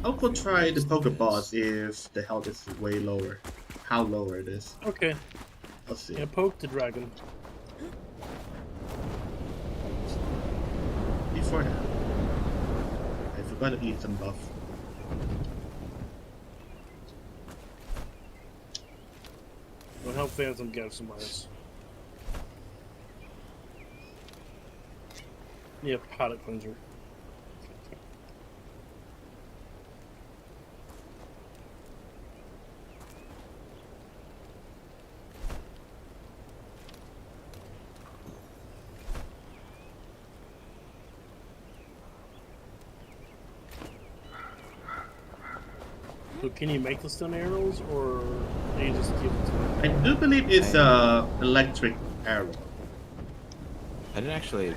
I could try the poker boss if the health is way lower. How lower it is. Okay. Let's see. Yeah, poke the dragon. Before that, I forgot to eat some buff. Will help Phantom get some ice. Yeah, palate cleanser. So can you make the stun arrows, or do you just give it to them? I do believe it's electric arrow. I didn't actually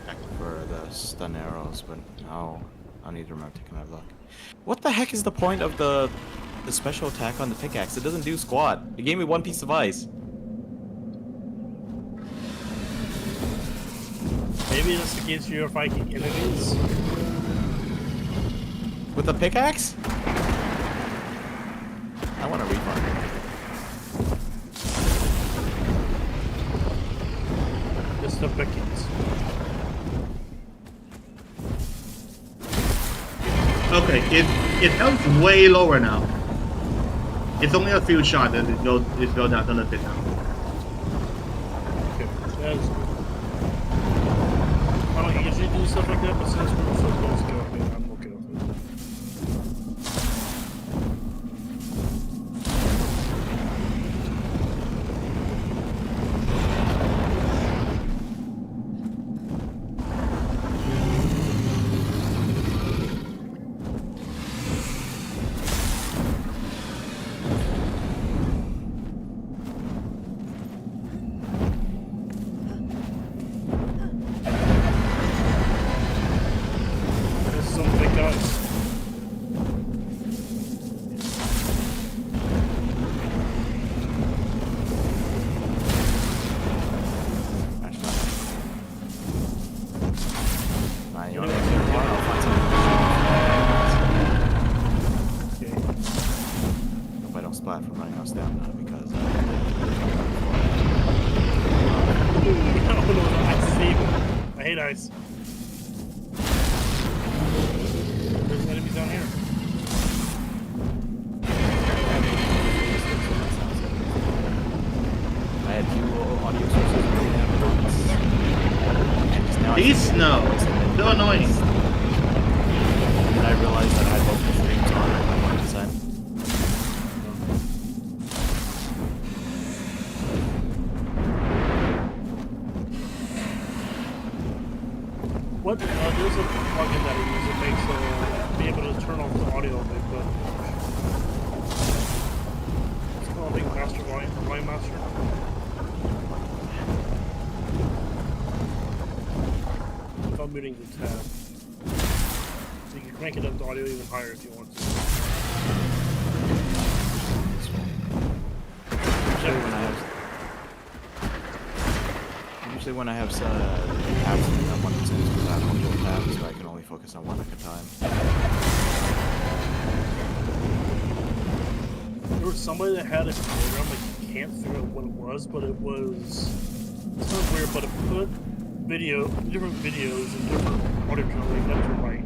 check for the stun arrows, but now I need to remember to come have a look. What the heck is the point of the special attack on the pickaxe? It doesn't do squat. It gave me one piece of ice. Maybe that's against you fighting enemies. With the pickaxe? I want a refund. Just the pickings. Okay, it helps way lower now. It's only a few shots and it goes down a little bit now. Okay, that's good. I don't usually do stuff like that, but since we're so close to it, I'm okay with it. There's some Hey, dice. There's enemies down here. I had two audio sources really at once. And just now These snow. So annoying. And I realized that I had multiple streams on at 1%. What? There's a plugin that I use that makes be able to turn off the audio a bit, but it's called, I think, Master Volume Master. Without muting the tab, so you can crank it up the audio even higher if you want to. Usually when I have tabs at 1%, because I have multiple tabs, so I can only focus on one at a time. There was somebody that had a program, I can't figure out what it was, but it was, it's kind of weird, but it put different videos and different audio channels left to right.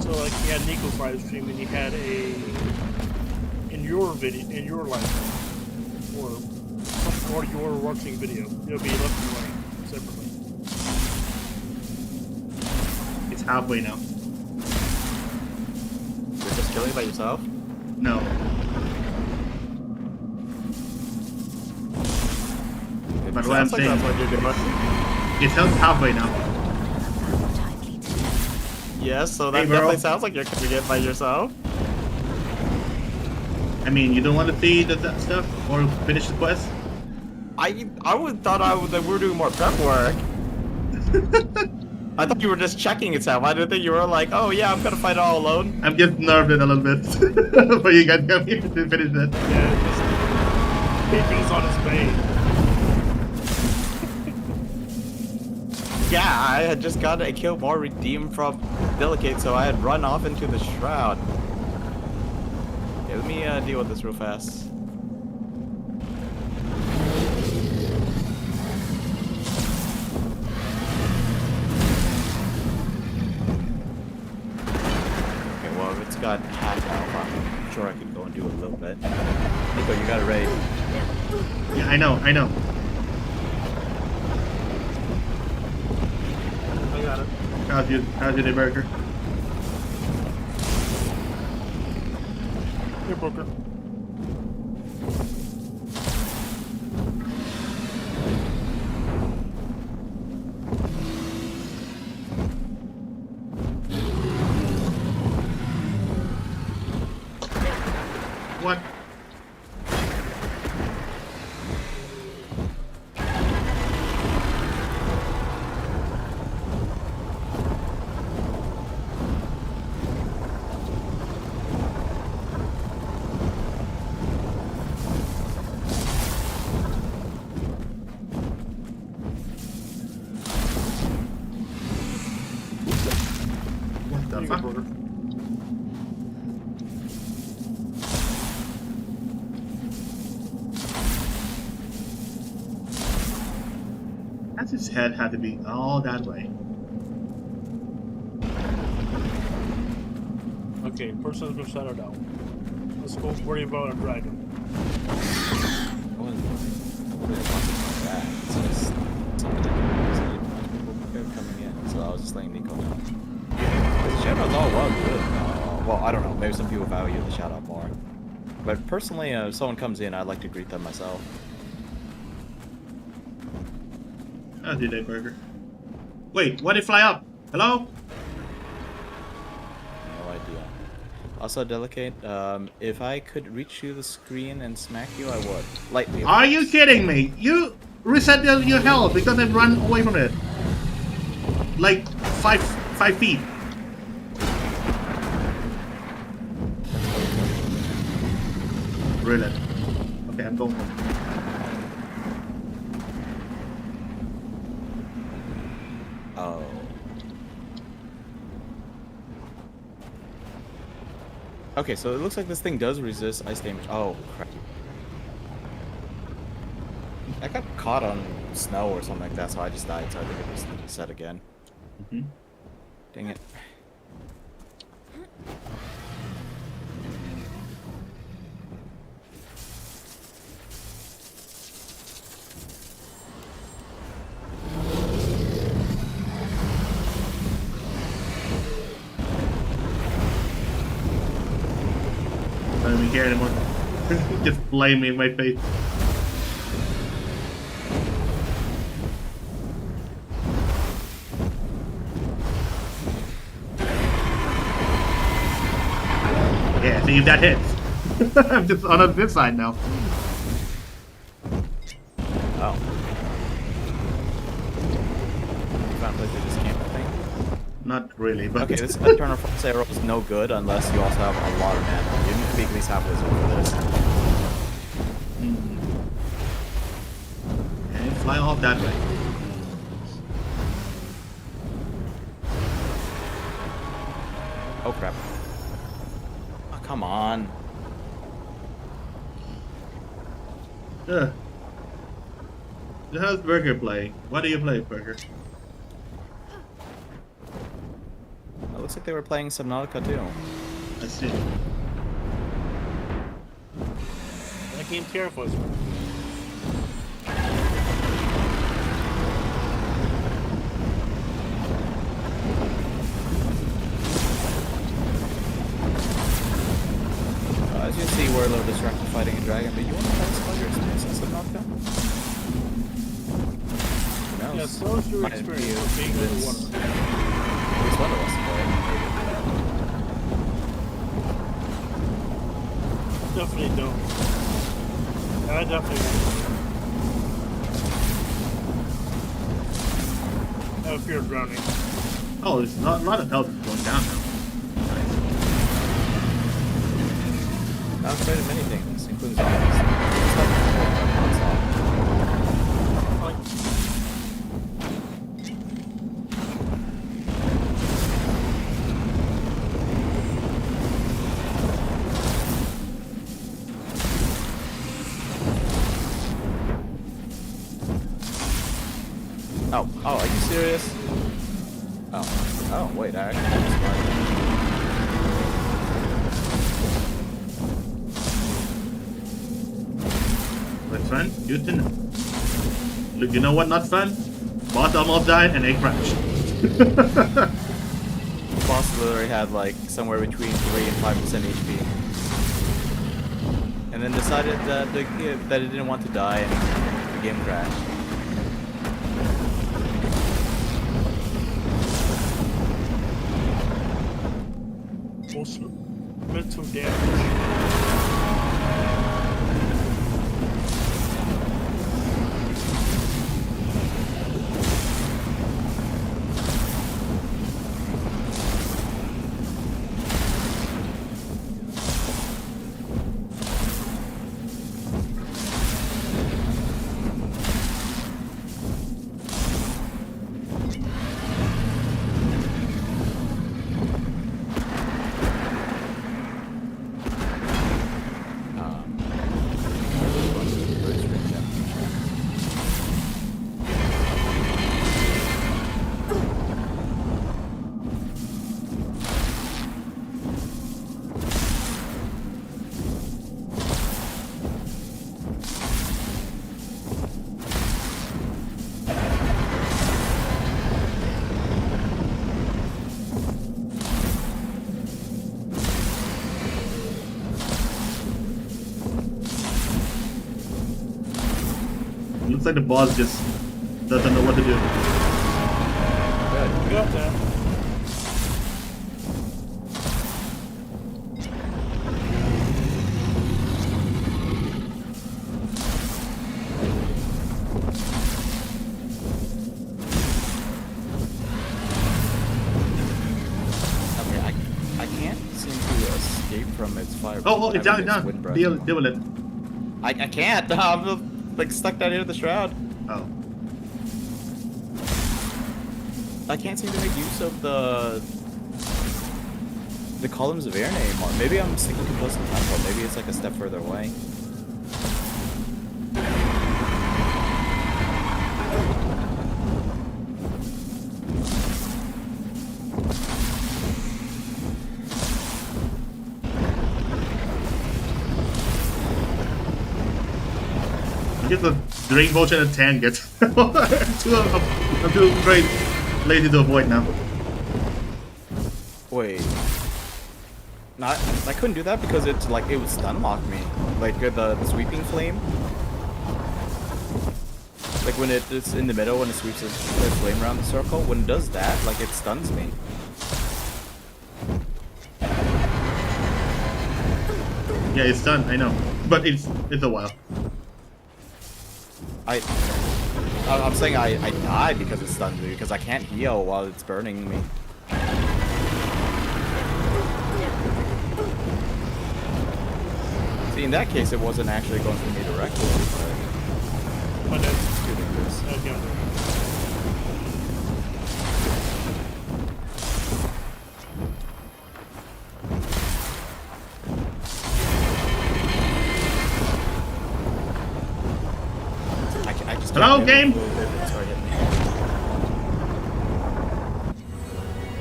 So like you had Nico's live stream and you had in your live stream or your watching video, it'll be left and right separately. It's halfway now. You're just killing by yourself? No. But what I'm saying, that's what you're doing. it's halfway now. Yes, so that Hey, bro. definitely sounds like you're killing it by yourself. I mean, you don't want to see that stuff or finish the quest? I would thought that we were doing more prep work. I thought you were just checking itself. I didn't think you were like, oh yeah, I'm gonna fight it all alone. I'm just nerved a little bit. But you guys come here to finish that. Yeah, he's on his way. Yeah, I had just got a kill more redeemed from Delicate, so I had run off into the Shroud. Yeah, let me deal with this real fast. Okay, well, if it's got half health, I'm sure I can go and do a little bit. Nico, you got a raid. Yeah, I know. I got it. How's your day, Burger? Here, Booker. What? What the Here you go, fuck? Booker. That's his head had to be all that way. Okay, person has been shadowed out. Let's go worry about a dragon. I wasn't that. It's just something people coming in, so I was just letting Nico know. The shoutouts all well good. Well, I don't know. Maybe some people value the shoutout more. But personally, if someone comes in, I like to greet them myself. How's your day, Burger? Wait, what did fly up? Hello? No idea. Also, Delicate, if I could reach you the screen and smack you, I would. Lightly. of Are you course. kidding me? You reset your health because I've run away from it. Like 5 feet. Really? Okay, I'm going home. Oh. Okay, so it looks like this thing does resist ice damage. Oh, crap. I got caught on snow or something like that, so I just died, so I think it was reset again. Mm-hmm. Dang it. I don't even care anymore. Just flame me in my face. Yeah, see if that hits. I'm just on this side now. Oh. You found a place to just camp, I think? Not really, but Okay, this Eternal Frost Arrow is no good unless you also have a lot of mana. You need to be at least half wizard for this. Okay, fly off that way. Oh crap. Oh, come on. How's Burger play? What do you play, Burger? It looks like they were playing Subnautica too. I see. That game terrifies me. As you can see, we're a little distracted fighting a dragon, but you want to tell us about your experience in Subnautica? Who knows? Yeah, so is your Might experience be of being convinced underwater. at least one of us to play. Definitely don't. I definitely don't. I have fear of drowning. Oh, there's a lot of health going down now. I've played many things, including zombies. It's like non-stop. Oh, are you serious? Oh, wait, I actually survived. That's fun. Houston. Look, you know what? Not fun. Boss almost died and they crashed. Boss literally had like somewhere between 3 and 5% HP, and then decided that that it didn't want to die and the game crashed. Also, mental damage. Looks like the boss just doesn't know what to do. Good. You got that. Okay, I can't seem to escape from its fire. Oh, it's down, Having down. its wind breath. Deal with it. I can't. I'm like stuck down here in the shroud. Oh. I can't seem to make use of the the columns of air anymore. Maybe I'm sticking too close to the temple. Maybe it's like a step further away. Get the drain potion and 10 gets. I'm too great lazy to avoid now. Wait. Not, I couldn't do that because it's like it would stun lock me. Like the sweeping flame. Like when it's in the middle when it sweeps the flame around the circle. When it does that, like it stuns me. Yeah, it's done. I know, but it's a while. I'm saying I died because it stunned me because I can't heal while it's burning me. See, in that case, it wasn't actually going for me directly, but shooting this. I just Hello, game.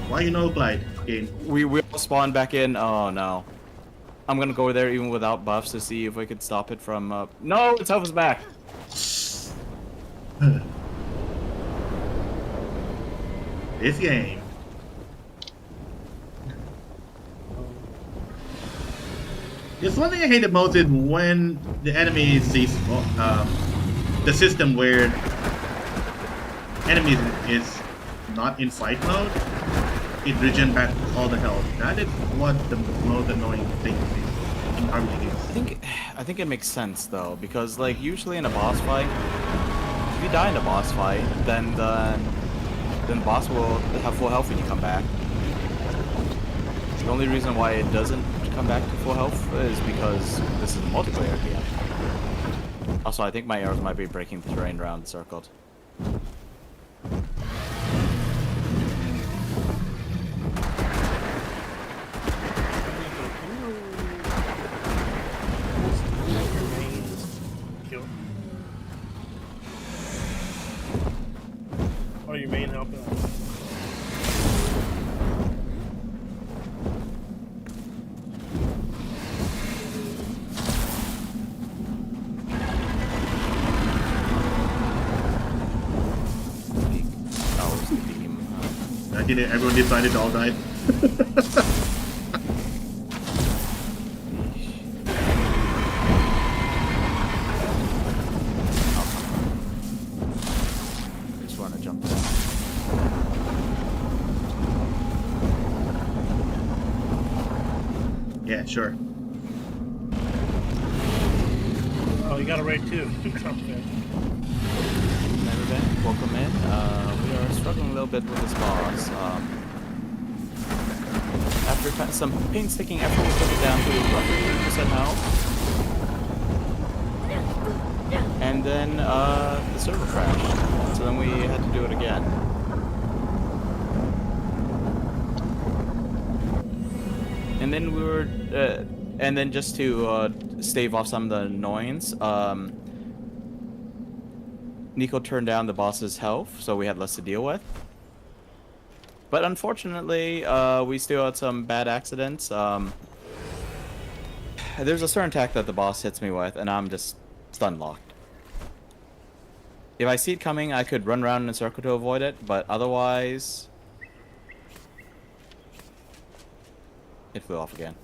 Why you no glide, game? We all spawn back in. Oh no. I'm gonna go there even without buffs to see if we could stop it from. No, its health is back. This game. There's one thing I hate the most is when the enemy sees the system where enemy is not in fight mode. It regen back all the health. That is what the most annoying thing in RPG games. I think it makes sense though, because like usually in a boss fight, if you die in a boss fight, then the boss will have full health when you come back. The only reason why it doesn't come back to full health is because this is a multiplayer game. Also, I think my arrows might be breaking the terrain around the circle. Oh, your main help. Everyone decided to all die. I just want to jump down. Yeah, sure. Oh, you got it right too. Welcome in. We are struggling a little bit with this boss. After some painstaking effort, we took it down to roughly 30% health. And then the server crashed. So then we had to do it again. And then we were, and then just to stave off some of the annoyance, Nico turned down the boss's health, so we had less to deal with. But unfortunately, we still had some bad accidents. There's a certain attack that the boss hits me with, and I'm just stun locked. If I see it coming, I could run around in a circle to avoid it, but otherwise... It flew off again.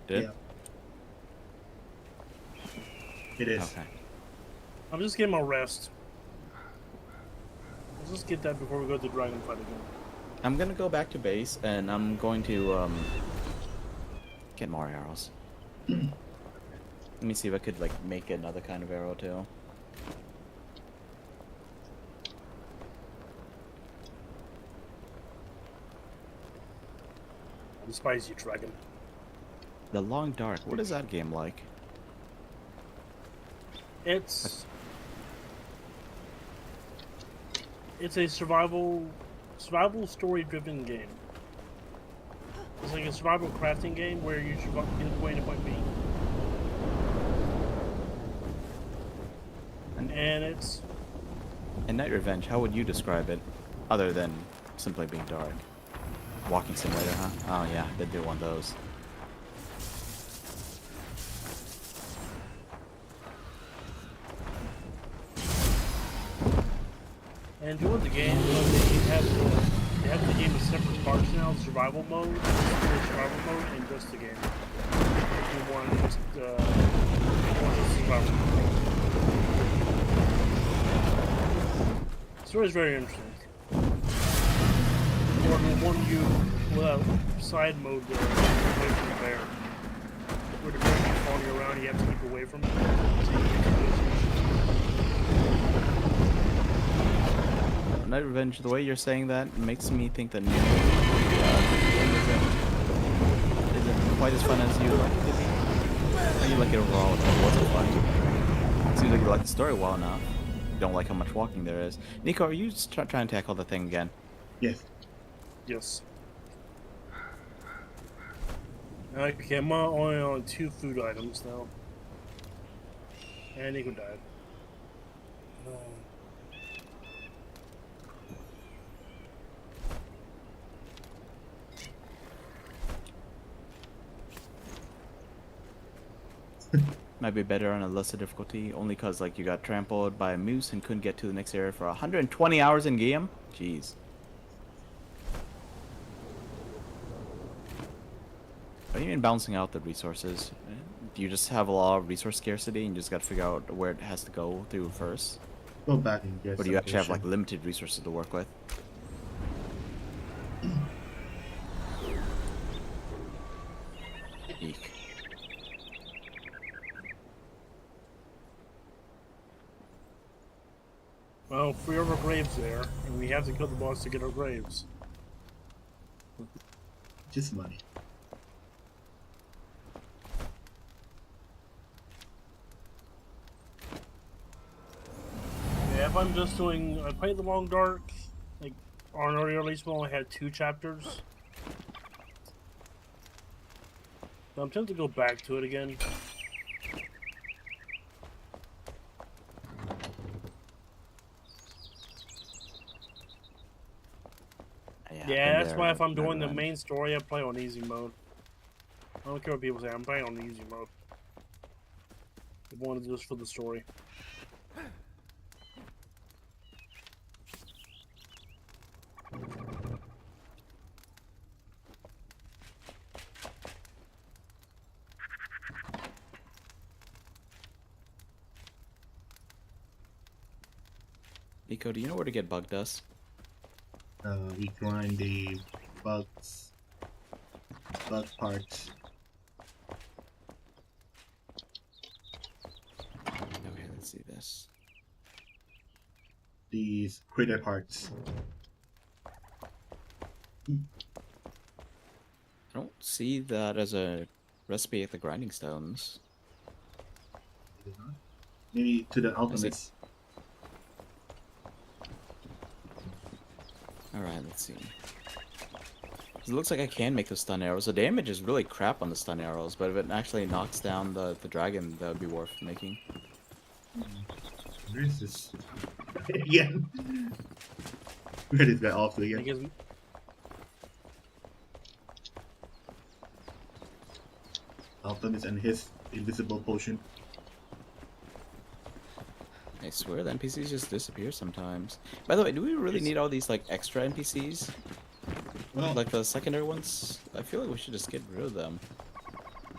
Did it? Yeah. It is. Okay. I'm just getting my rest. Let's just get that before we go to the dragon fight again. I'm gonna go back to base, and I'm going to get more arrows. Let me see if I could like make another kind of arrow too. I despise you, dragon. The Long Dark. What is that game like? It's a survival story driven game. It's like a survival crafting game where you should get to point A to point B. And it's... And Night Revenge, how would you describe it, other than simply being dark? Walking simulator, huh? Oh yeah, they do one of those. And doing the game, they have the game in separate parts now, the survival mode, and just the game. If you want just survival mode. The story is very interesting. Or the one you, without side mode there, away from the bear. Where the bear keeps following you around, you have to keep away from it. So you can Night Revenge, the way you're saying that makes me think that Nico isn't quite as fun as you like it to be. Or you like it overall, it wasn't fun. Seems like you like the story well enough. You don't like how much walking there is. Nico, are you trying to tackle the thing again? Yes. Yes. Okay, I'm only on 2 food items now. And Nico died. Might be better on a lesser difficulty, only cause like you got trampled by a moose and couldn't get to the next area for 120 hours in game. Jeez. What do you mean balancing out the resources? Do you just have a lot of resource scarcity and you just gotta figure out where it has to go through first? Go back and get. Or do you actually have like limited resources to work with? Eek. Well, 3 of our graves there, and we have to kill the boss to get our graves. Just money. Yeah, if I'm just doing... I played The Long Dark, like, on earlier release, we only had 2 chapters. But I'm tempted to go back to it again. Yeah, that's why if I'm doing the main story, I play on easy mode. I don't care what people say, I'm playing on easy mode. I wanted to do this for the story. Nico, do you know where to get bug dust? We grind the bug parts. Okay, let's see this. These critter parts. I don't see that as a recipe at the grinding stones. Maybe to the ultimates. Alright, let's see. It looks like I can make the stun arrows. The damage is really crap on the stun arrows, but if it actually knocks down the dragon, that would be worth making. Where is this? Again. Where did that off to again? Alchemist and his invisible potion. I swear the NPCs just disappear sometimes. By the way, do we really need all these like extra NPCs? Well, like the secondary ones? I feel like we should just get rid of them.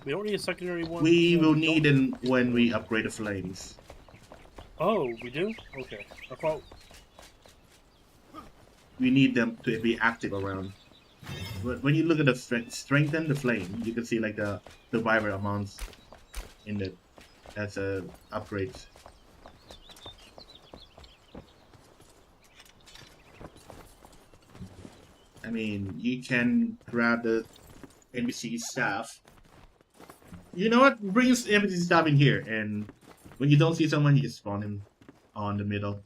We don't need a secondary one. We will need them when we upgrade the flames. Oh, we do? Okay. I thought... We need them to be active around. But when you look at the strengthen the flame, you can see like the survivor amounts in the as a upgrade. I mean, you can grab the NPC staff. You know what? Bring your NPC staff in here, and when you don't see someone, you just spawn him on the middle.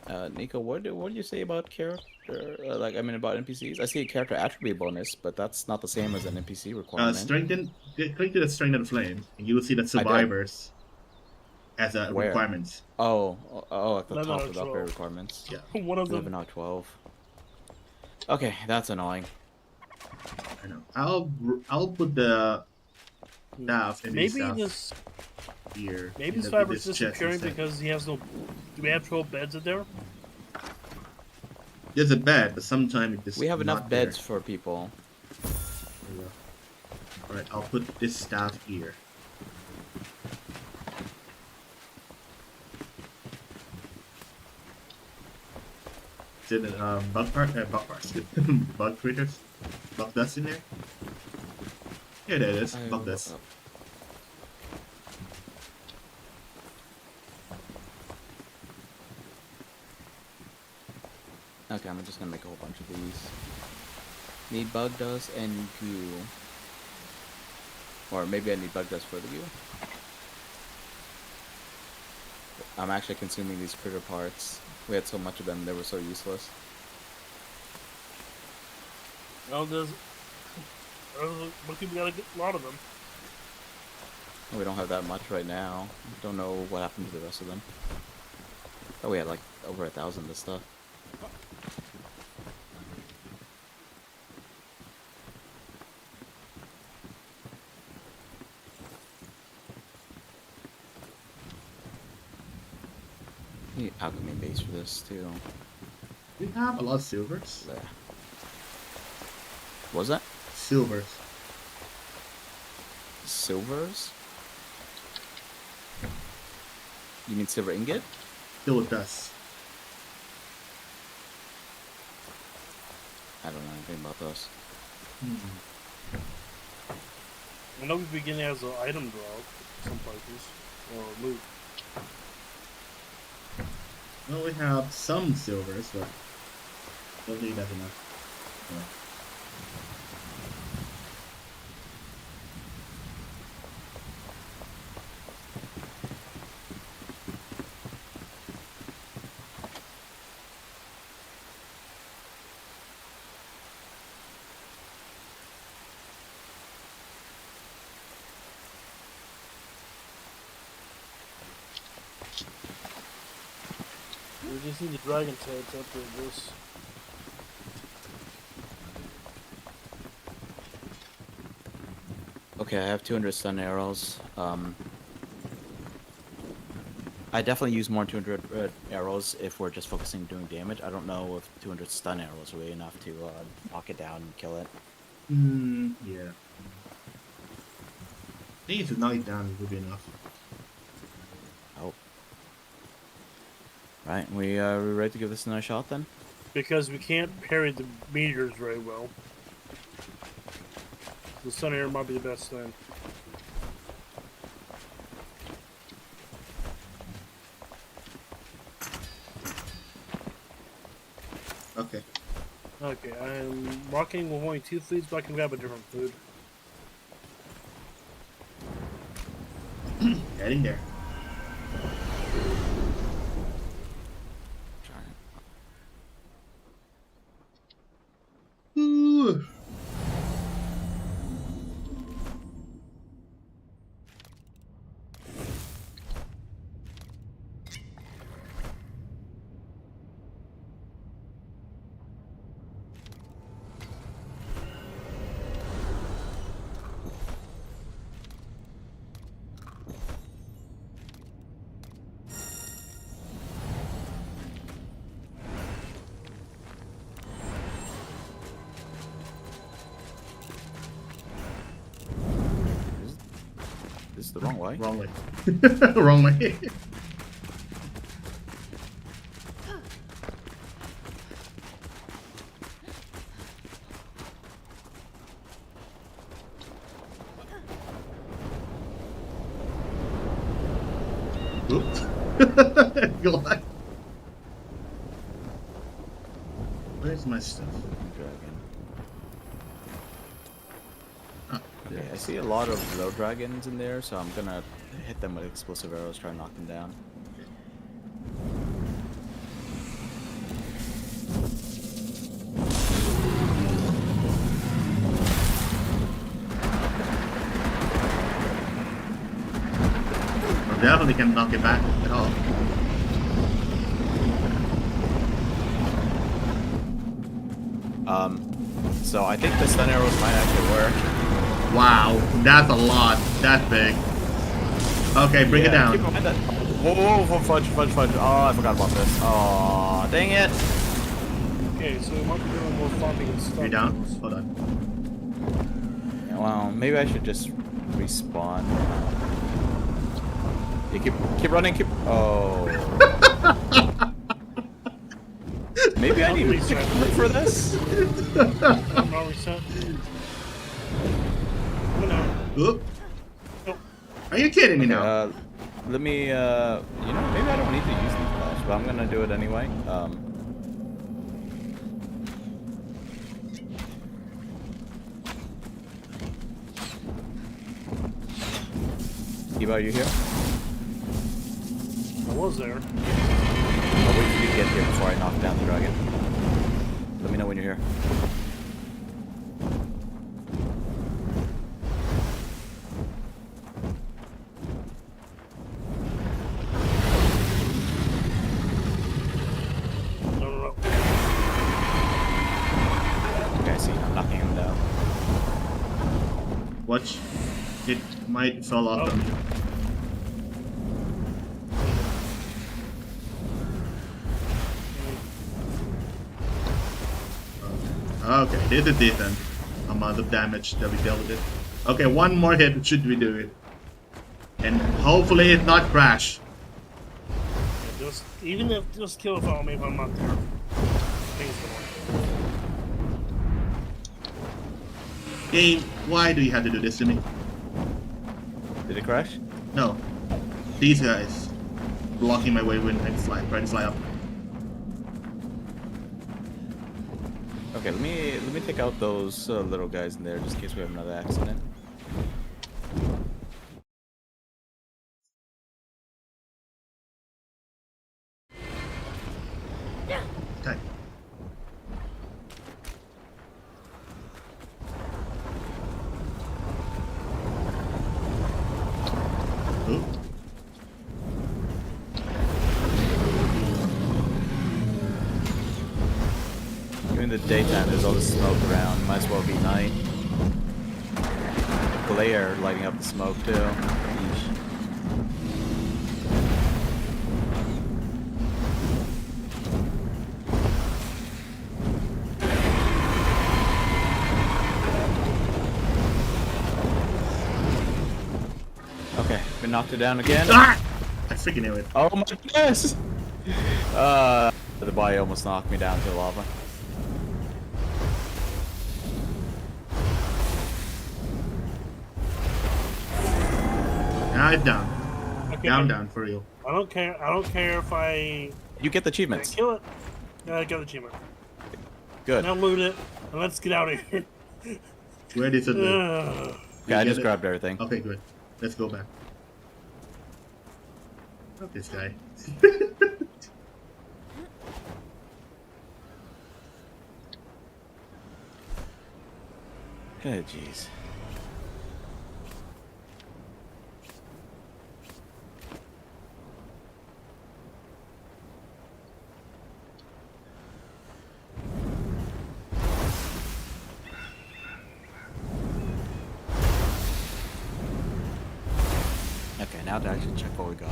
Nico, what do you say about character? Like, I mean, about NPCs? I see a character attribute bonus, but that's not the same as an NPC requirement. Click to the strengthened flame, and you will see that I did. survivors as a Where? requirements. At the 11 out top of of the upgrade 12. requirements. Yeah, One of 11 them. out of 12. Okay, that's annoying. I know. I'll put the staff and the Maybe staff this. here. Maybe In this the, in fiber's this chest disappearing instead. because he has no. Do we have 12 beds in there? There's a bed, but sometimes it just We have enough not beds there. for people. There you go. All right, I'll put this staff here. Is it bug critters, bug dust in there? Yeah, there it is. Bug dust. Okay, I'm just gonna make a whole bunch of these. Need bug dust and goo. Or maybe I need bug dust for the goo. I'm actually consuming these critter parts. We had so much of them, they were so useless. Well, there's. Looks like we got a lot of them. We don't have that much right now. Don't know what happened to the rest of them. Oh, we had like over 1,000 of this stuff. Need alchemy base for this too. We have a lot of silvers. There. What was that? Silvers. Silvers? You mean silver ingot? Silver dust. I don't know anything about those. I know we begin as an item drop some places or loot. Well, we have some silvers, but don't think that's enough. We just need the dragon tail to upgrade this. Okay, I have 200 stun arrows. I definitely use more than 200 arrows if we're just focusing on doing damage. I don't know if 200 stun arrows are really enough to knock it down and kill it. Yeah. I think if you knock it down, it would be enough. Oh. Right, we ready to give this another shot then? Because we can't parry the meteors very well. The sun air might be the best thing. Okay. Okay, I'm rocking with only 2 fleets, but I can grab a different food. Heading there. Ooh. This is the wrong way. Wrong way. Wrong way. Oops. Go on. Where's my stuff? Dragon. Oh, Okay, I see a lot of low dragons in there, so I'm gonna hit them with explosive arrows, try and knock them down. Definitely can knock it back at all. So I think the stun arrows might actually work. Wow, that's a lot. That's big. Okay, bring it down. Whoa, fudge. Oh, I forgot about this. Oh, dang it. Okay, so we might be doing more farming and stuff. You're down? Hold on. Yeah, well, maybe I should just respawn. You keep running, oh. Maybe I need to reset for this? I'm not reset. Oop. Are you kidding me now? Let me, you know, maybe I don't need to use these flash, but I'm gonna do it anyway. Eva, are you here? I was there. I'll wait for you to get here before I knock down the dragon. Let me know when you're here. No. Okay, I see. I'm knocking him down. Watch. It might fall off on you. Okay, this is a decent amount of damage that we dealt with it. Okay, one more hit should we do it. And hopefully it not crash. Yeah, even if just kill follow me if I'm not there. Things Game, why do you have to do this to me? Did it crash? No. These guys blocking my way when I try to fly up. Okay, let me take out those little guys in there just in case we have another accident. Okay. Ooh. During the daytime, there's all this smoke around. Might as well be night. Glare lighting up the smoke too. Yeesh. Okay, we knocked it down again. Ah! I freaking knew it. Oh my goodness! The body almost knocked me down to lava. Now it's down. Okay. Down for real. I don't care if I You get the achievements. kill it. Yeah, I got the achievement. Good. Now loot it and let's get out of here. Where did it live? Yeah, I get just it? grabbed everything. Okay, good. Let's go back. Fuck this guy. Oh, jeez. Okay, now to actually check what we got.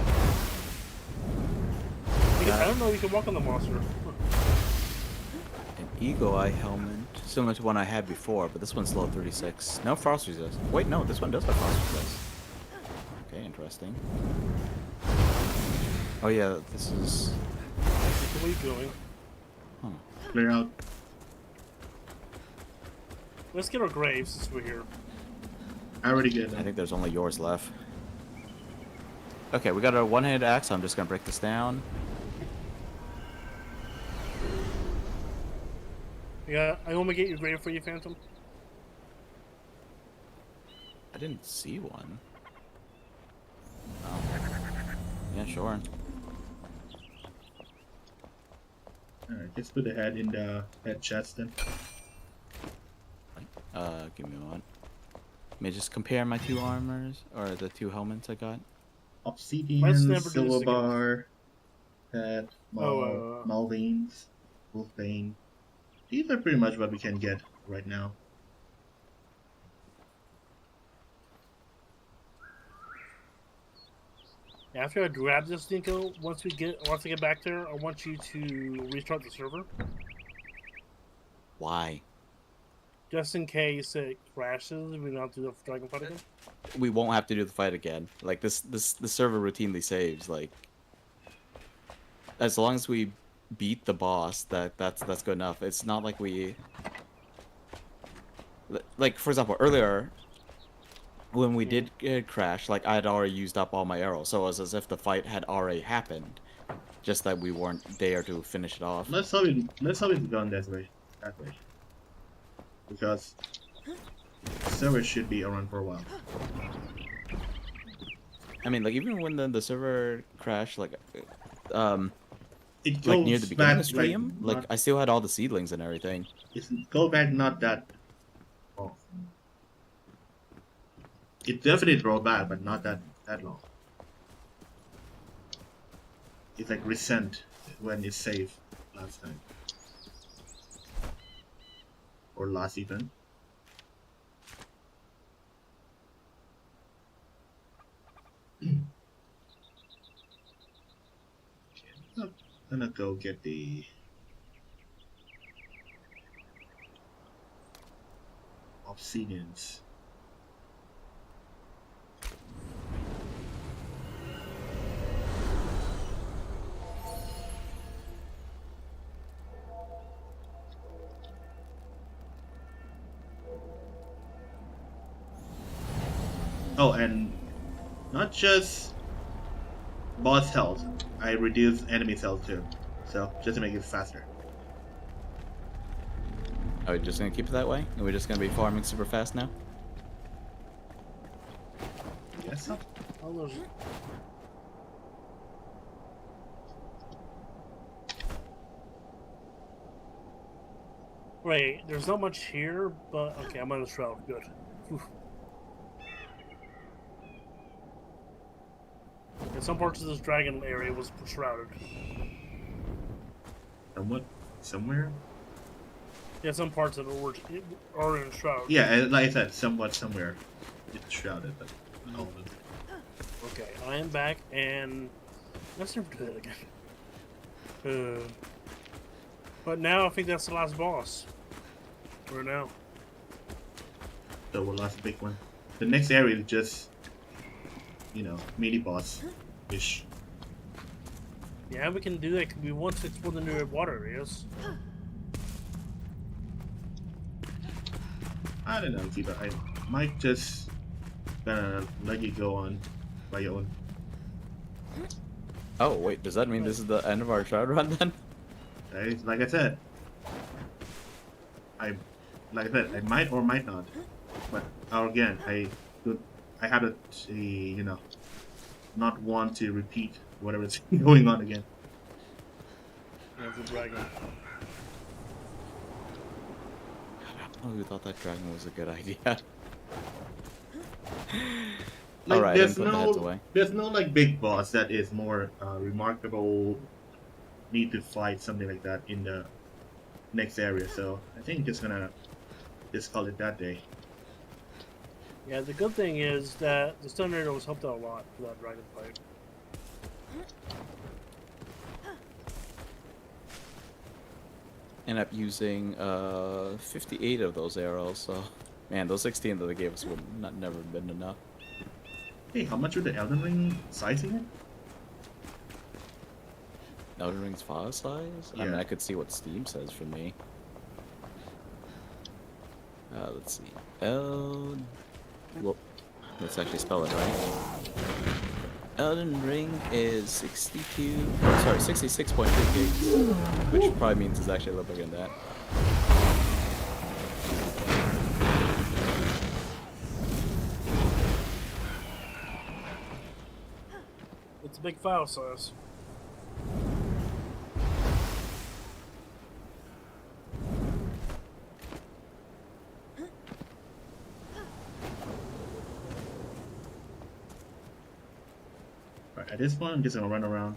I don't know you can walk on the monster. An eagle eye helmet, similar to one I had before, but this one's level 36. No frost resist. Wait, no, this one does have frost resist. Okay, interesting. Oh yeah, this is... What are you doing? Huh. Clear out. Let's get our graves since we're here. I already get I that. think there's only yours left. Okay, we got a one-handed axe, so I'm just gonna break this down. Yeah, I want to get your grave for you, Phantom. I didn't see one. Oh. Yeah, sure. Alright, just put the head in the head chest then. Give me one. Let me just compare my two armors, or the two helmets I got. Let's Obsidian, never do this silver again. bar, pet, Malveins, Wolfbane. These are pretty much what we can get right now. After I grab this, Nico, once I get back there, I want you to restart the server. Why? Just in case it crashes, we don't have to do the dragon fight again. We won't have to do the fight again. Like the server routinely saves. Like as long as we beat the boss, that's good enough. It's not like like for example earlier when we did crash, like I had already used up all my arrows, so it was as if the fight had already happened, just that we weren't there to finish it off. Let's hope it's gone that way, because the server should be around for a while. I mean, like even when the server crashed, like It like goes near the beginning back, of the stream, like I still had all the seedlings and everything. It's go back not that. Oh. It definitely rolled back, but not that long. It's like recent when it's saved last time or last event. I'm gonna go get the obsidians. Oh, and not just boss health, I reduce enemy's health too. So, just to make it faster. Are we just gonna keep it that way? Are we just gonna be farming super fast now? Yes, so. Wait, there's not much here, but okay, I'm on the shroud. Good. Whew. In some parts of this dragon area was shrouded. Somewhere? Yeah, some parts of it are in shroud. Yeah, and like I said, somewhere it's shrouded, but not all of it. Okay, I am back, and let's never do that again. But now I think that's the last boss. For now. So we'll last big one. The next area is just, mini boss-ish. Yeah, we can do that because we want to explore the new water areas. I don't know, Kiba. I might just let you go on by your own. Oh wait, does that mean this is the end of our shroud run then? Like I said, I might or might not, but again, I have to, not want to repeat whatever's going on again. Yeah, the dragon. I don't know who thought that dragon was a good idea. Like, Alright, there's put the heads away. There's no like big boss that is more remarkable. Need to fight something like that in the next area, so I think just gonna call it that day. Yeah, the good thing is that the stun arrows helped out a lot for that dragon fight. End up using 58 of those arrows, so man, those 16 that they gave us would never been enough. Hey, how much would the Elden Ring size again? Elden Ring's file size? Yeah. I mean, I could see what Steam says for me. Let's see. Well, let's actually spell it right. Elden Ring is 66.3 gigs, which probably means it's actually a little bigger than that. It's a big file size. At this point, I'm just gonna run around.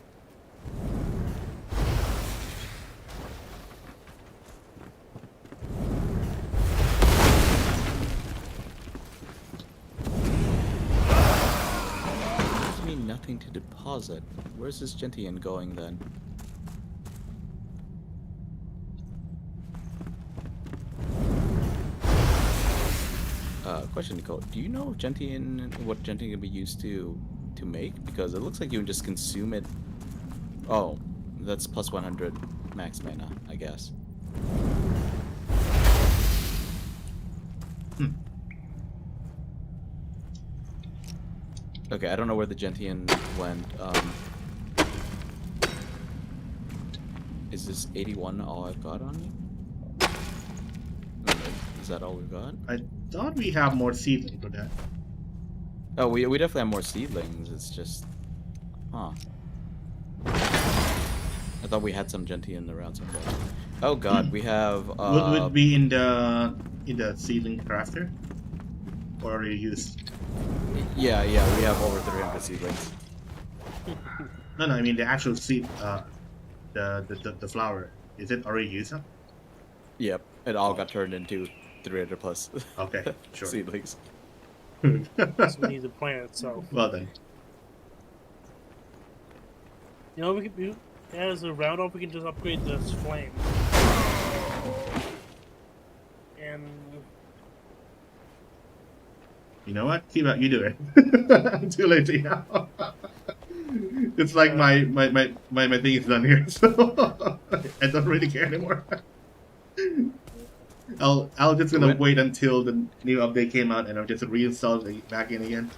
Gives me nothing to deposit. Where's this Gentian going then? Question, Nico. Do you know if Gentian, what Gentian can be used to make? Because it looks like you can just consume it. Oh, that's plus 100 max mana, I guess. Okay, I don't know where the Gentian went. Is this 81 all I've got on you? Is that all we've got? I thought we have more seedlings for that. Oh, we definitely have more seedlings. It's just, huh? I thought we had some Gentian around somewhere. Oh God, we have. Would it be in the seedling crafter, or already used? Yeah, we have over 300 seedlings. No, I mean the actual seed. The flower. Is it already used up? Yep, it all got turned into 300 plus. Okay, sure. Seedlings. So we need the plant itself. Well then. You know, we could do, as a roundup, we can just upgrade this flame. And You know what? Keep out. You do it. I'm too lazy now. It's like my thing is done here, so I don't really care anymore. I'll just gonna wait until the new update came out, and I'll just reinstall it back in again.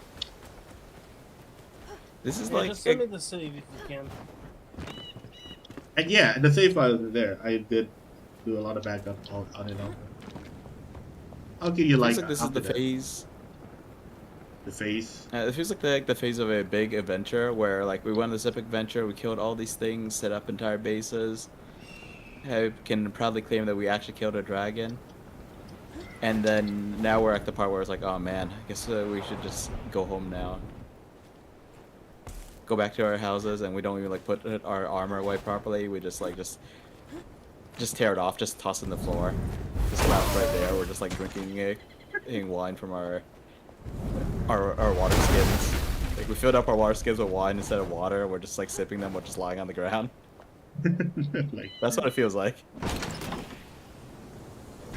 This is yeah, like just send me the save if you can. And yeah, the save files are there. I did do a lot of backup on it all. I'll give you feels like this is the phase. The phase. It feels like the phase of a big adventure where like we went on this epic adventure, we killed all these things, set up entire bases. I can proudly claim that we actually killed a dragon. And then now we're at the part where it's like, oh man, I guess we should just go home now. Go back to our houses, and we don't even like put our armor away properly. We just tear it off, just toss it in the floor. Just left right there. We're just like drinking wine from our water skins. Like we filled up our water skins with wine instead of water. We're just like sipping them, we're just lying on the ground. That's what it feels like.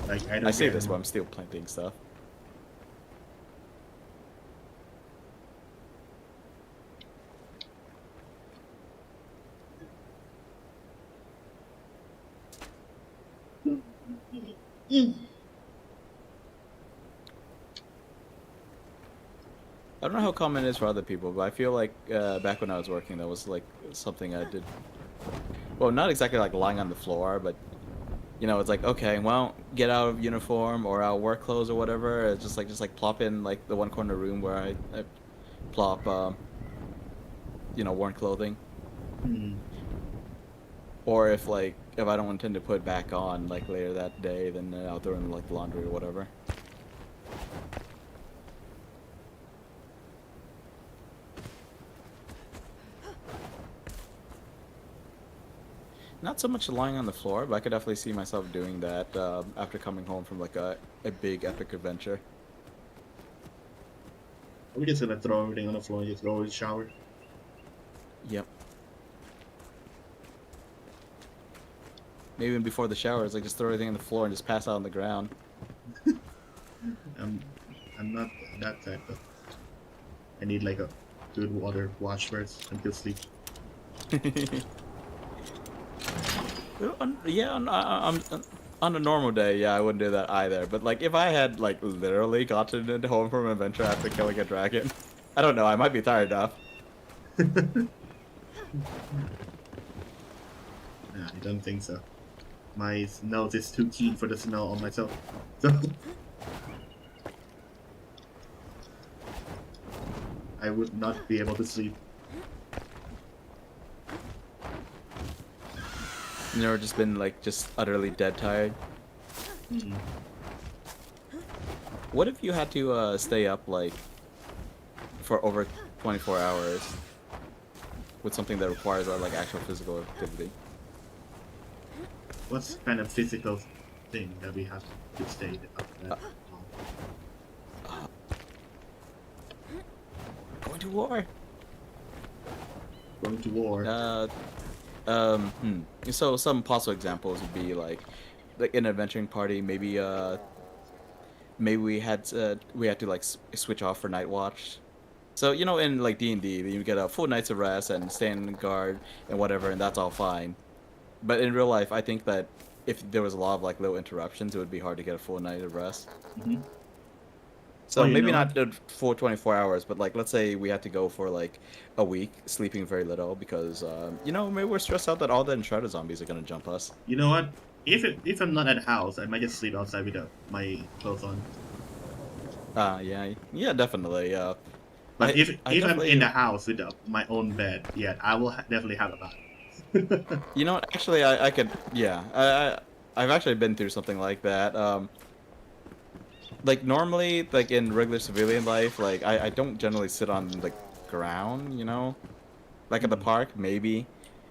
I say this, but I'm still planting stuff. I don't know how common it is for other people, but I feel like back when I was working, that was like something I did. Well, not exactly like lying on the floor, but you know, it's like, okay, well, get out of uniform or out of work clothes or whatever. It's just like plop in like the one corner room where I plop, you know, worn clothing. Mm. Or if I don't intend to put it back on like later that day, then I'll throw in like laundry or whatever. Not so much lying on the floor, but I could definitely see myself doing that after coming home from like a big epic adventure. We're just gonna throw everything on the floor and just go in the shower. Yep. Maybe even before the shower, it's like just throw everything on the floor and just pass out on the ground. I'm not that type of. I need like a good water wash first until sleep. Yeah, on a normal day, yeah, I wouldn't do that either. But like, if I had like literally gotten home from an adventure after killing a dragon, I don't know, I might be tired enough. Nah, I don't think so. My nose is too keen for the smell on myself. So I would not be able to sleep. You never just been like just utterly dead tired? Mm-mm. What if you had to stay up like for over 24 hours? with something that requires like actual physical activity. What's kind of physical thing that we have to stay up that long? Going to war. Going to war. So some possible examples would be like an adventuring party. Maybe we had to like switch off for night watch. So you know, in like D&D, you get a full night's of rest and stand guard and whatever, and that's all fine. But in real life, I think that if there was a lot of like little interruptions, it would be hard to get a full night of rest. Mm-hmm. So maybe not the full 24 hours, but like let's say we had to go for like a week, sleeping very little because you know, maybe we're stressed out that all the Enshrouded zombies are gonna jump us. You know what? If I'm not at the house, I might just sleep outside without my clothes on. Yeah, definitely. But if I'm in the house with my own bed, yeah, I will definitely have a bath. You know, actually, I could, yeah, I've actually been through something like that. Like normally, like in regular civilian life, like I don't generally sit on the ground, you know, like at the park maybe,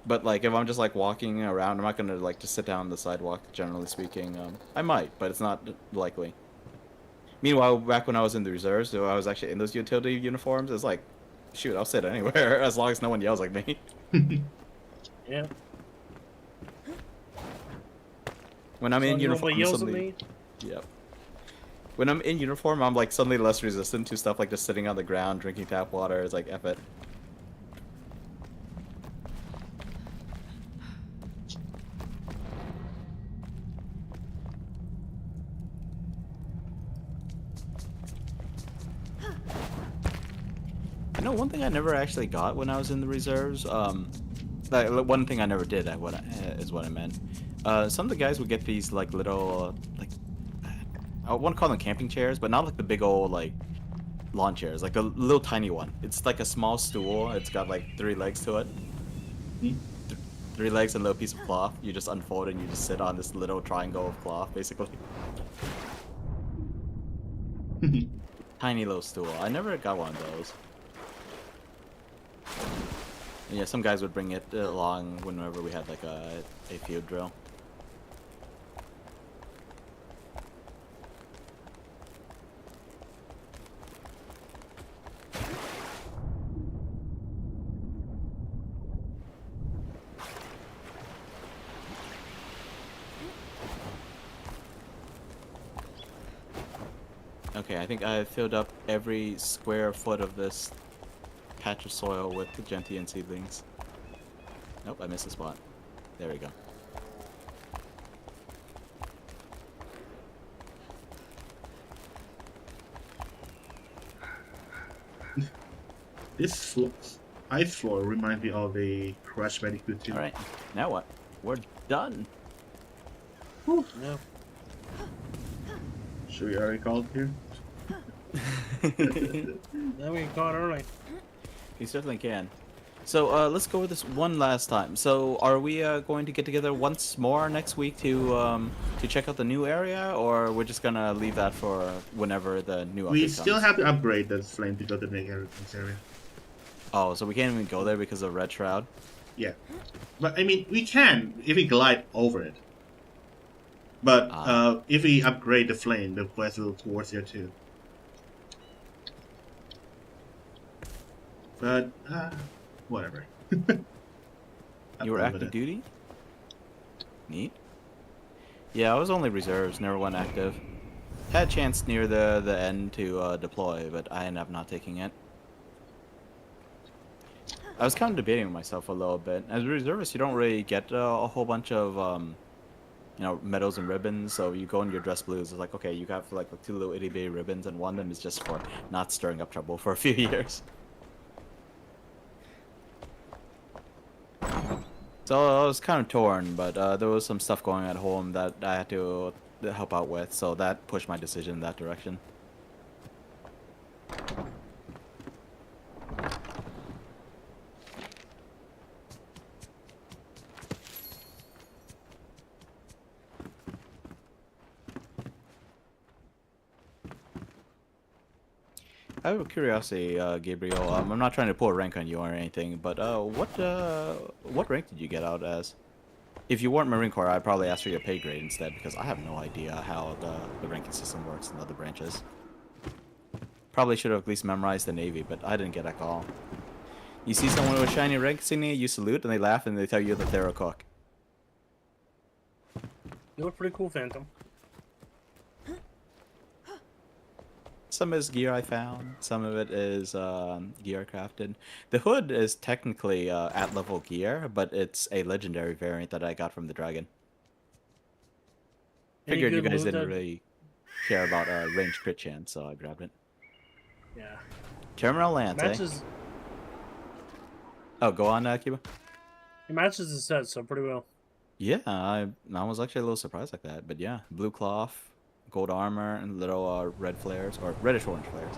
but like if I'm just like walking around, I'm not gonna like just sit down on the sidewalk. Generally speaking, I might, but it's not likely. Meanwhile, back when I was in the reserves, so I was actually in those utility uniforms. It's like, shoot, I'll sit anywhere as long as no one yells like me. Yeah. When I'm in uniform, yells at me? Yep. When I'm in uniform, I'm like suddenly less resistant to stuff like just sitting on the ground, drinking tap water. It's like, F it. You know, one thing I never actually got when I was in the reserves, like one thing I never did, is what I meant. Some of the guys would get these like little, like, I want to call them camping chairs, but not like the big old like lawn chairs, like the little tiny one. It's like a small stool. It's got like 3 legs to it. Hmm? 3 legs and a little piece of cloth. You just unfold it and you just sit on this little triangle of cloth, basically. Tiny little stool. I never got one of those. And yeah, some guys would bring it along whenever we had like a field drill. Okay, I think I filled up every square foot of this patch of soil with the gentian seedlings. Nope, I missed a spot. There we go. This ice floor reminds me of a Crash Bandicoot 2. Alright, now what? We're done. Yeah. Should we already call it here? Now we can call it early. You certainly can. So let's go with this one last time. So are we going to get together once more next week to check out the new area, or we're just gonna leave that for whenever the new update We comes? still have to upgrade the flame to go to the next area. Oh, so we can't even go there because of Red Shroud? Yeah. But, I mean, we can if we glide over it. But if we upgrade the flame, the quest will towards there too. But, whatever. You were active duty? Neat. Yeah, I was only reserves, never went active. Had a chance near the end to deploy, but I ended up not taking it. I was kind of debating with myself a little bit. As a reservist, you don't really get a whole bunch of, you know, medals and ribbons, so you go in your dress blues, it's like, okay, you got like 2 little itty-bitty ribbons, and one of them is just for not stirring up trouble for a few years. So I was kind of torn, but there was some stuff going at home that I had to help out with, so that pushed my decision in that direction. I have a curiosity, Gabriel. I'm not trying to pull a rank on you or anything, but what rank did you get out as? If you weren't Marine Corps, I'd probably ask for your pay grade instead, because I have no idea how the ranking system works in other branches. Probably should have at least memorized the Navy, but I didn't get that call. You see someone with a shiny rank insignia, you salute, and they laugh, and they tell you that they're a cook. You look pretty cool, Phantom. Some is gear I found. Some of it is gear crafted. The hood is technically at level gear, but it's a legendary variant that I got from the dragon. Figured you guys didn't really care about range crit chance, so I grabbed it. Yeah. Terminal Lance, matches... Oh, go on, Cuba. It matches the set, so pretty well. Yeah, I was actually a little surprised like that, but yeah, blue cloth, gold armor, and little red flares, or reddish-orange flares.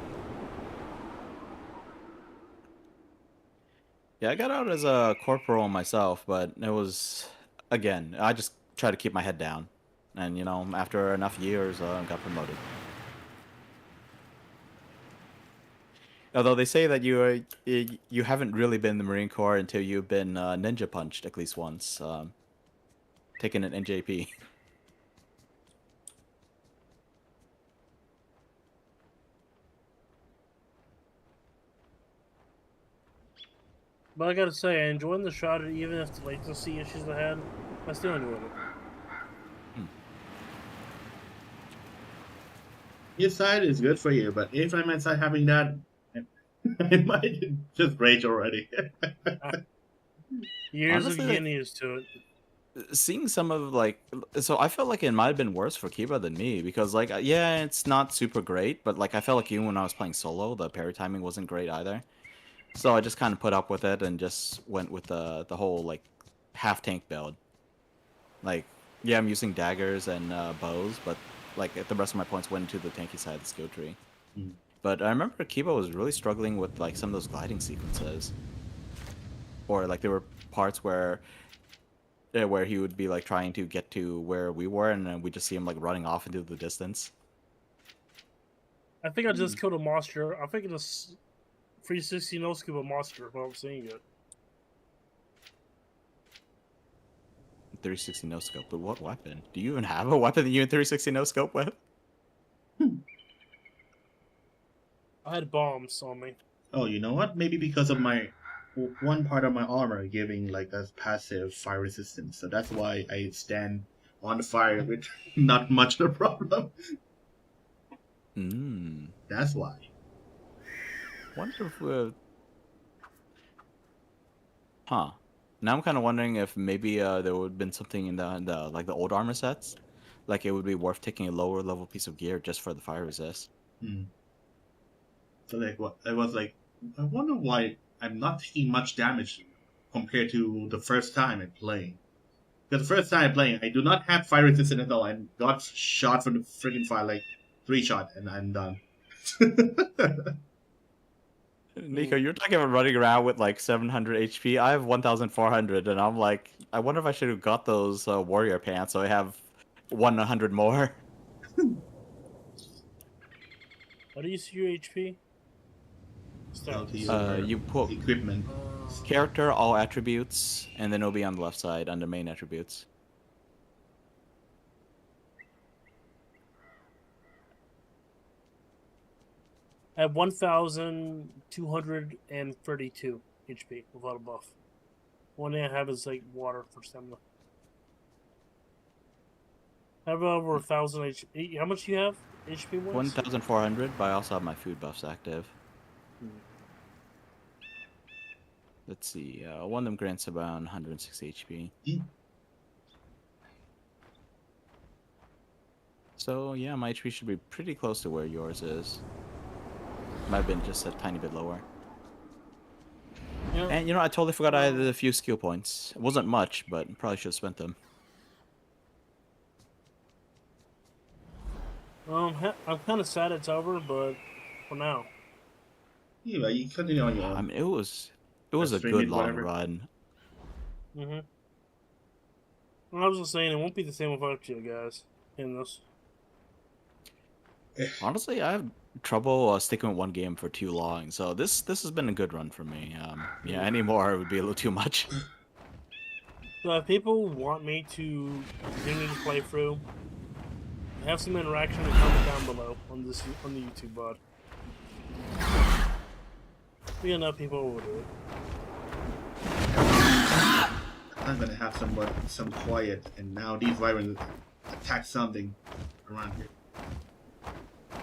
Yeah, I got out as a corporal myself, but it was, again, I just tried to keep my head down. And, you know, after enough years, got promoted. Although they say that you haven't really been in the Marine Corps until you've been ninja punched at least once, taking an NJP. But I gotta say, I enjoyed the Enshrouded, even if the latency issues I had. I still enjoyed it. His side is good for you, but if I'm inside having that, I might just rage already. Years Honestly, of getting used to it. Seeing some of like, so I felt like it might have been worse for Kiba than me because like, yeah, it's not super great, but like I felt like even when I was playing solo, the parry timing wasn't great either. So I just kind of put up with it and just went with the whole like half tank build. Like, yeah, I'm using daggers and bows, but like the rest of my points went into the tanky side of the skill tree. Mm. But I remember Kiba was really struggling with like some of those gliding sequences, or like there were parts where he would be like trying to get to where we were, and then we just see him like running off into the distance. I think I just killed a monster. I think it's 360 no scoop a monster while I'm seeing it. 360 no scope, but what weapon? Do you even have a weapon that you in 360 no scope with? I had bombs on me. Oh, you know what? Maybe because of my one part of my armor giving like a passive fire resistance, so that's why I stand on the fire with not much of a problem. That's why. Wonder if huh. Now I'm kind of wondering if maybe there would have been something in the like the old armor sets, like it would be worth taking a lower level piece of gear just for the fire resist. So like what? I was like, I wonder why I'm not taking much damage compared to the first time I played. Because the first time I played, I do not have fire resistance at all. I got shot from the freaking fire like 3 shot, and I'm done. Nico, you're talking about running around with like 700 HP. I have 1,400, and I'm like, I wonder if I should have got those warrior pants so I have 100 more. How do you see your HP? You put equipment, character, all attributes, and then it'll be on the left side under main attributes. I have 1,232 HP without a buff. One thing I have is like water for stamina. I have over 1,000 HP. How much do you have? HP wise? 1,400, but I also have my food buffs active. Let's see. One of them grants about 160 HP. So yeah, my HP should be pretty close to where yours is. Might have been just a tiny bit lower. Yeah. And you know, I totally forgot I had a few skill points. It wasn't much, but probably should have spent them. I'm kind of sad it's over, but for now. Yeah, you continue on your own. I mean, it was a good long run. I was just saying, it won't be the same without you guys in this. Honestly, I trouble sticking with one game for too long. So this has been a good run for me. Yeah, any more would be a little too much. So if people want me to continue to play through, have some interaction and comment down below on the YouTube bot. We enough people will do it. I'm gonna have some quiet, and now these wyverns attack something around here.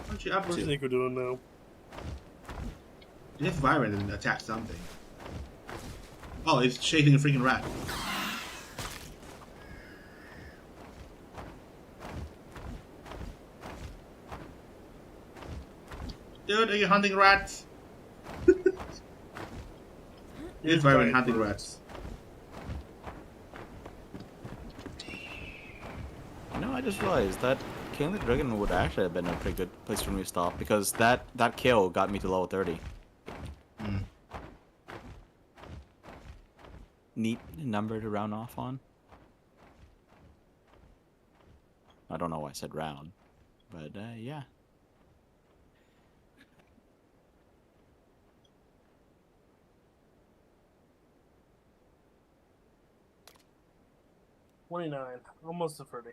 What you up What's to? Nico doing now? This wyvern attack something. Oh, it's chasing a freaking rat. Dude, are you hunting rats? This wyvern hunting rats. You know, I just realized that killing the dragon would actually have been a pretty good place for me to stop, because that kill got me to level 30. Neat number to round off on. I don't know why I said round, but yeah. $29, almost to 30.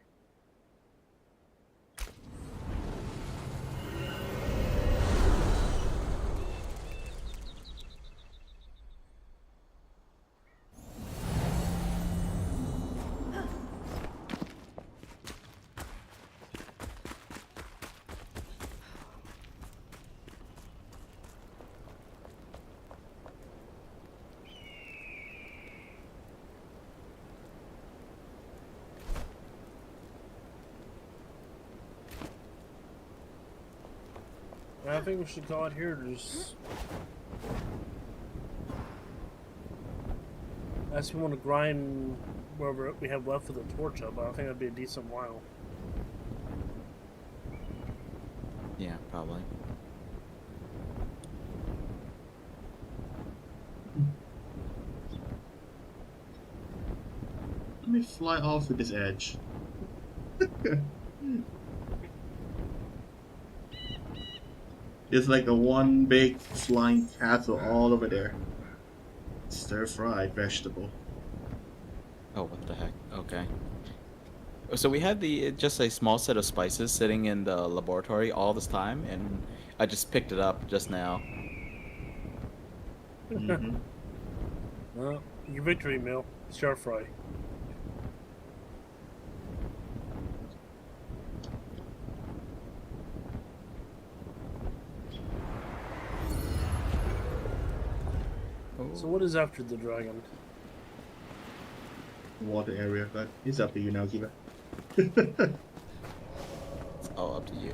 I think we should call it here. Just as we want to grind wherever we have left for the torch up, I think that'd be a decent while. Yeah, probably. Let me fly off with this edge. It's like a one big flying castle all over there. Stir-fried vegetable. Oh, what the heck? Okay. So we had just a small set of spices sitting in the laboratory all this time, and I just picked it up just now. Mm-hmm. Well, your victory meal, stir fry. So what is after the dragon? Water area, but it's up to you now, Kiva. It's all up to you.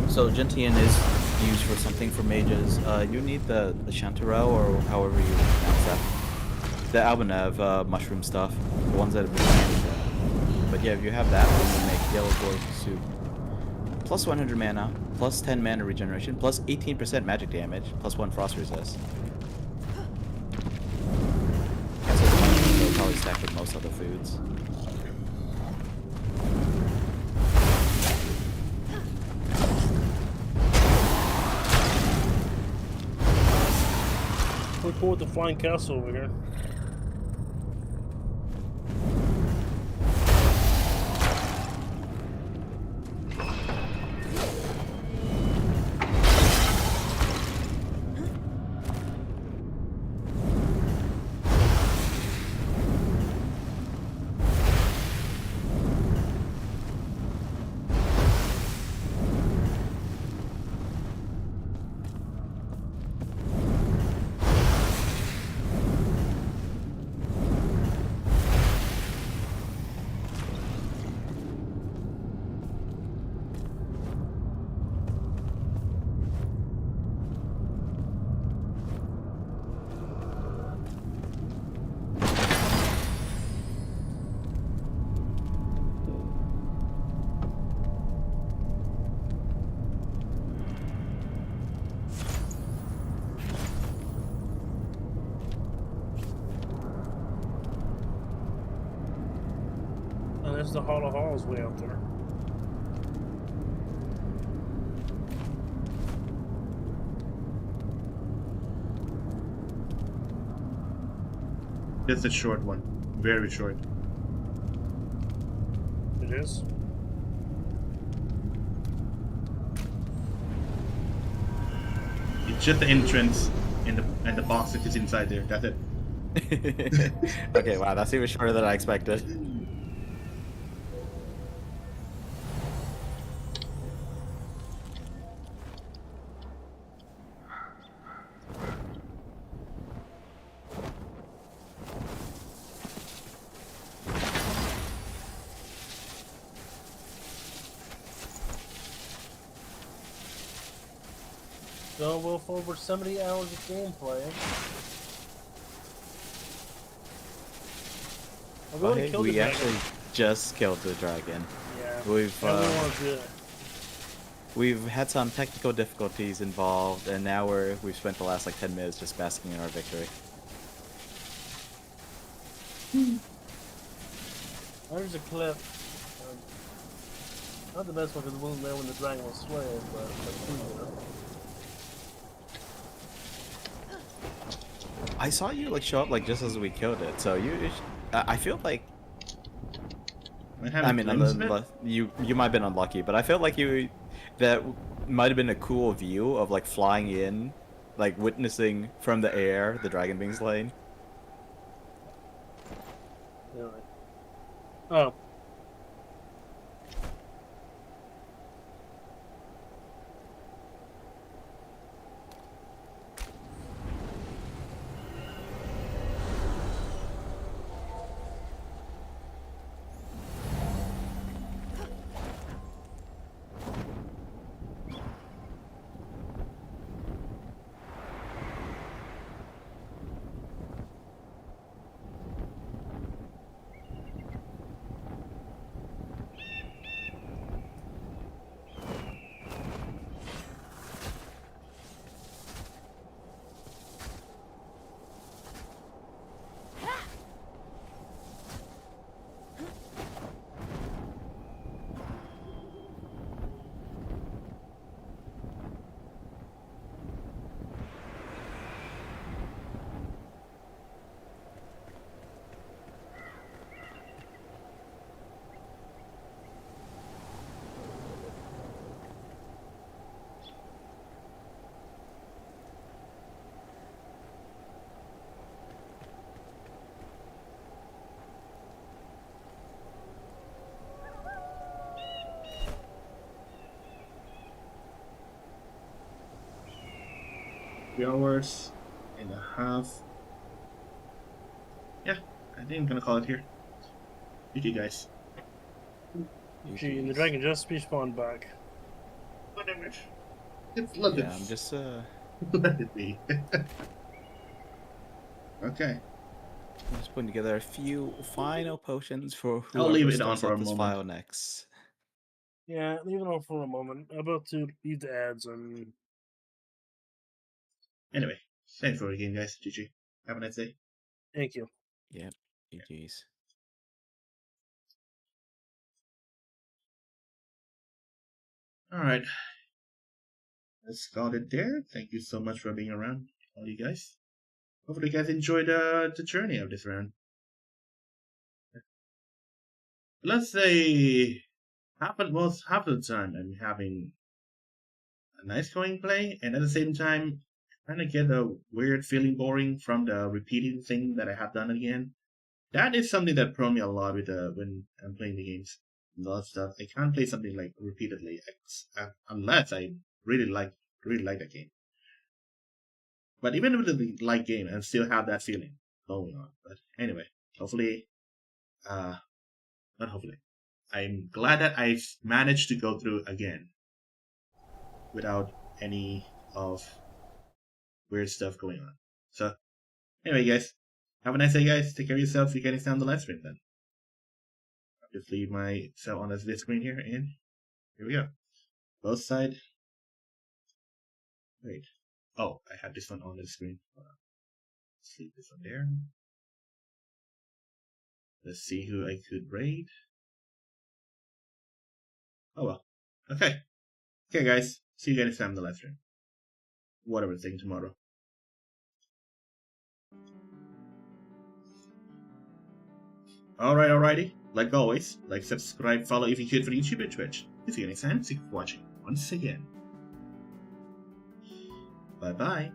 So Gentian is used for something for mages. You need the Chanterelle, or however you pronounce that. The Albanev mushroom stuff, the ones that have been banned. But yeah, if you have that, you can make yellow gourd soup. Plus 100 mana, plus 10 mana regeneration, plus 18% magic damage, plus 1 frost resist. And so they'll probably stack with most other foods. Look forward to flying castle over here. the Hollow Halls way out there. Just a short one. Very short. It is? It's just the entrance and the box that is inside there. That's it. Okay, wow, that's even shorter than I expected. So we'll for over 70 hours of gameplay. We actually just killed the dragon. Yeah. We've had some technical difficulties involved, and now we've spent the last like 10 minutes just basking in our victory. There's a clip. Not the best one because we wasn't there when the dragon was slayed, but you know. I saw you like show up like just as we killed it, so I feel like. I mean, you might have been unlucky, but I felt like that might have been a cool view of like flying in, like witnessing from the air the dragon being slain. Really? Oh. Hours and a half. Yeah, I think I'm gonna call it here. GG, guys. Gee, and the dragon just respawned back. Whatever. Let it. I'm just let it be. Okay. I'm just putting together a few final potions for whoever I'll leave it starts on for up a this moment. file next. Yeah, leave it on for a moment. I'm about to leave the ads and. Anyway, thanks for the game, guys. GG. Have a nice day. Thank you. Yep. GG's. Alright. Let's call it there. Thank you so much for being around, all you guys. Hopefully you guys enjoyed the journey of this round. Let's say half of the time I'm having a nice going play, and at the same time kind of get a weird feeling boring from the repeating thing that I have done again. That is something that prone me a lot with when I'm playing the games. A lot of stuff. I can't play something like repeatedly unless I really like that game. But even with the like game, I still have that feeling going on. But anyway, hopefully, not hopefully, I'm glad that I managed to go through again without any of weird stuff going on. So anyway, guys, have a nice day, guys. Take care of yourself. You're getting down the live stream then. I'll just leave myself on this screen here, and here we go. Both side. Wait. Oh, I have this one on the screen. Let's leave this one there. Let's see who I could raid. Oh well. Okay. Okay, guys. See you guys next time in the live stream. Whatever it's taking tomorrow. Alrighty. Like always, like, subscribe, follow if you could for YouTube and Twitch. See you next time. Thank you for watching once again. Bye bye.